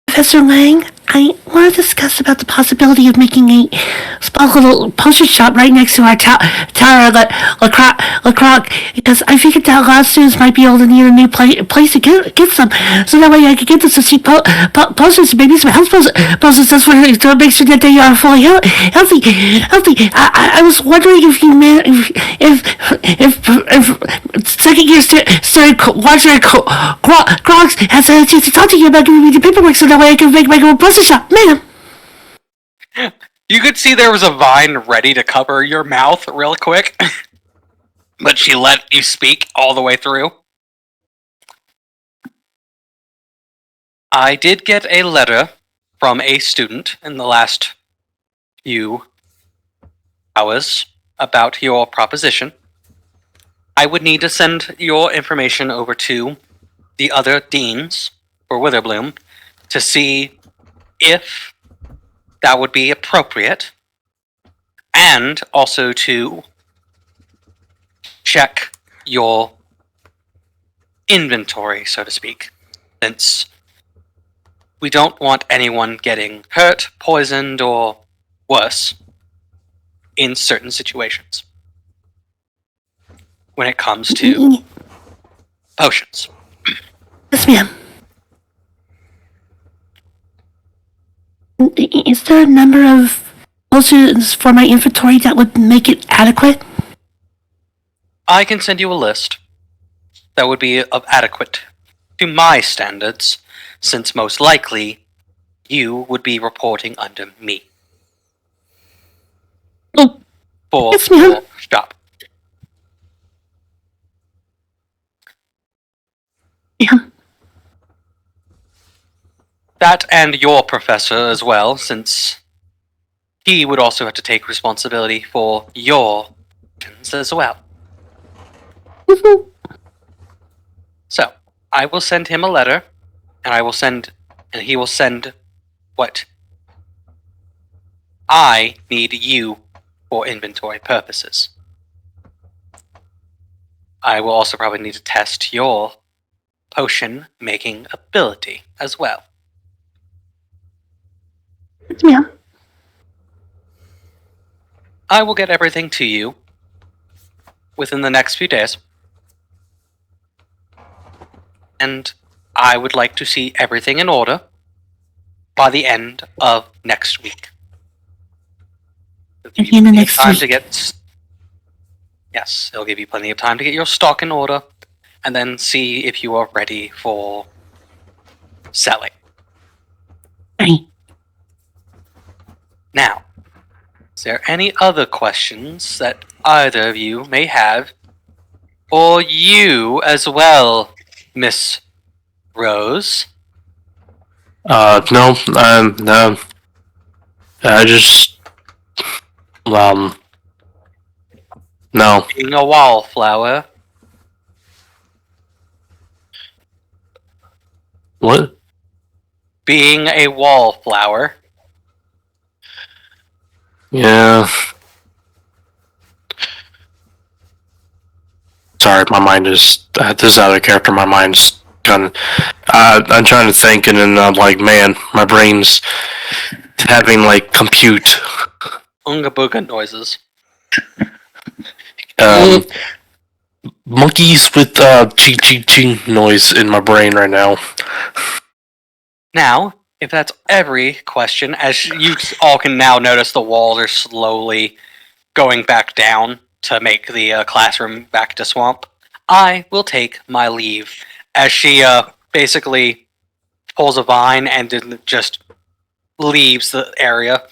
Professor Lang, I want to discuss about the possibility of making a small little potion shop right next to our tower LaCroix, because I figured that a lot of students might be able to need a new place to get some, so that way I could get them some cheap potions, maybe some health potions, that's for to make sure that they are fully healthy. I was wondering if you if second year student Watcher Crocs has a chance to talk to you about giving me the paperwork so that way I can make my own potion shop, ma'am.
You could see there was a vine ready to cover your mouth real quick, but she let you speak all the way through. I did get a letter from a student in the last few hours about your proposition. I would need to send your information over to the other deans for Witherbloom to see if that would be appropriate, and also to check your inventory, so to speak, since we don't want anyone getting hurt, poisoned, or worse in certain situations when it comes to potions.
Yes, ma'am. Is there a number of potions for my inventory that would make it adequate?
I can send you a list that would be of adequate to my standards, since most likely you would be reporting under me.
Oh,
For
yes, ma'am.
your shop.
Yeah.
That and your professor as well, since he would also have to take responsibility for your actions as well. So, I will send him a letter, and he will send what I need you for inventory purposes. I will also probably need to test your potion making ability as well.
Yeah.
I will get everything to you within the next few days. And I would like to see everything in order by the end of next week.
At the end of next
Time
week.
to get... Yes, it'll give you plenty of time to get your stock in order, and then see if you are ready for selling.
Right.
Now, is there any other questions that either of you may have? Or you as well, Miss Rose?
No, no. I just, no.
Being a wallflower.
What?
Being a wallflower.
Yeah. Sorry, my mind is, this is out of character, my mind's kind of, I'm trying to think, and then I'm like, man, my brain's having, like, compute.
Unga booga noises.
Monkeys with, ching ching ching noise in my brain right now.
Now, if that's every question, as you all can now notice, the walls are slowly going back down to make the classroom back to swamp, I will take my leave. As she basically pulls a vine and then just leaves the area.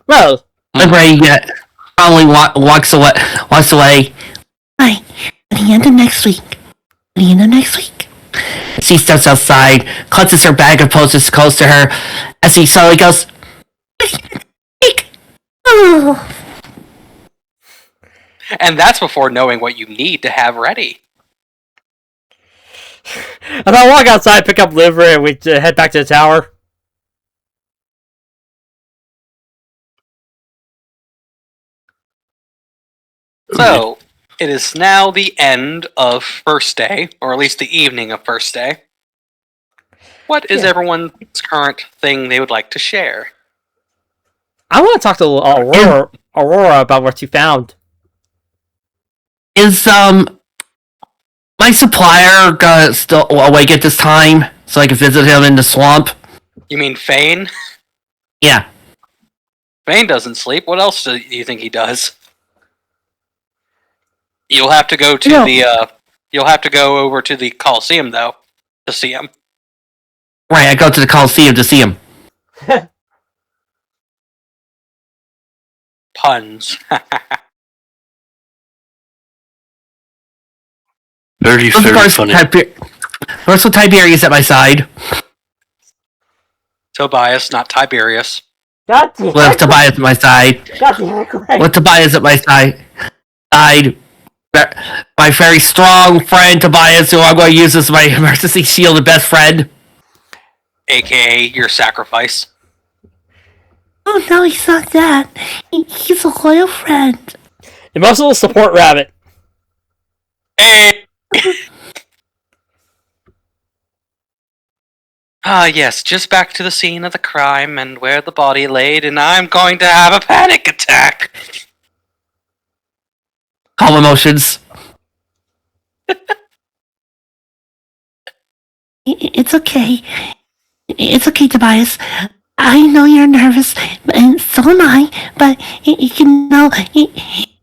Well,
Livre probably walks away.
Right. At the end of next week. At the end of next week.
She steps outside, clutches her bag and poses close to her as he slowly goes,
Oh.
And that's before knowing what you need to have ready.
and I walk outside, pick up Livre, and we head back to the tower.
So, it is now the end of first day, or at least the evening of first day. What is everyone's current thing they would like to share?
I want to talk to Aurora about what you found.
"Is my supplier still awake at this time so I can visit him in the swamp?"
You mean Fane?
Yeah.
Fane doesn't sleep. What else do you think he does? You'll have to go to you'll have to go over to the Coliseum though to see him.
Right, I go to the Coliseum to see him.
Puns.
Very funny.
First with Tiberius at my side.
Tobias, not Tiberius.
God damn
With Tobias at my side.
God damn it, Greg.
With Tobias at my side. My very strong friend Tobias, who I'm going to use as my emergency shield and best friend.
AKA your sacrifice.
Oh no, he's not that. He's a loyal friend.
Emotional support rabbit.
Ah, yes, just back to the scene of the crime and where the body laid, and I'm going to have a panic attack.
Calm emotions.
It's okay. It's okay, Tobias. I know you're nervous, and so am I, but you know,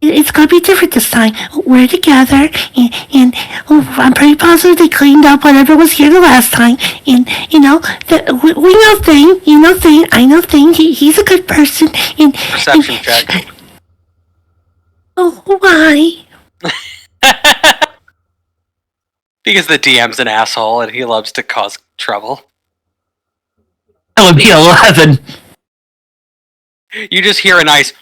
it's gonna be different this time. We're together, and I'm pretty positive they cleaned up whatever was here the last time, and, you know, we know Thing, you know Thing, I know Thing, he's a good person, and...
Perception check.
Oh, why?
Because the DM's an asshole and he loves to cause trouble.
That would be 11.
You just hear a nice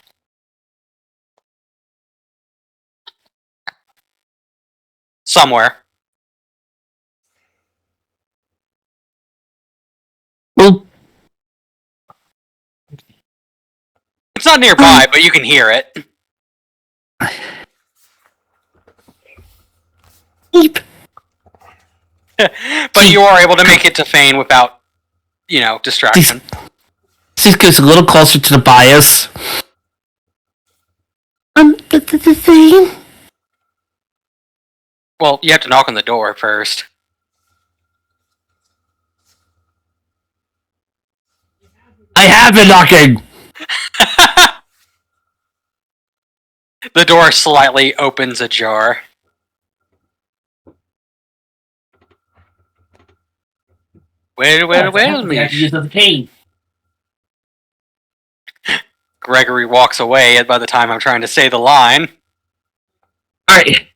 somewhere.
Well,
It's not nearby, but you can hear it.
Eep.
But you are able to make it to Fane without, distraction.
she gets a little closer to the bias.
The thing?
Well, you have to knock on the door first.
I have been knocking.
The door slightly opens ajar. Where's me?
Use the cane.
Gregory walks away by the time I'm trying to say the line.
All right.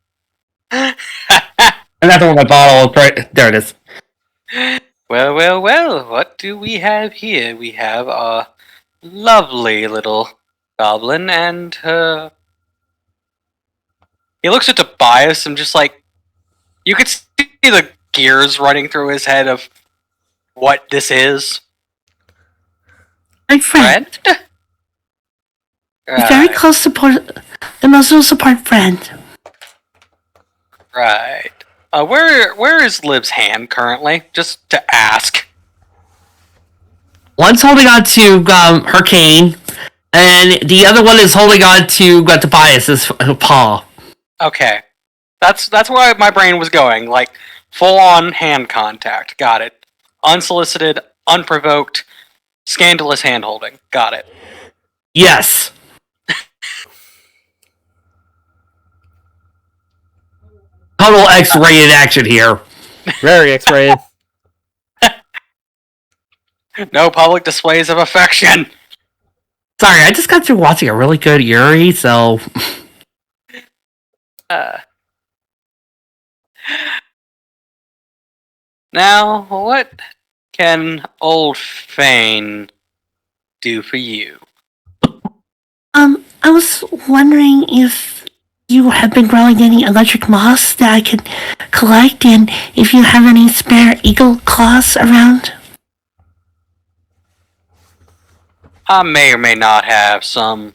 Another one, my bottle. Right there it is.
Well, what do we have here? We have a lovely little goblin, and he looks at Tobias and just like, you could see the gears running through his head of what this is.
My friend.
Right.
Very close support. Emotional support friend.
Right. Where is Liv's hand currently? Just to ask.
One's holding on to her cane, and the other one is holding on to Tobias's paw.
Okay. That's where my brain was going. Like, full-on hand contact. Got it. Unsolicited, unprovoked, scandalous hand-holding. Got it.
Yes. Total X-rated action here.
Very X-rated.
No public displays of affection.
Sorry, I just got through watching a really good Yuri, so...
Now, what can old Fane do for you?
I was wondering if you have been growing any electric moss that I could collect, and if you have any spare eagle claws around.
I may or may not have some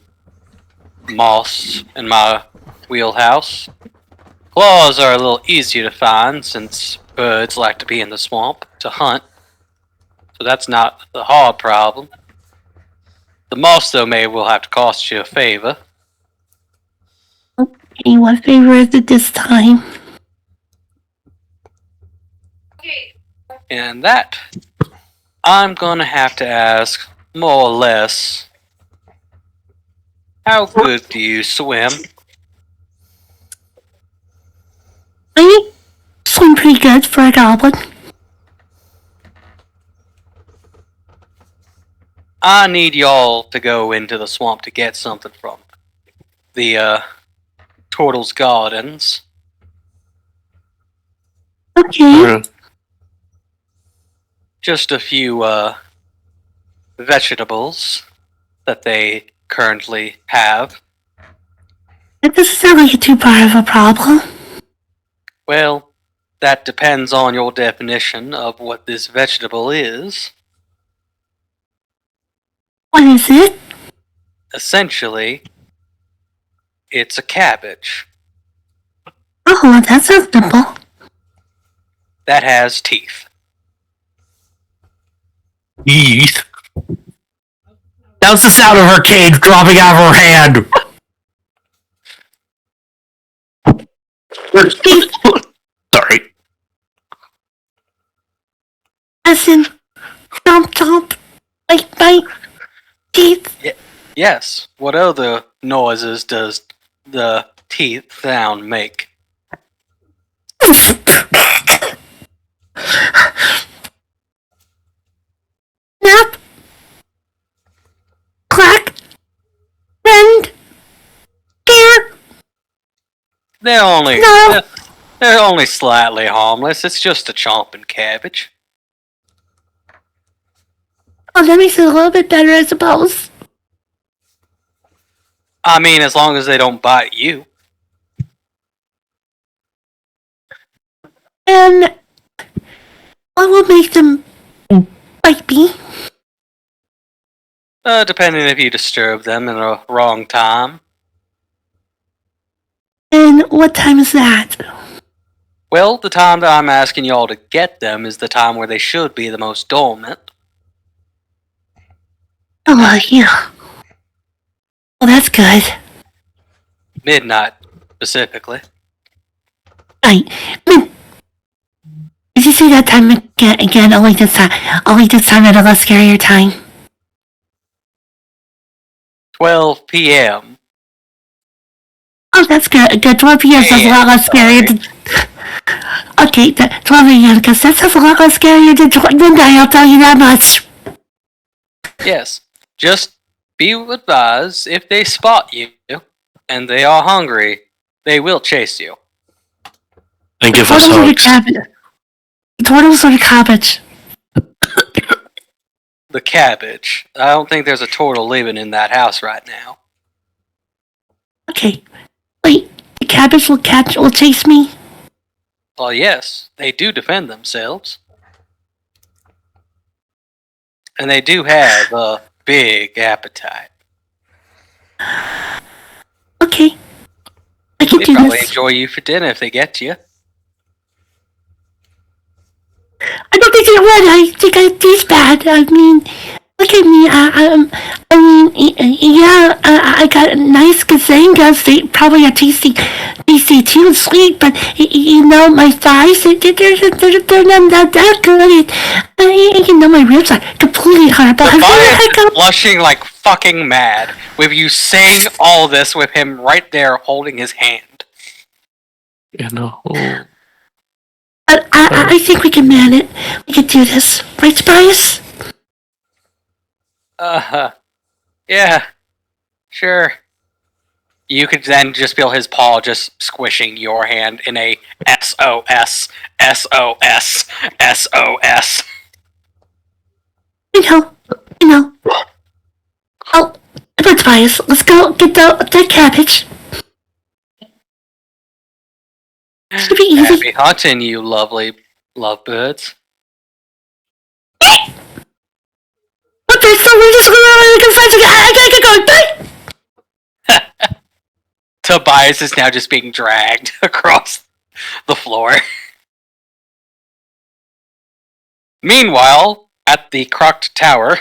moss in my wheelhouse. Claws are a little easier to find since birds like to be in the swamp to hunt, so that's not the hard problem. The moss, though, will have to cost you a favor.
Okay, what favor is it this time?
And that, I'm gonna have to ask, more or less, how good do you swim?
I swim pretty good for a goblin.
I need y'all to go into the swamp to get something from the Turtle's Gardens.
Okay.
Just a few vegetables that they currently have.
That doesn't sound like too bad of a problem.
Well, that depends on your definition of what this vegetable is.
What is it?
Essentially, it's a cabbage
Oh, that sounds simple.
that has teeth.
Yeet. That was the sound of her cane dropping out of her hand. Sorry.
As in, chomp chomp, bite, teeth.
Yes, what other noises does the teeth sound make?
Snap. Crack. Bend. Tear.
They're only
No.
they're only slightly harmless. It's just a chomping cabbage.
Oh, that makes it a little bit better, I suppose.
I mean, as long as they don't bite you.
And what will make them bite me?
Depending if you disturb them in a wrong time.
And what time is that?
Well, the time that I'm asking y'all to get them is the time where they should be the most dormant.
Oh, yeah. Well, that's good.
Midnight, specifically.
Right. Did you say that time again? Only this time at a less scarier time.
12 p.m.
Oh, that's good. Good. 12 p.m. sounds a lot less scary. Okay, 12 a.m. because that sounds a lot less scarier than midnight. I'll tell you that much.
Yes. Just be advised, if they spot you and they are hungry, they will chase you.
And give us hugs.
Turtles or the cabbage?
The cabbage. I don't think there's a turtle living in that house right now.
Okay. Wait, the cabbage will chase me?
Well, yes, they do defend themselves. And they do have a big appetite.
Okay. I can
They
do
probably
this.
enjoy you for dinner if they get you.
I don't think it would. I think I taste bad. I mean, look at me. I got nice gazangas. They probably are tasty too and sweet, but my thighs, they're not that good. My ribs are completely horrible.
Goliath is blushing like fucking mad with you saying all this with him right there holding his hand.
You know.
I think we can man it. We can do this. Right, Tobias?
Yeah. Sure. You could then just feel his paw just squishing your hand in a SOS, SOS, SOS.
I know. Oh, come on, Tobias. Let's go get that cabbage. Should be easy.
Happy hunting, you lovely lovebirds.
What the hell? We're just I gotta get going. Bye.
Tobias is now just being dragged across the floor. Meanwhile, at the Crocked Tower.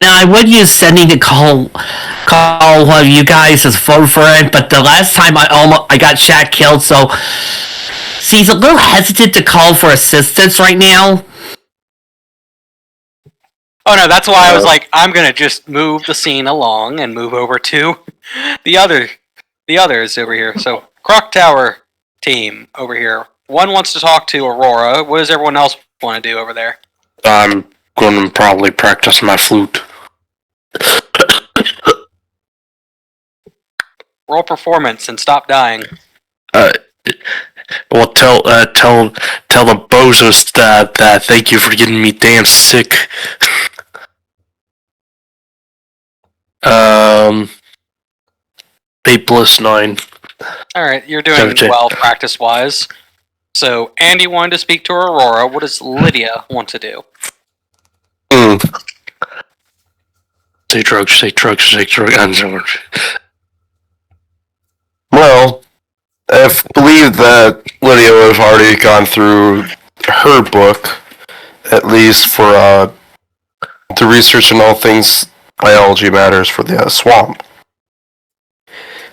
Now, I would use sending to call one of you guys as phone friend, but the last time I got Shaq killed, so he's a little hesitant to call for assistance right now.
Oh no, that's why I was like, I'm gonna just move the scene along and move over to the others over here. So, Croc Tower team over here. One wants to talk to Aurora. What does everyone else want to do over there?
I'm going to probably practice my flute.
Roll performance and stop dying.
Well, tell the bozos that thank you for getting me damn sick. 8 plus 9.
Alright, you're doing well practice-wise. So, Andy wanted to speak to Aurora. What does Lydia want to do?
Say drugs.
Well, I believe that Lydia would have already gone through her book, at least for the research on all things biology matters for the swamp.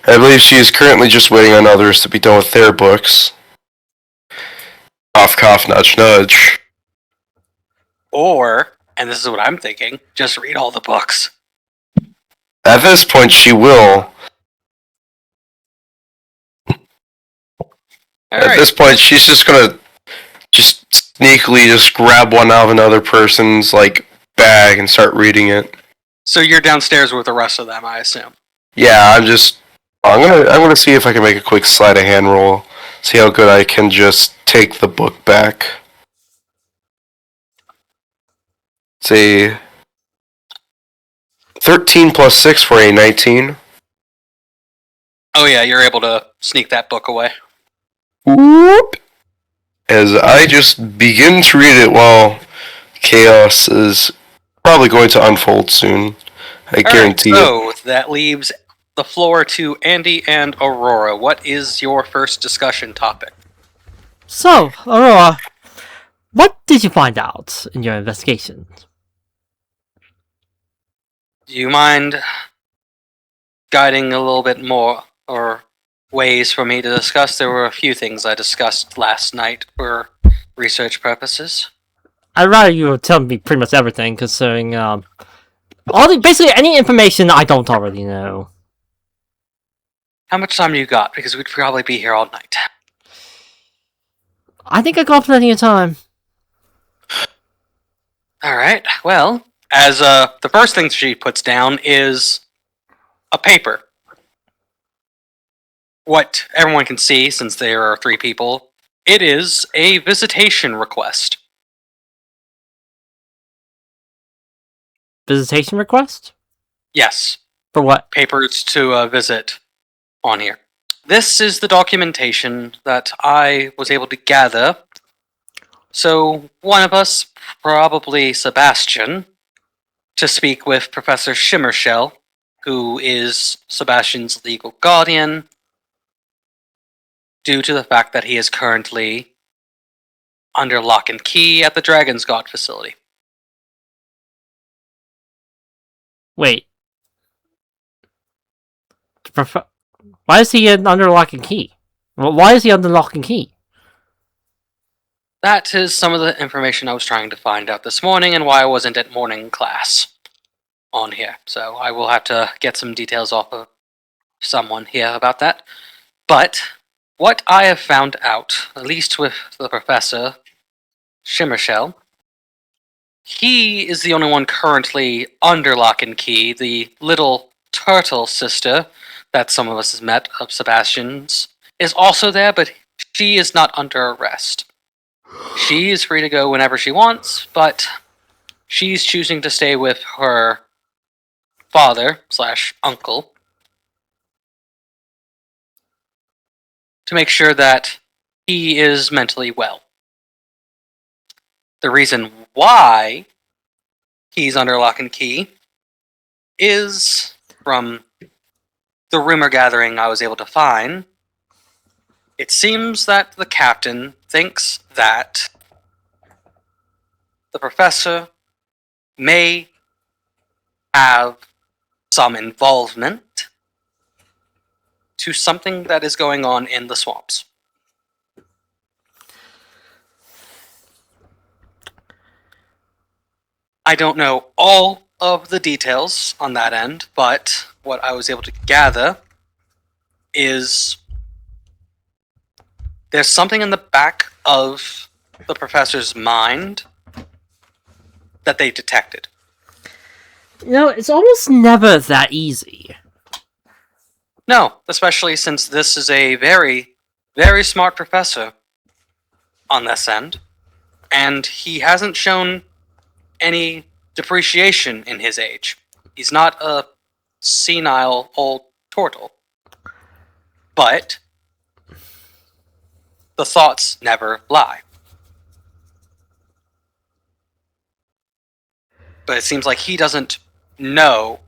I believe she is currently just waiting on others to be done with their books. Cough, cough, nudge, nudge.
Or, and this is what I'm thinking, just read all the books.
At this point, she will. At this point, she's just gonna sneakily just grab one out of another person's bag and start reading it.
So you're downstairs with the rest of them, I assume.
Yeah, I'm gonna see if I can make a quick sleight of hand roll. See how good I can just take the book back. Say 13 plus 6 for a 19.
Oh yeah, you're able to sneak that book away.
Whoop. as I just begin to read it while chaos is probably going to unfold soon. I guarantee it.
So that leaves the floor to Andy and Aurora. What is your first discussion topic?
So, Aurora, what did you find out in your investigation?
Do you mind guiding a little bit more or ways for me to discuss? There were a few things I discussed last night for research purposes.
I'd rather you tell me pretty much everything, considering basically any information I don't already know.
How much time do you got? Because we'd probably be here all night.
I think I got plenty of time.
Alright, well, as the first thing she puts down is a paper. What everyone can see, since there are 3 people, it is a visitation request.
Visitation request?
Yes,
For what?
papers to visit on here. This is the documentation that I was able to gather. So one of us, probably Sebastian, to speak with Professor Shimmershell, who is Sebastian's legal guardian, due to the fact that he is currently under lock and key at the Dragon's God facility.
Wait. Why is he under lock and key? Well, why is he under lock and key?
That is some of the information I was trying to find out this morning and why I wasn't at morning class on here. So I will have to get some details off of someone here about that. But what I have found out, at least with the Professor Shimmershell, he is the only one currently under lock and key. The little turtle sister that some of us has met, of Sebastian's, is also there, but she is not under arrest. She is free to go whenever she wants, but she's choosing to stay with her father/uncle to make sure that he is mentally well. The reason why he's under lock and key is, from the rumor gathering I was able to find, it seems that the captain thinks that the professor may have some involvement to something that is going on in the swamps. I don't know all of the details on that end, but what I was able to gather is there's something in the back of the professor's mind that they detected.
You know, it's almost never that easy.
No, especially since this is a very, very smart professor on this end, and he hasn't shown any depreciation in his age. He's not a senile old turtle. But the thoughts never lie. But it seems like he doesn't know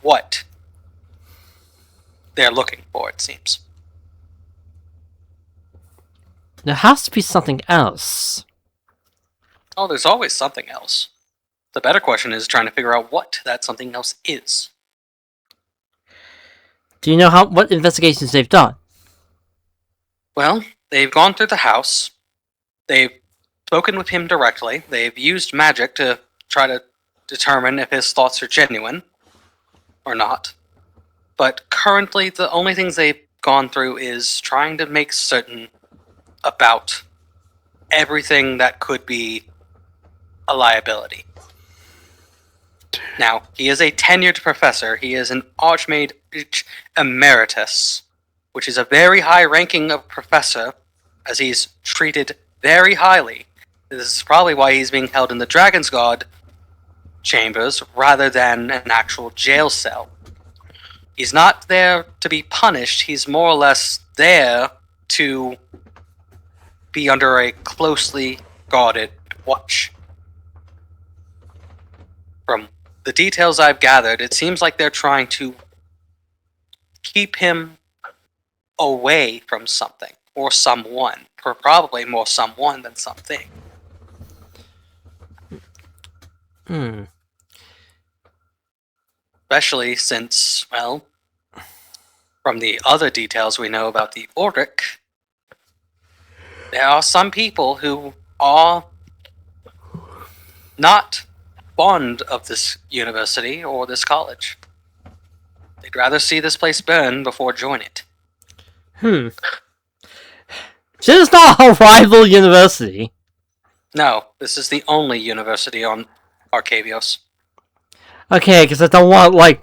what they're looking for, it seems.
There has to be something else.
Oh, there's always something else. The better question is trying to figure out what that something else is.
Do you know what investigations they've done?
Well, they've gone through the house. They've spoken with him directly. They've used magic to try to determine if his thoughts are genuine or not. But currently, the only things they've gone through is trying to make certain about everything that could be a liability. Now, he is a tenured professor. He is an Archmage Emeritus, which is a very high ranking of professor, as he's treated very highly. This is probably why he's being held in the Dragon's God chambers rather than an actual jail cell. He's not there to be punished. He's more or less there to be under a closely guarded watch. From the details I've gathered, it seems like they're trying to keep him away from something or someone, or probably more someone than something. Especially since, well, from the other details we know about the Ordic, there are some people who are not fond of this university or this college. They'd rather see this place burn before join it.
This is not a rival university.
No, this is the only university on Arcavios.
Okay, because I don't want, like,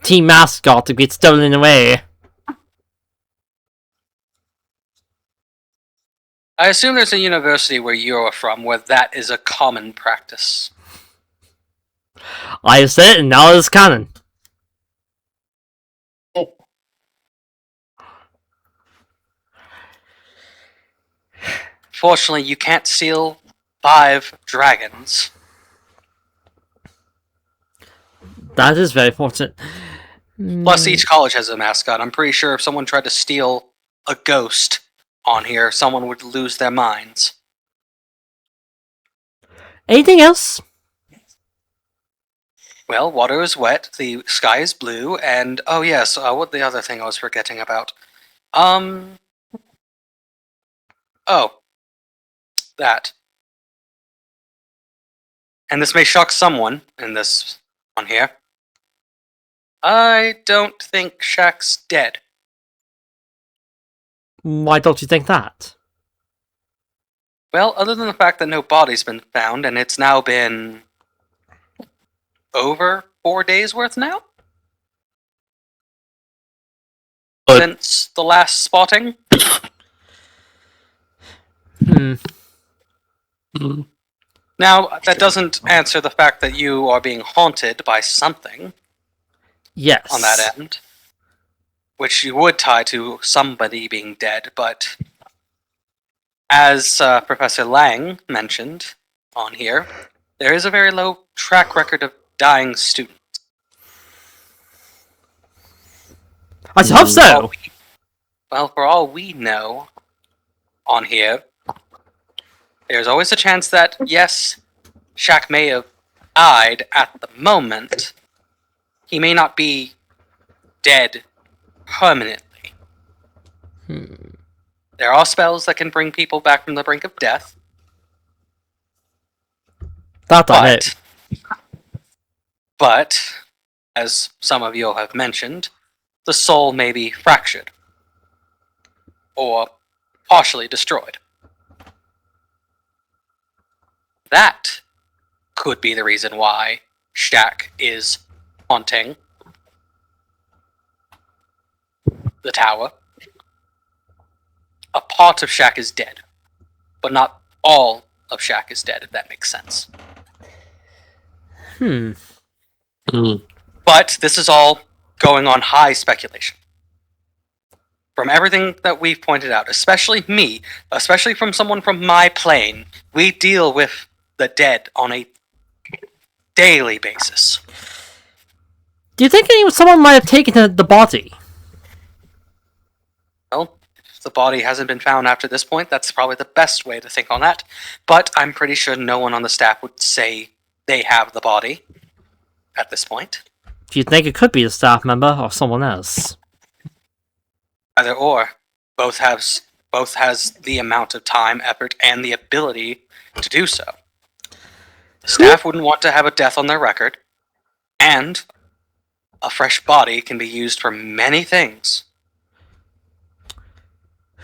team mascot to get stolen away.
I assume there's a university where you're from where that is a common practice.
I said it, and now it's canon.
Fortunately, you can't steal 5 dragons.
That is very fortunate.
Plus, each college has a mascot. I'm pretty sure if someone tried to steal a ghost on here, someone would lose their minds.
Anything else?
Well, water is wet, the sky is blue, and oh yes, what the other thing I was forgetting about? Oh, that. And this may shock someone in this one here. I don't think Shaq's dead.
Why don't you think that?
Well, other than the fact that no body's been found, and it's now been over 4 days worth now? Since the last spotting? Now, that doesn't answer the fact that you are being haunted by something.
Yes.
On that end. Which you would tie to somebody being dead, but as Professor Lang mentioned on here, there is a very low track record of dying students.
I hope so!
Well, for all we know on here, there's always a chance that, yes, Shaq may have died at the moment. He may not be dead permanently. There are spells that can bring people back from the brink of death. But, as some of you have mentioned, the soul may be fractured or partially destroyed. That could be the reason why Shaq is haunting the tower. A part of Shaq is dead, but not all of Shaq is dead, if that makes sense. But this is all going on high speculation. From everything that we've pointed out, especially me, especially from someone from my plane, we deal with the dead on a daily basis.
Do you think someone might have taken the body?
Well, if the body hasn't been found after this point, that's probably the best way to think on that. But I'm pretty sure no one on the staff would say they have the body at this point.
Do you think it could be a staff member or someone else?
Either or. Both has the amount of time, effort, and the ability to do so. The staff wouldn't want to have a death on their record, and a fresh body can be used for many things.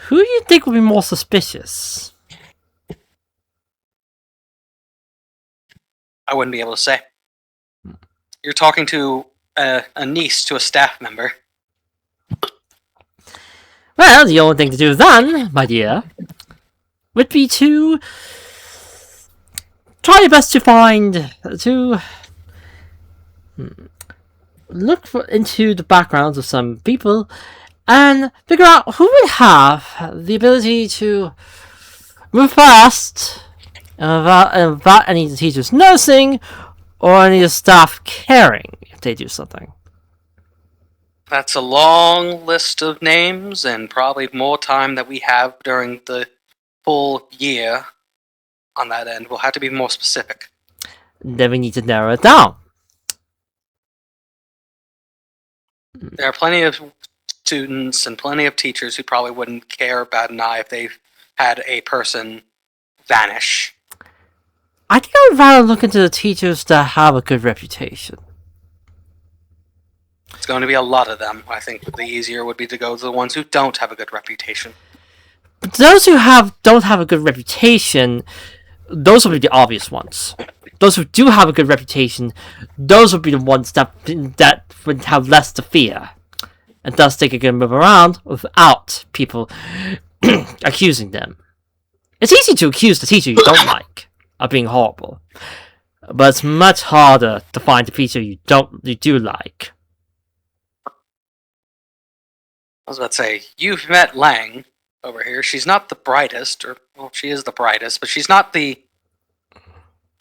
Who do you think would be more suspicious?
I wouldn't be able to say. You're talking to a niece to a staff member.
Well, the only thing to do then, my dear, would be to try your best to look into the backgrounds of some people and figure out who would have the ability to move fast, without any of the teachers noticing, or any of the staff caring if they do something.
That's a long list of names, and probably more time that we have during the full year on that end. We'll have to be more specific.
Then we need to narrow it down.
There are plenty of students and plenty of teachers who probably wouldn't care about an eye if they had a person vanish.
I think I would rather look into the teachers that have a good reputation.
It's going to be a lot of them. I think the easier would be to go to the ones who don't have a good reputation.
But those who don't have a good reputation, those will be the obvious ones. Those who do have a good reputation, those will be the ones that would have less to fear. And thus they can move around without people accusing them. It's easy to accuse the teacher you don't like of being horrible. But it's much harder to find the teacher you do like.
I was about to say, you've met Lang over here. She's not the brightest, well, she is the brightest, but she's not the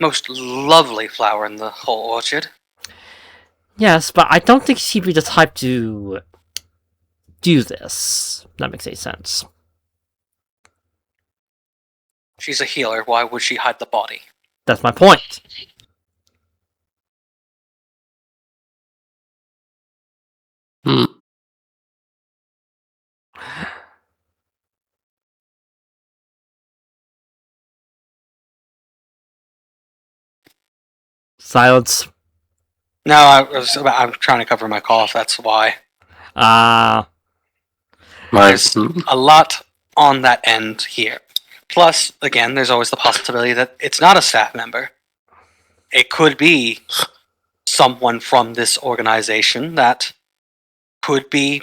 most lovely flower in the whole orchard.
Yes, but I don't think she'd be the type to do this. That makes any sense.
She's a healer. Why would she hide the body?
That's my point.
Hmm.
Silence.
No, I'm trying to cover my cough. That's why. There's a lot on that end here. Plus, again, there's always the possibility that it's not a staff member. It could be someone from this organization that could be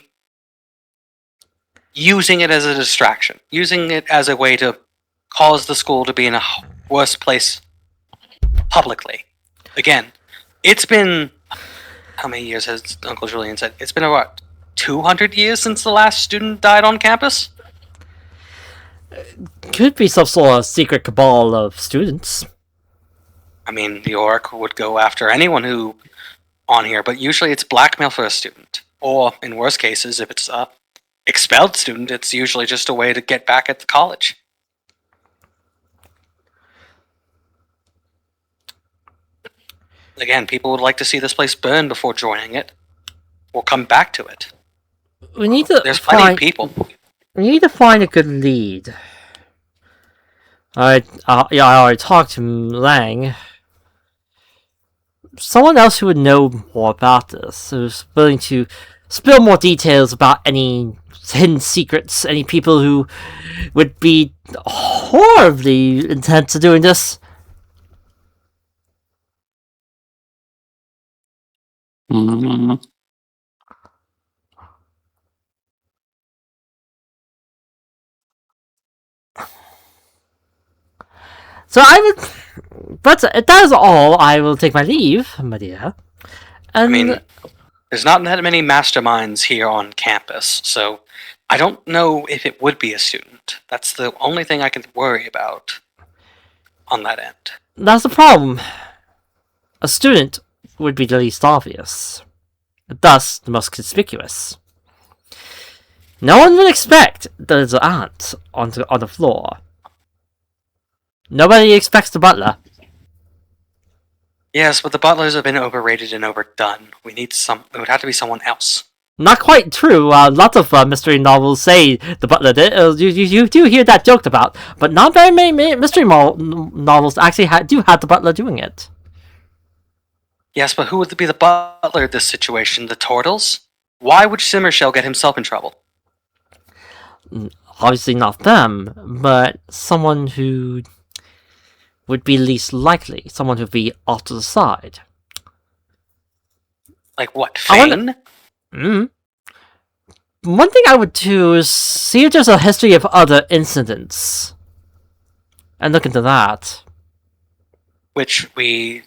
using it as a distraction, using it as a way to cause the school to be in a worse place publicly. Again, it's been... How many years has Uncle Julian said? It's been about 200 years since the last student died on campus?
Could be some sort of secret cabal of students.
I mean, the Orc would go after anyone who on here, but usually it's blackmail for a student. Or, in worst cases, if it's a expelled student, it's usually just a way to get back at the college. Again, people would like to see this place burn before joining it, or come back to it.
We need to
There's plenty of people.
We need to find a good lead. I already talked to Lang. Someone else who would know more about this, who's willing to spill more details about any hidden secrets, any people who would be horribly intent to doing this.
Mm.
So I would, but if that is all, I will take my leave, my dear. And
I mean, there's not that many masterminds here on campus, so I don't know if it would be a student. That's the only thing I can worry about on that end.
that's the problem. A student would be the least obvious, thus the most conspicuous. No one would expect there's an ant on the floor. Nobody expects the butler.
Yes, but the butlers have been overrated and overdone. It would have to be someone else.
Not quite true. Lots of mystery novels say the butler did. You do hear that joked about, but not very many mystery novels actually do have the butler doing it.
Yes, but who would be the butler in this situation? The Turtles? Why would Simmershell get himself in trouble?
Obviously not them, but someone who would be least likely. Someone who would be off to the side.
Like what, Fane?
One thing I would do is see if there's a history of other incidents. And look into that.
Which we...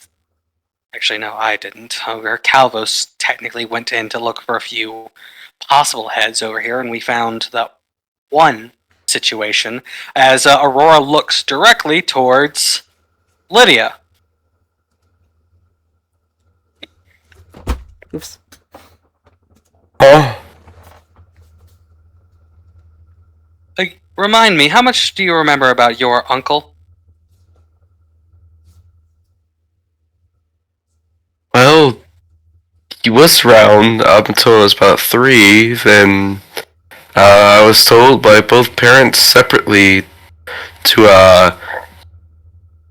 Actually, no, I didn't. However, Calvos technically went in to look for a few possible heads over here, and we found that one situation as Aurora looks directly towards Lydia.
Oops.
Huh?
Remind me, how much do you remember about your uncle?
Well, he was around up until I was about 3. Then I was told by both parents separately to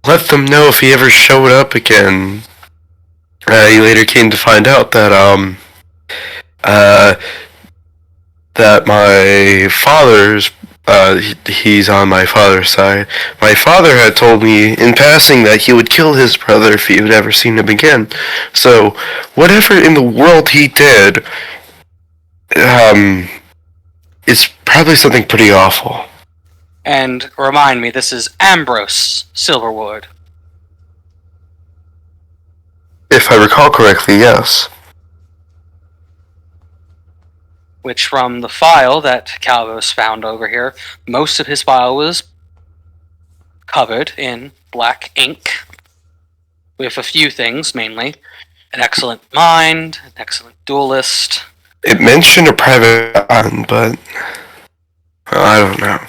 let them know if he ever showed up again. He later came to find out that uh, that my father's he's on my father's side. My father had told me in passing that he would kill his brother if he had ever seen him again. So whatever in the world he did, it's probably something pretty awful.
And remind me, this is Ambrose Silverwood.
If I recall correctly, yes.
Which, from the file that Calvos found over here, most of his file was covered in black ink, with a few things, mainly an excellent mind, an excellent duelist.
It mentioned a private bond, but I don't know.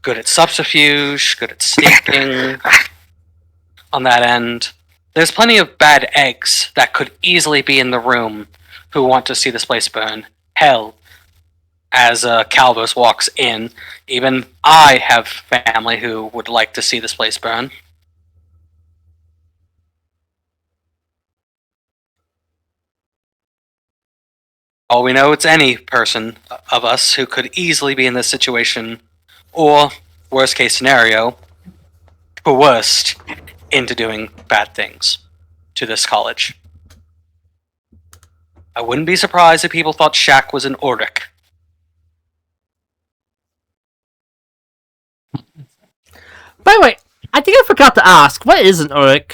Good at subterfuge, good at sneaking on that end. There's plenty of bad eggs that could easily be in the room who want to see this place burn. Hell, as Calvos walks in, even I have family who would like to see this place burn. All we know, it's any person of us who could easily be in this situation, or, worst case scenario, coerced into doing bad things to this college. I wouldn't be surprised if people thought Shaq was an Ordic.
By the way, I think I forgot to ask, what is an Uruk?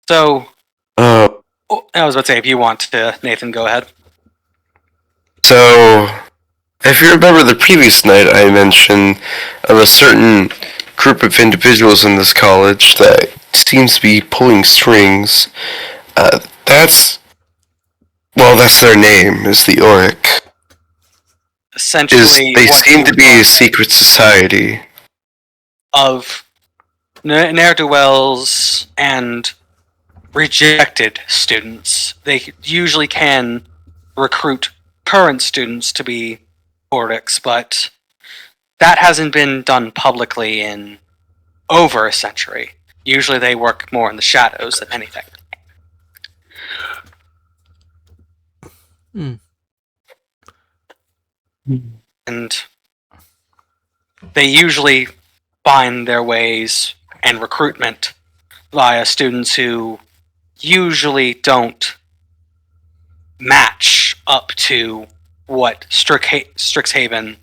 So,
Uh,
I was about to say, if you want to, Nathan, go ahead.
So, if you remember the previous night, I mentioned of a certain group of individuals in this college that seems to be pulling strings. That's their name, is the Auric.
Essentially,
They
what
seem
you
to be a secret society.
of ne'er-do-wells and rejected students. They usually can recruit current students to be Ordics, but that hasn't been done publicly in over a century. Usually they work more in the shadows than anything. And they usually find their ways and recruitment via students who usually don't match up to what Strixhaven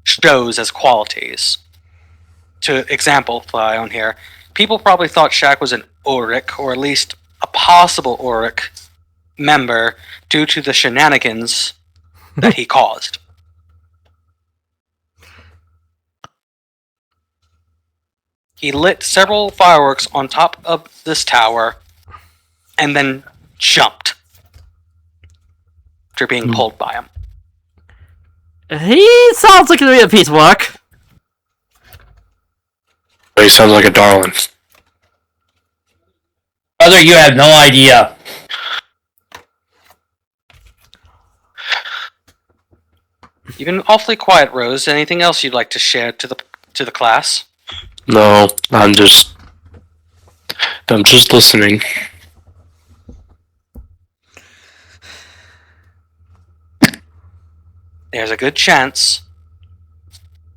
shows as qualities. To example, fly on here, people probably thought Shaq was an Auric, or at least a possible Auric member, due to the shenanigans that he caused. He lit several fireworks on top of this tower and then jumped after being pulled by him.
He sounds like a piece of work.
He sounds like a darling.
Brother, you have no idea.
You've been awfully quiet, Rose. Anything else you'd like to share to the class?
No, I'm just listening.
There's a good chance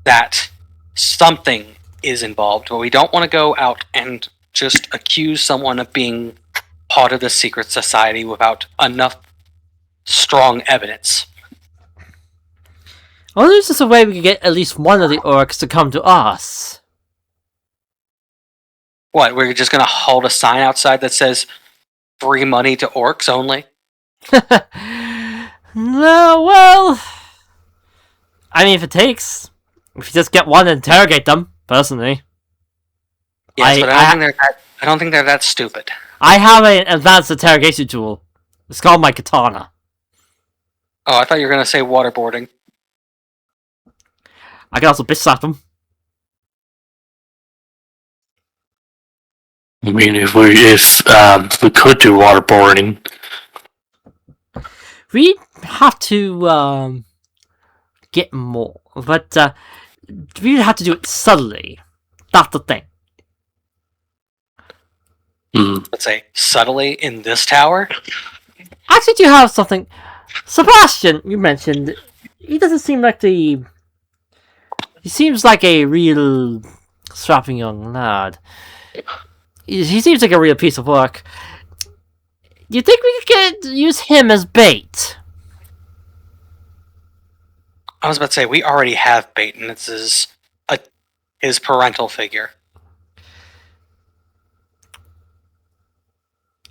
that something is involved, but we don't want to go out and just accuse someone of being part of the secret society without enough strong evidence.
Well, there's just a way we could get at least one of the orcs to come to us.
What, we're just going to hold a sign outside that says free money to orcs only?
No, well, I mean, if you just get one and interrogate them personally.
Yes, but I don't think they're that stupid.
I have an advanced interrogation tool. It's called my katana.
Oh, I thought you were gonna say waterboarding.
I can also bitch slap them.
I mean, if we could do waterboarding,
We have to get more, but we have to do it subtly. That's the thing.
Let's say subtly in this tower.
Actually, do have something. Sebastian, you mentioned, he doesn't seem like he seems like a real strapping young lad. He seems like a real piece of work. You think we could use him as bait?
I was about to say we already have bait, and it's his parental figure.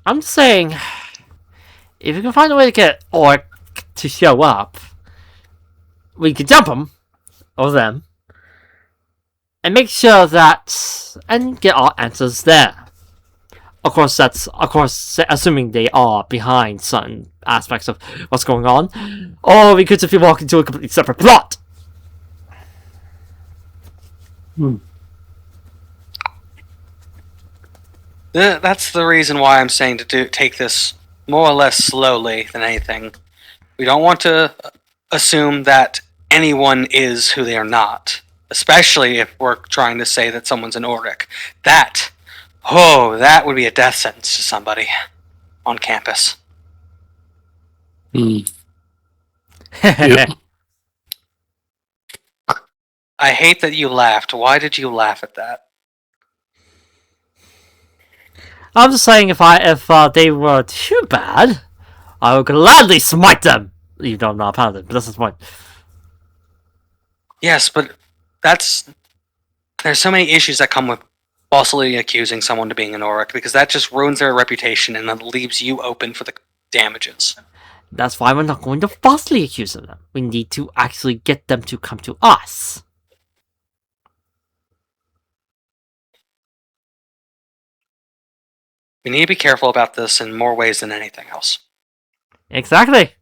I'm saying, if we can find a way to get Orc to show up, we can jump him, or them, and make sure that, and get our answers there. Of course, assuming they are behind certain aspects of what's going on, or we could simply walk into a completely separate plot.
That's the reason why I'm saying to take this more or less slowly than anything. We don't want to assume that anyone is who they are not, especially if we're trying to say that someone's an Auric. That would be a death sentence to somebody on campus.
Yep.
I hate that you laughed. Why did you laugh at that?
I'm just saying, if they were too bad, I would gladly smite them. Even though I'm not a paladin, but that's the point.
Yes, but there's so many issues that come with falsely accusing someone to being an Auric, because that just ruins their reputation and then leaves you open for the damages.
That's why we're not going to falsely accuse them. We need to actually get them to come to us.
We need to be careful about this in more ways than anything else.
Exactly.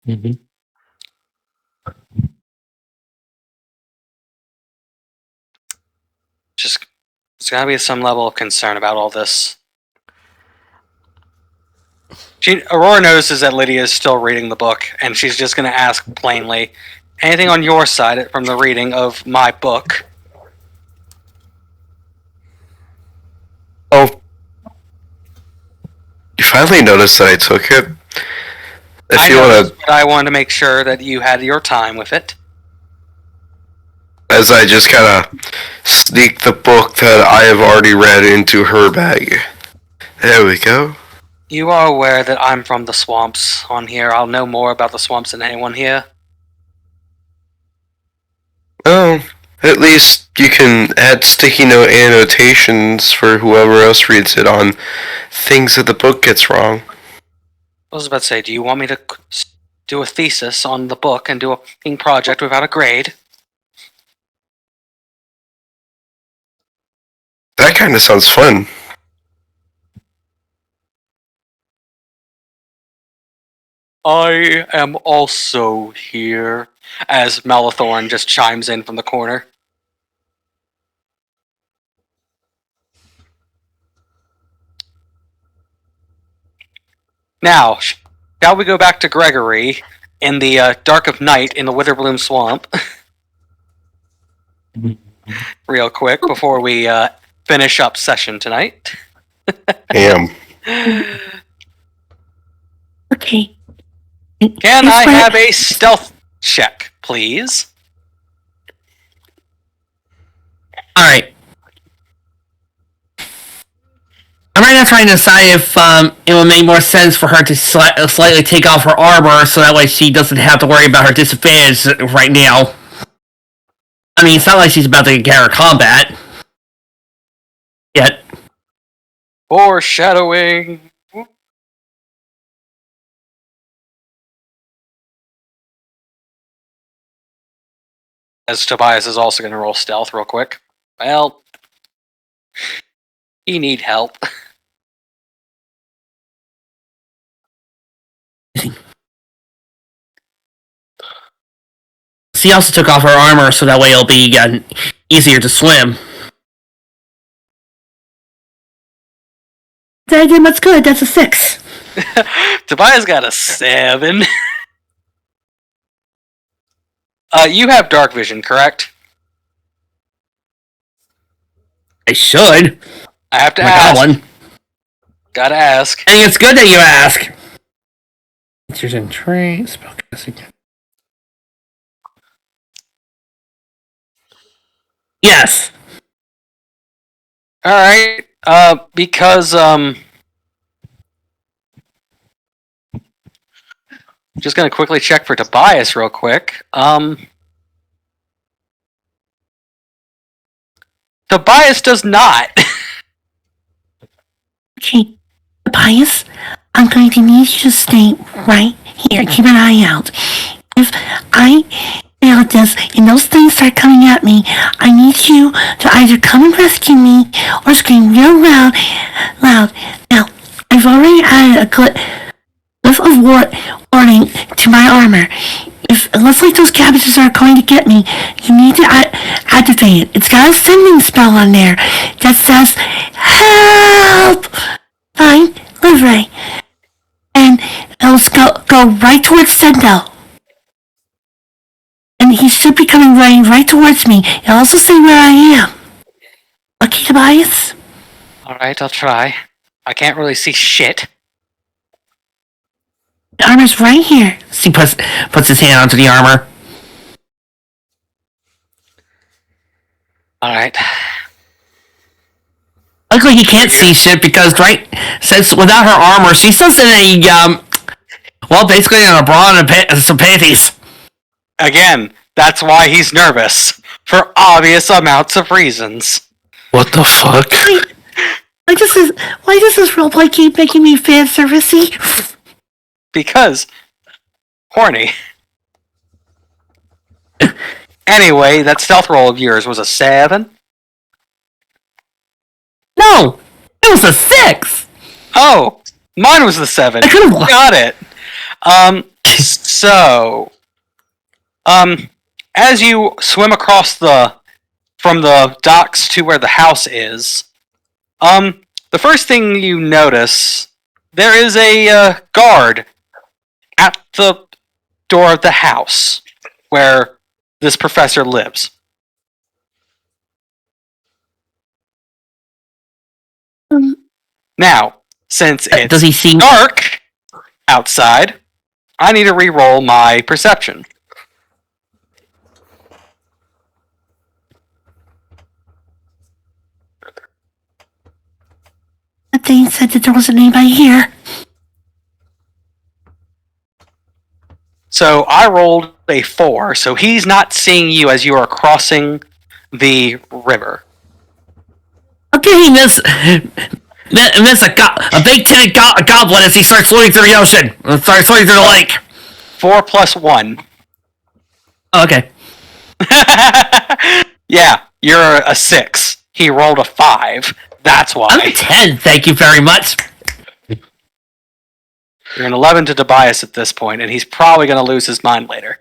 Mm-hmm.
Just, there's gotta be some level of concern about all this. Aurora notices that Lydia is still reading the book, and she's just gonna ask plainly, anything on your side from the reading of my book?
Oh, you finally noticed that I took it? If you want to,
But I wanted to make sure that you had your time with it.
as I just kind of sneak the book that I have already read into her bag. There we go.
You are aware that I'm from the swamps on here. I'll know more about the swamps than anyone here.
Oh, at least you can add sticky note annotations for whoever else reads it on things that the book gets wrong.
I was about to say, do you want me to do a thesis on the book and do a fucking project without a grade?
That kind of sounds fun.
I am also here, as Malathorn just chimes in from the corner. Now, shall we go back to Gregory in the dark of night in the Witherbloom Swamp? Real quick, before we finish up session tonight.
Damn.
Okay.
Can I have a stealth check, please?
Alright. I'm right now trying to decide if it would make more sense for her to slightly take off her armor so that way she doesn't have to worry about her disadvantage right now. I mean, it's not like she's about to get out of combat. Yet.
Foreshadowing. As Tobias is also going to roll stealth real quick. Well, he need help.
She also took off her armor, so that way it'll be easier to swim.
That again, that's good. That's a 6.
Tobias got a 7. You have dark vision, correct?
I should.
I have to
I
ask.
got one.
Gotta ask.
And it's good that you ask. Features and traits. Spellcasting. Yes.
Alright. Because, just gonna quickly check for Tobias real quick. Tobias does not.
Okay, Tobias, I'm going to need you to stay right here. Keep an eye out. If I fail at this and those things start coming at me, I need you to either come and rescue me or scream real loud. Now, I've already added a glyph of warning to my armor. If it looks like those cabbages are going to get me, you need to activate it. It's got a sending spell on there that says, "Help!" Fine, Livre. And it'll go right towards Sendo. And he should be coming right towards me. It'll also say where I am. Okay, Tobias?
Alright, I'll try. I can't really see shit.
The armor's right here.
He puts his hand onto the armor.
Alright.
Luckily, he can't see shit because, right, since without her armor, she's just in a, well, basically in a bra and some panties.
Again, that's why he's nervous. For obvious amounts of reasons.
What the fuck?
Why does this roleplay keep making me fan servicey?
Because horny. Anyway, that stealth roll of yours was a 7.
No! It was a 6!
Oh! Mine was the 7.
I could've
Got it. So, as you swim across from the docks to where the house is, the first thing you notice, there is a guard at the door of the house where this professor lives. Now, since it's
Does he see?
dark outside, I need to re-roll my perception.
That thing said that there wasn't anybody here.
So I rolled a 4, so he's not seeing you as you are crossing the river.
Okay, miss a big tinted goblin as he starts swimming through the ocean. Starts swimming through the lake.
4 plus 1.
Okay.
Yeah, you're a 6. He rolled a 5. That's why.
I'm a 10, thank you very much.
You're an 11 to Tobias at this point, and he's probably going to lose his mind later.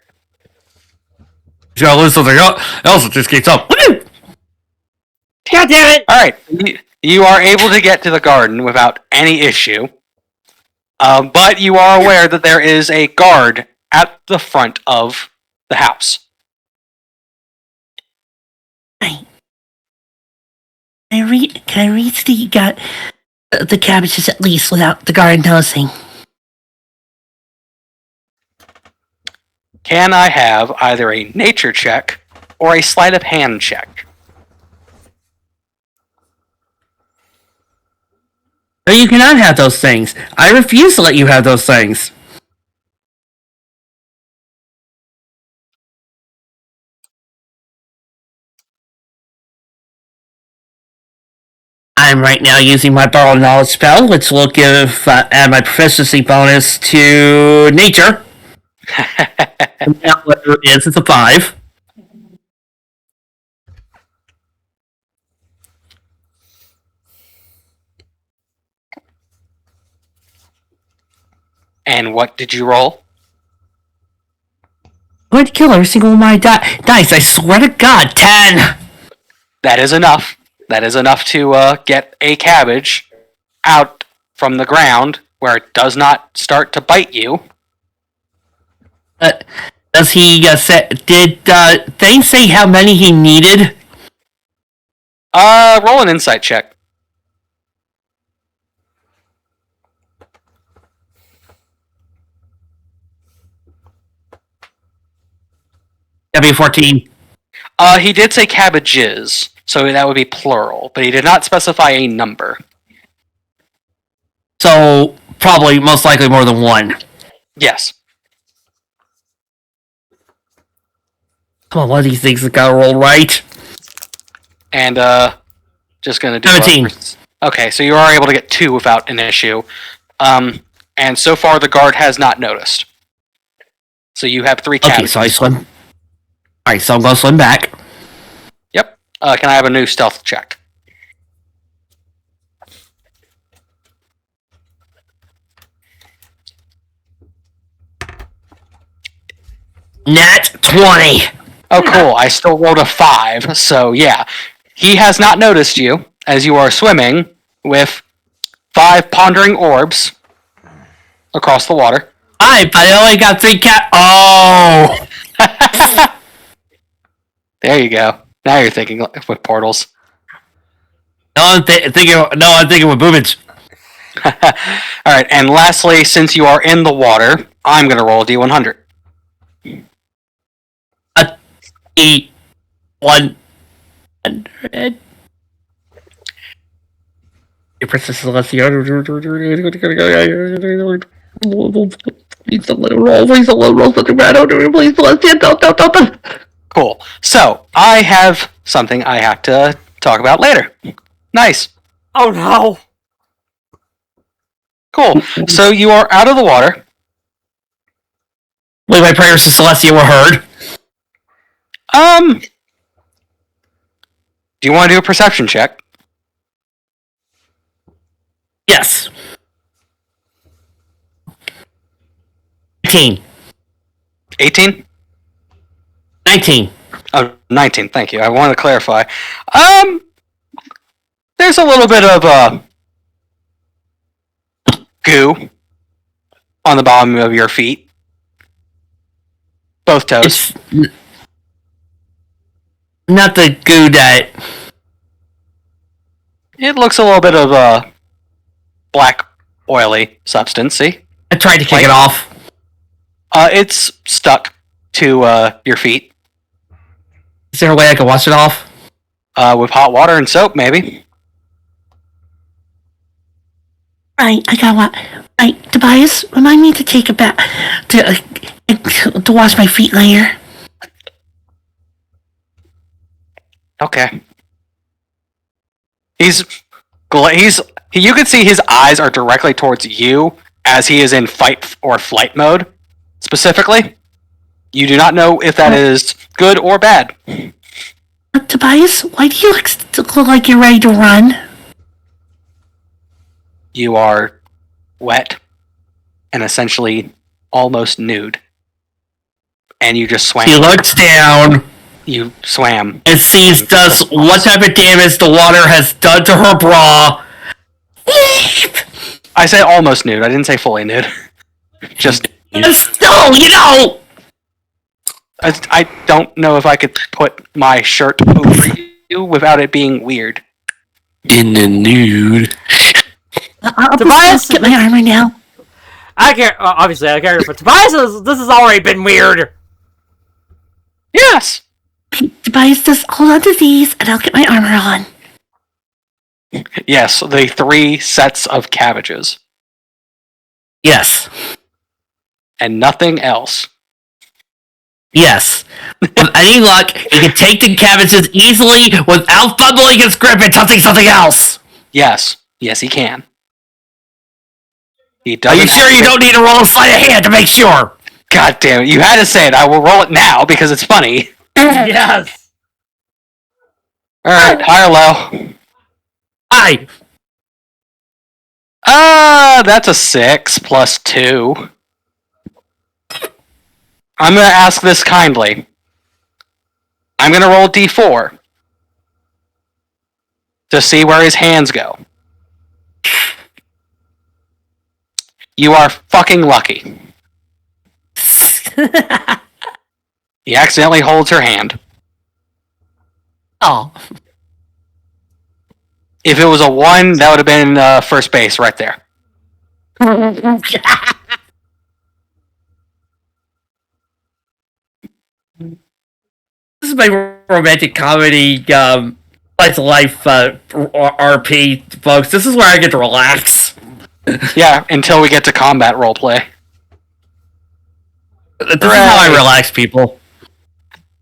He's gonna lose something else that just keeps up.
God damn it!
Alright, you are able to get to the garden without any issue. But you are aware that there is a guard at the front of the house.
Right. Can I reach the cabbages at least without the guard noticing?
Can I have either a nature check or a sleight of hand check?
No, you cannot have those things. I refuse to let you have those things. I'm right now using my Borrow Knowledge spell, which will give add my proficiency bonus to nature. And now whatever it is, it's a 5.
And what did you roll?
I'm going to kill every single one of my dice. I swear to God, 10.
That is enough. That is enough to get a cabbage out from the ground where it does not start to bite you.
Does he say? Did Thane say how many he needed?
Roll an insight check.
That'd be 14.
He did say cabbages, so that would be plural, but he did not specify a number.
So probably, most likely, more than one.
Yes.
Come on, one of these things has got to roll right.
And just gonna do
17.
Okay, so you are able to get 2 without an issue. And so far the guard has not noticed. So you have 3 cabbages.
Okay, so I swim. Alright, so I'm going to swim back.
Yep. Can I have a new stealth check?
Nat 20.
Oh, cool. I still rolled a 5, so yeah. He has not noticed you as you are swimming with 5 pondering orbs across the water.
Alright, but I only got 3 Oh!
There you go. Now you're thinking with portals.
No, I'm thinking with boomage.
Alright, and lastly, since you are in the water, I'm going to roll a D100.
E100. Your Princess Celestia. Please don't let it roll. Please don't let it roll something bad. Please, Celestia. Don't.
Cool. So, I have something I have to talk about later. Nice.
Oh no!
Cool. So, you are out of the water.
Wait, my prayers to Celestia were heard.
Do you want to do a perception check?
Yes. 18.
18?
19.
Oh, 19, thank you. I wanted to clarify. There's a little bit of goo on the bottom of your feet. Both toes.
It's not the goo that...
It looks a little bit of black, oily substance, see?
I tried to kick it off.
It's stuck to your feet.
Is there a way I can wash it off?
With hot water and soap, maybe.
Right, I got one. Right, Tobias, remind me to take a bath to wash my feet later.
Okay. You can see his eyes are directly towards you as he is in fight or flight mode. Specifically, you do not know if that is good or bad.
Tobias, why do you look like you're ready to run?
You are wet and essentially almost nude. And you just swam.
He looks down
You swam.
and sees what type of damage the water has done to her bra.
I say almost nude. I didn't say fully nude. Just
Still,
I don't know if I could put my shirt over you without it being weird.
In the nude.
I'll
Tobias,
just get my armor now.
I can't. Obviously, I can't. But Tobias, this has already been weird.
Yes!
Tobias, just hold on to these, and I'll get my armor on.
Yes, the 3 sets of cabbages.
Yes.
And nothing else.
Yes. With any luck, he can take the cabbages easily without fumbling his grip and touching something else.
Yes, he can. He
Are
doesn't.
you sure you don't need to roll a sleight of hand to make sure?
God damn it! You had to say it. I will roll it now because it's funny.
Yes.
All right, high or low?
Hi.
That's a 6 plus 2. I'm gonna ask this kindly. I'm gonna roll a d4 to see where his hands go. You are fucking lucky. He accidentally holds her hand.
Oh.
If it was a 1, that would have been first base right there.
This is my romantic comedy, slice of life, RP, folks. This is where I get to relax.
Yeah, until we get to combat roleplay.
This is how I relax, people.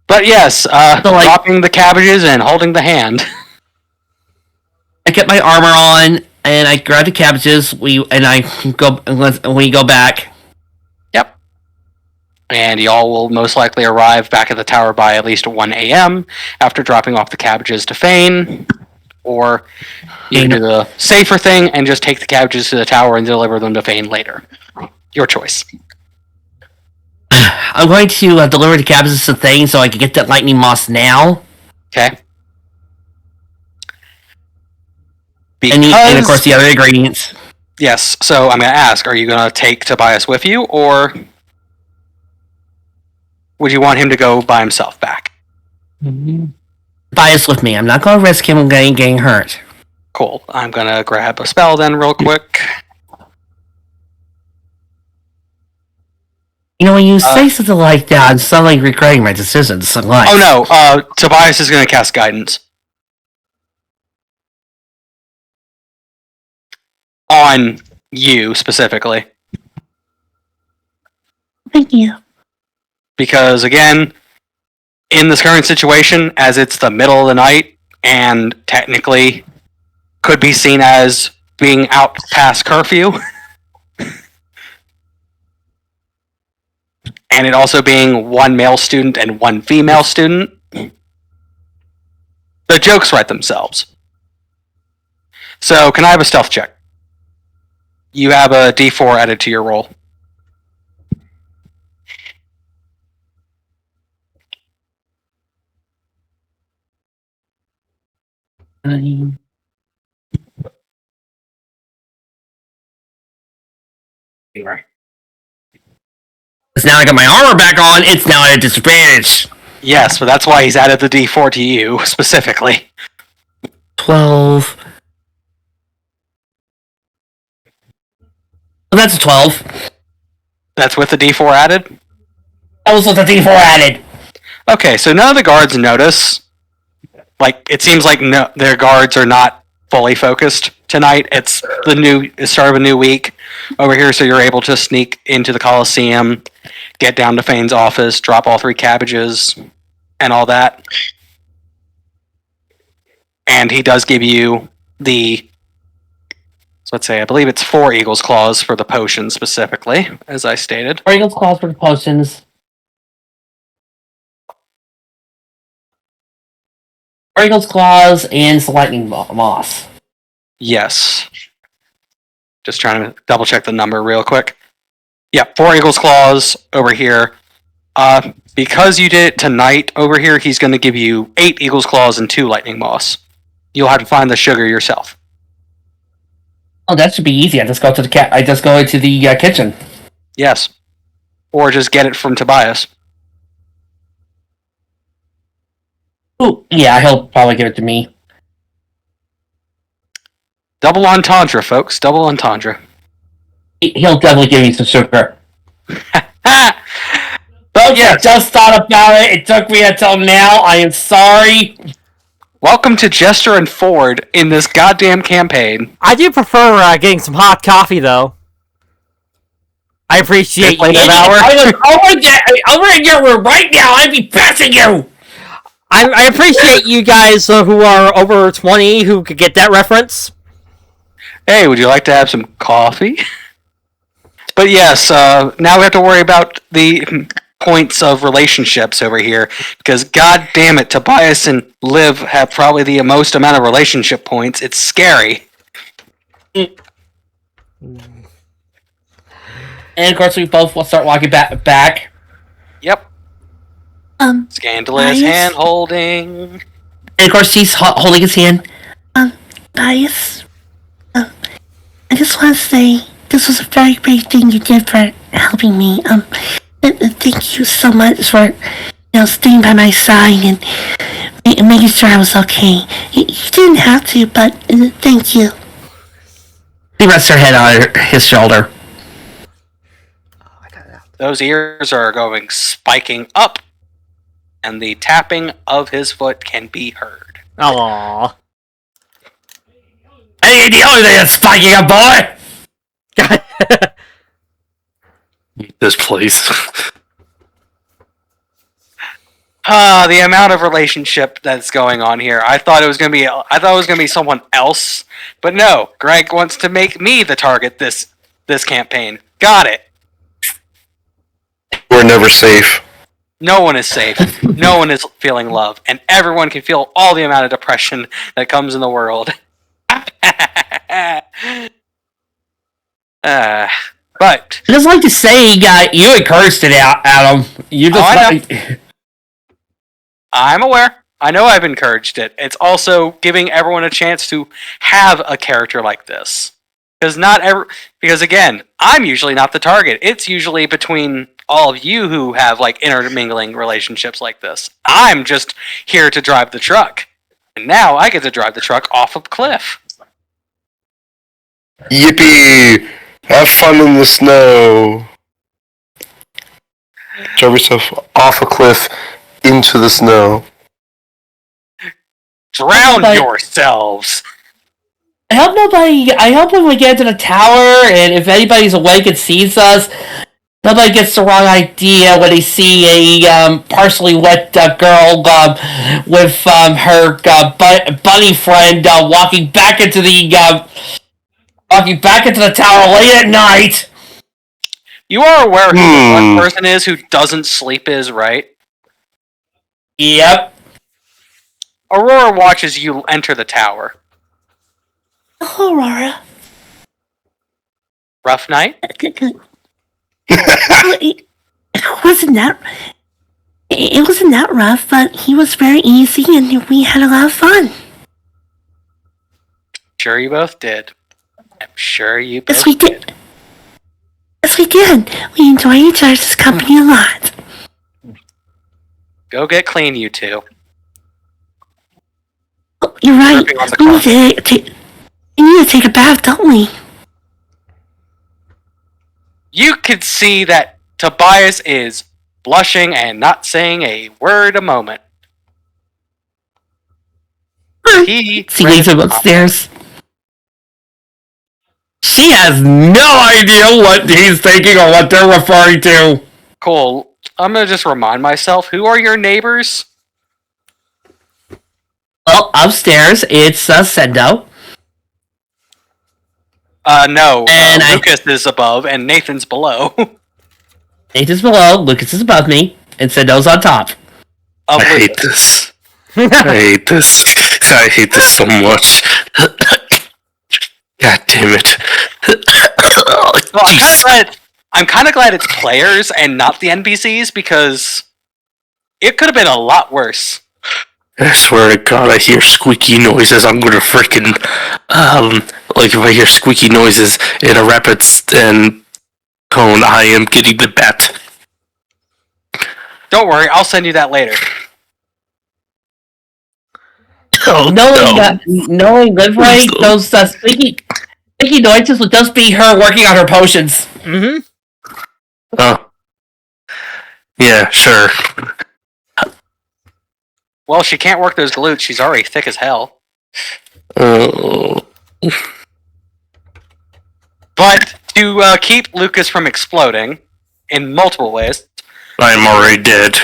But yes, dropping the cabbages and holding the hand.
I get my armor on, and I grab the cabbages. We go back.
Yep. And y'all will most likely arrive back at the tower by at least 1 a.m. after dropping off the cabbages to Fane. Or you can do the safer thing and just take the cabbages to the tower and deliver them to Fane later. Your choice.
I'm going to deliver the cabbages to Thane so I can get that lightning moss now.
Okay.
And of course the other ingredients.
Yes, so I'm going to ask, are you going to take Tobias with you, or would you want him to go by himself back?
Tobias with me. I'm not going to risk him getting hurt.
Cool. I'm going to grab a spell then real quick.
You know, when you say something like that, I'm suddenly regretting my decisions in life.
Oh no, Tobias is going to cast Guidance. On you, specifically.
Thank you.
Because, again, in this current situation, as it's the middle of the night, and technically could be seen as being out past curfew, and it also being one male student and one female student, the jokes write themselves. So, can I have a stealth check? You have a d4 added to your roll.
Now I got my armor back on, it's now at a disadvantage.
Yes, but that's why he's added the d4 to you, specifically.
12. Oh, that's a 12.
That's with the d4 added?
That was with the D4 added.
Okay, so none of the guards notice. Like, it seems like their guards are not fully focused tonight. It's the start of a new week over here, so you're able to sneak into the Coliseum, get down to Fane's office, drop all 3 cabbages, and all that. And he does give you let's say, I believe it's 4 Eagle's Claws for the potion specifically, as I stated.
4 Eagle's Claws for the potions. 4 Eagle's Claws and some lightning moss.
Yes. Just trying to double check the number real quick. Yeah, 4 Eagle's Claws over here. Because you did it tonight over here, he's going to give you 8 Eagle's Claws and 2 lightning moss. You'll have to find the sugar yourself.
Oh, that should be easy. I just go into the kitchen.
Yes. Or just get it from Tobias.
Ooh, yeah, he'll probably give it to me.
Double entendre, folks. Double entendre.
He'll definitely give me some sugar.
But
yeah, just thought about it. It took me until now. I am sorry.
Welcome to Jester and Ford in this goddamn campaign.
I do prefer getting some hot coffee, though. I appreciate you.
Over in your room right now. I'd be passing you.
I appreciate you guys who are over 20 who could get that reference.
Hey, would you like to have some coffee? But yes, now we have to worry about the points of relationships over here, because god damn it, Tobias and Liv have probably the most amount of relationship points. It's scary.
And of course, we both will start walking back.
Yep. Scandalous
Bias?
hand holding.
And of course, he's holding his hand.
Bias. I just want to say this was a very great thing you did for helping me. Thank you so much for, staying by my side and making sure I was okay. You didn't have to, but thank you.
He rests her head on his shoulder.
Those ears are going spiking up, and the tapping of his foot can be heard.
Aww.
Hey, the only thing that's spiking up, boy!
This place.
The amount of relationship that's going on here. I thought it was gonna be someone else, but no. Greg wants to make me the target this campaign. Got it.
We're never safe.
No one is safe. No one is feeling love, and everyone can feel all the amount of depression that comes in the world. But
I just like to say, you encouraged it out, Adam. You just
I I'm aware. I know I've encouraged it. It's also giving everyone a chance to have a character like this. Because again, I'm usually not the target. It's usually between all of you who have like intermingling relationships like this. I'm just here to drive the truck. And now I get to drive the truck off a cliff.
Yippee! Have fun in the snow. Drive yourself off a cliff into the snow.
Drown yourselves!
I hope when we get to the tower, and if anybody's awake and sees us, nobody gets the wrong idea when they see a partially wet girl with her bunny friend walking back into the tower late at night.
You are aware who the one person is who doesn't sleep is, right?
Yep.
Aurora watches you enter the tower.
Aurora.
Rough night?
It wasn't that rough, but he was very easy and we had a lot of fun.
Sure you both did. I'm sure you both
Yes, we did. Yes, we did. We enjoy each other's company a lot.
Go get clean, you two.
Oh, you're right.
Dripping on the
We need to take a bath, don't we?
You could see that Tobias is blushing and not saying a word a moment. He
leaves him upstairs. She has no idea what he's thinking or what they're referring to.
Cool. I'm gonna just remind myself, who are your neighbors?
Well, upstairs, it's Sendo.
No.
And
Lucas is above and Nathan's below.
Nathan's below, Lucas is above me, and Sendo's on top.
I hate this. I hate this. I hate this so much. God damn it.
Well, I'm kind of glad it's players and not the NPCs, because it could have been a lot worse.
I swear to God, I hear squeaky noises. I'm gonna freaking like if I hear squeaky noises in a rapid and tone, I am getting the bat.
Don't worry, I'll send you that later.
Oh,
knowing Livre, those squeaky noises would just be her working on her potions.
Mm-hmm.
Oh. Yeah, sure.
Well, she can't work those glutes. She's already thick as hell.
Oh.
But to keep Lucas from exploding in multiple ways,
I'm already dead.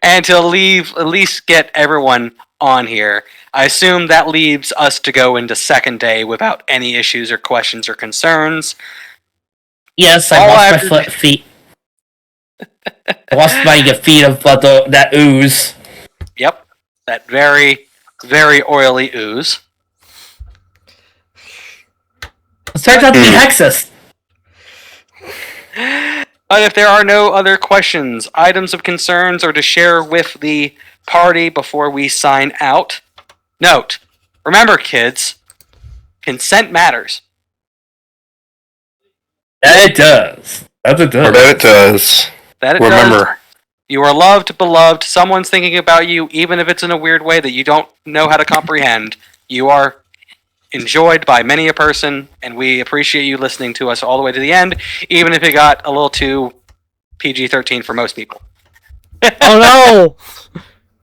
and to at least get everyone on here. I assume that leaves us to go into second day without any issues or questions or concerns.
Yes, I
All I
lost
have
my
to
feet. I lost my feet of that ooze.
Yep, that very, very oily ooze.
It turns out to be Hexus.
But if there are no other questions, items of concerns, or to share with the party before we sign out, note, remember kids, consent matters.
That it does. That it does.
That it does.
That it
Remember,
does. You are loved, beloved, someone's thinking about you, even if it's in a weird way that you don't know how to comprehend. You are enjoyed by many a person, and we appreciate you listening to us all the way to the end, even if it got a little too PG-13 for most people.
Oh no!